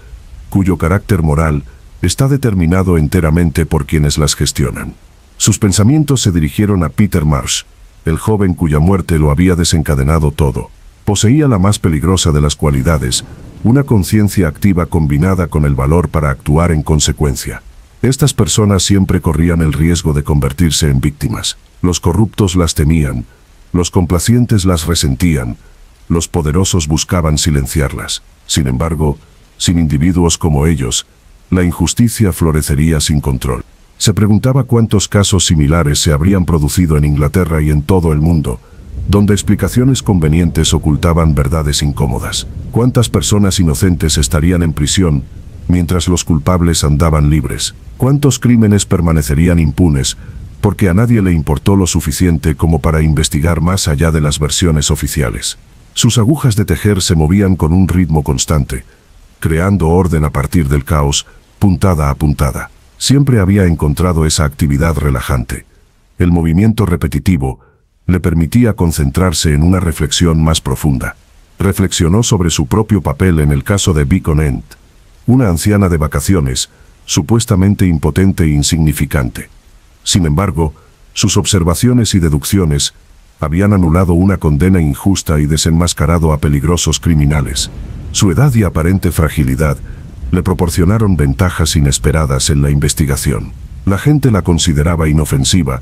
Speaker 1: cuyo carácter moral está determinado enteramente por quienes las gestionan. Sus pensamientos se dirigieron a Peter Marsh, el joven cuya muerte lo había desencadenado todo. Poseía la más peligrosa de las cualidades, una conciencia activa combinada con el valor para actuar en consecuencia. Estas personas siempre corrían el riesgo de convertirse en víctimas. Los corruptos las temían, los complacientes las resentían, los poderosos buscaban silenciarlas. Sin embargo, sin individuos como ellos, la injusticia florecería sin control. Se preguntaba cuántos casos similares se habrían producido en Inglaterra y en todo el mundo, donde explicaciones convenientes ocultaban verdades incómodas. Cuántas personas inocentes estarían en prisión, mientras los culpables andaban libres. Cuántos crímenes permanecerían impunes, porque a nadie le importó lo suficiente como para investigar más allá de las versiones oficiales. Sus agujas de tejer se movían con un ritmo constante, creando orden a partir del caos, puntada a puntada. Siempre había encontrado esa actividad relajante. El movimiento repetitivo, le permitía concentrarse en una reflexión más profunda. Reflexionó sobre su propio papel en el caso de Beacon End, una anciana de vacaciones, supuestamente impotente e insignificante. Sin embargo, sus observaciones y deducciones habían anulado una condena injusta y desenmascarado a peligrosos criminales. Su edad y aparente fragilidad le proporcionaron ventajas inesperadas en la investigación. La gente la consideraba inofensiva,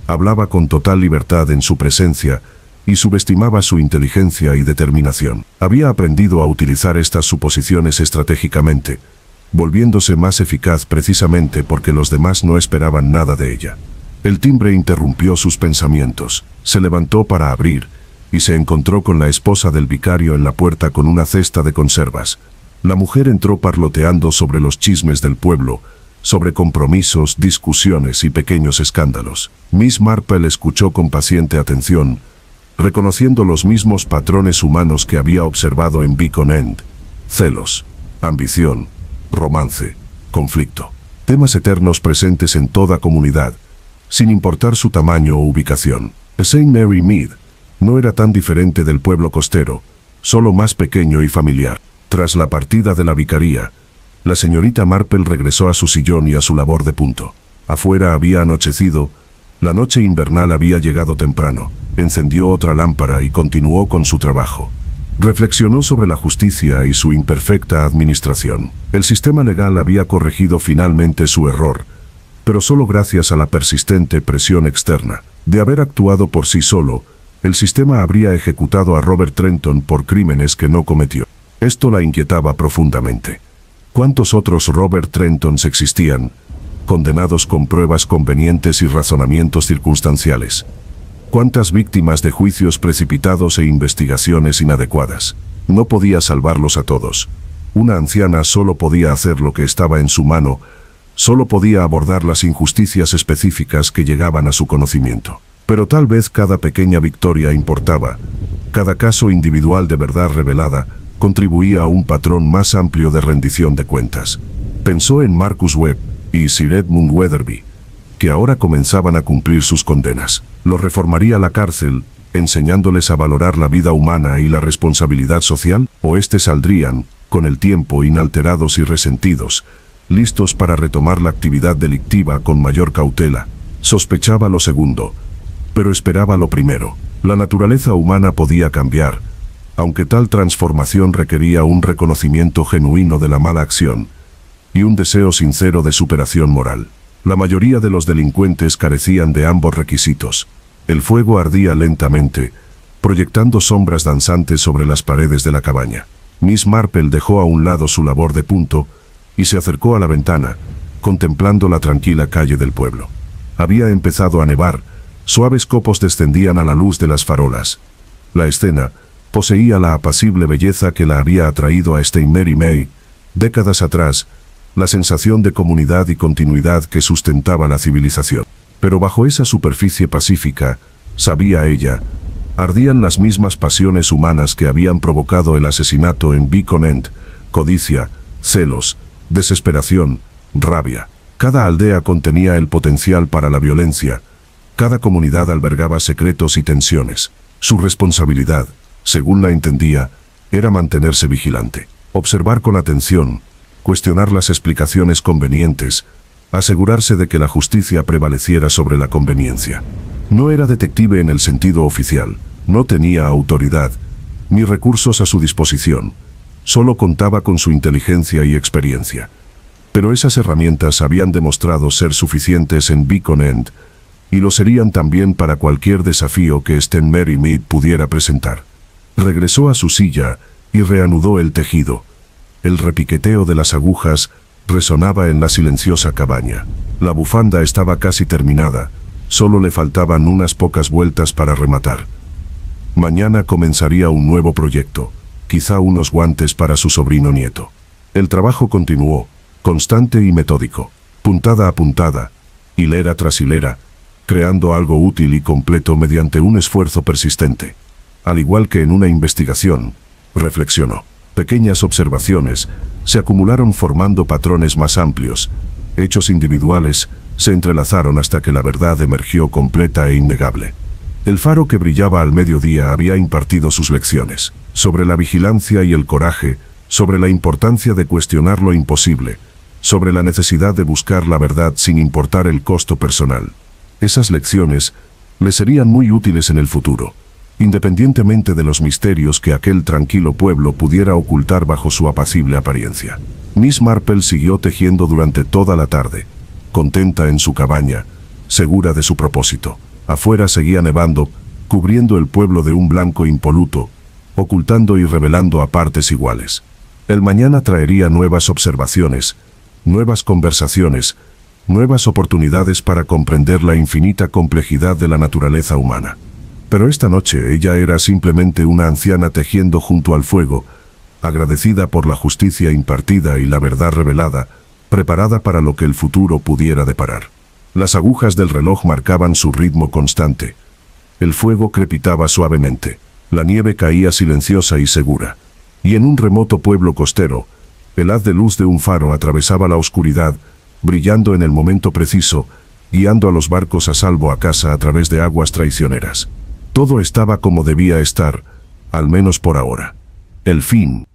Speaker 1: hablaba con total libertad en su presencia y subestimaba su inteligencia y determinación. Había aprendido a utilizar estas suposiciones estratégicamente, volviéndose más eficaz precisamente porque los demás no esperaban nada de ella. El timbre interrumpió sus pensamientos. Se levantó para abrir y se encontró con la esposa del vicario en la puerta con una cesta de conservas. La mujer entró parloteando sobre los chismes del pueblo, sobre compromisos, discusiones y pequeños escándalos. Miss Marple escuchó con paciente atención, reconociendo los mismos patrones humanos que había observado en Beacon End: celos, ambición, romance, conflicto. Temas eternos presentes en toda comunidad, sin importar su tamaño o ubicación. St. Mary Mead no era tan diferente del pueblo costero, solo más pequeño y familiar. Tras la partida de la vicaría, la señorita Marple regresó a su sillón y a su labor de punto. Afuera había anochecido, la noche invernal había llegado temprano. Encendió otra lámpara y continuó con su trabajo. Reflexionó sobre la justicia y su imperfecta administración. El sistema legal había corregido finalmente su error, pero solo gracias a la persistente presión externa. De haber actuado por sí solo, el sistema habría ejecutado a Robert Trenton por crímenes que no cometió. Esto la inquietaba profundamente. ¿Cuántos otros Robert Trentons existían, condenados con pruebas convenientes y razonamientos circunstanciales? ¿Cuántas víctimas de juicios precipitados e investigaciones inadecuadas? No podía salvarlos a todos. Una anciana solo podía hacer lo que estaba en su mano, solo podía abordar las injusticias específicas que llegaban a su conocimiento. Pero tal vez cada pequeña victoria importaba. Cada caso individual de verdad revelada contribuía a un patrón más amplio de rendición de cuentas. Pensó en Marcus Webb y Sir Edmund Weatherby, que ahora comenzaban a cumplir sus condenas. Los reformaría la cárcel, enseñándoles a valorar la vida humana y la responsabilidad social, o saldrían, con el tiempo, inalterados y resentidos, listos para retomar la actividad delictiva con mayor cautela. Sospechaba lo segundo, pero esperaba lo primero. La naturaleza humana podía cambiar, aunque tal transformación requería un reconocimiento genuino de la mala acción y un deseo sincero de superación moral. La mayoría de los delincuentes carecían de ambos requisitos. El fuego ardía lentamente, proyectando sombras danzantes sobre las paredes de la cabaña. Miss Marple dejó a un lado su labor de punto y se acercó a la ventana, contemplando la tranquila calle del pueblo. Había empezado a nevar, suaves copos descendían a la luz de las farolas. La escena poseía la apacible belleza que la había atraído a St. Mary Mead décadas atrás, la sensación de comunidad y continuidad que sustentaba la civilización. Pero bajo esa superficie pacífica, sabía ella, ardían las mismas pasiones humanas que habían provocado el asesinato en Beacon End: codicia, celos, desesperación, rabia. Cada aldea contenía el potencial para la violencia. Cada comunidad albergaba secretos y tensiones. Su responsabilidad, según la entendía, era mantenerse vigilante, observar con atención, cuestionar las explicaciones convenientes, asegurarse de que la justicia prevaleciera sobre la conveniencia. No era detective en el sentido oficial, no tenía autoridad, ni recursos a su disposición, solo contaba con su inteligencia y experiencia. Pero esas herramientas habían demostrado ser suficientes en Beacon End, y lo serían también para cualquier desafío que St. Mary Mead pudiera presentar. Regresó a su silla y reanudó el tejido. El repiqueteo de las agujas resonaba en la silenciosa cabaña. La bufanda estaba casi terminada, solo le faltaban unas pocas vueltas para rematar. Mañana comenzaría un nuevo proyecto, quizá unos guantes para su sobrino nieto. El trabajo continuó, constante y metódico, puntada a puntada, hilera tras hilera, creando algo útil y completo mediante un esfuerzo persistente. Al igual que en una investigación, reflexionó. Pequeñas observaciones se acumularon formando patrones más amplios. Hechos individuales se entrelazaron hasta que la verdad emergió completa e innegable. El faro que brillaba al mediodía había impartido sus lecciones, sobre la vigilancia y el coraje, sobre la importancia de cuestionar lo imposible, sobre la necesidad de buscar la verdad sin importar el costo personal. Esas lecciones le serían muy útiles en el futuro, independientemente de los misterios que aquel tranquilo pueblo pudiera ocultar bajo su apacible apariencia. Miss Marple siguió tejiendo durante toda la tarde, contenta en su cabaña, segura de su propósito. Afuera seguía nevando, cubriendo el pueblo de un blanco impoluto, ocultando y revelando a partes iguales. El mañana traería nuevas observaciones, nuevas conversaciones, nuevas oportunidades para comprender la infinita complejidad de la naturaleza humana. Pero esta noche ella era simplemente una anciana tejiendo junto al fuego, agradecida por la justicia impartida y la verdad revelada, preparada para lo que el futuro pudiera deparar. Las agujas del reloj marcaban su ritmo constante. El fuego crepitaba suavemente, la nieve caía silenciosa y segura. Y en un remoto pueblo costero, el haz de luz de un faro atravesaba la oscuridad, brillando en el momento preciso, guiando a los barcos a salvo a casa a través de aguas traicioneras. Todo estaba como debía estar, al menos por ahora. El fin.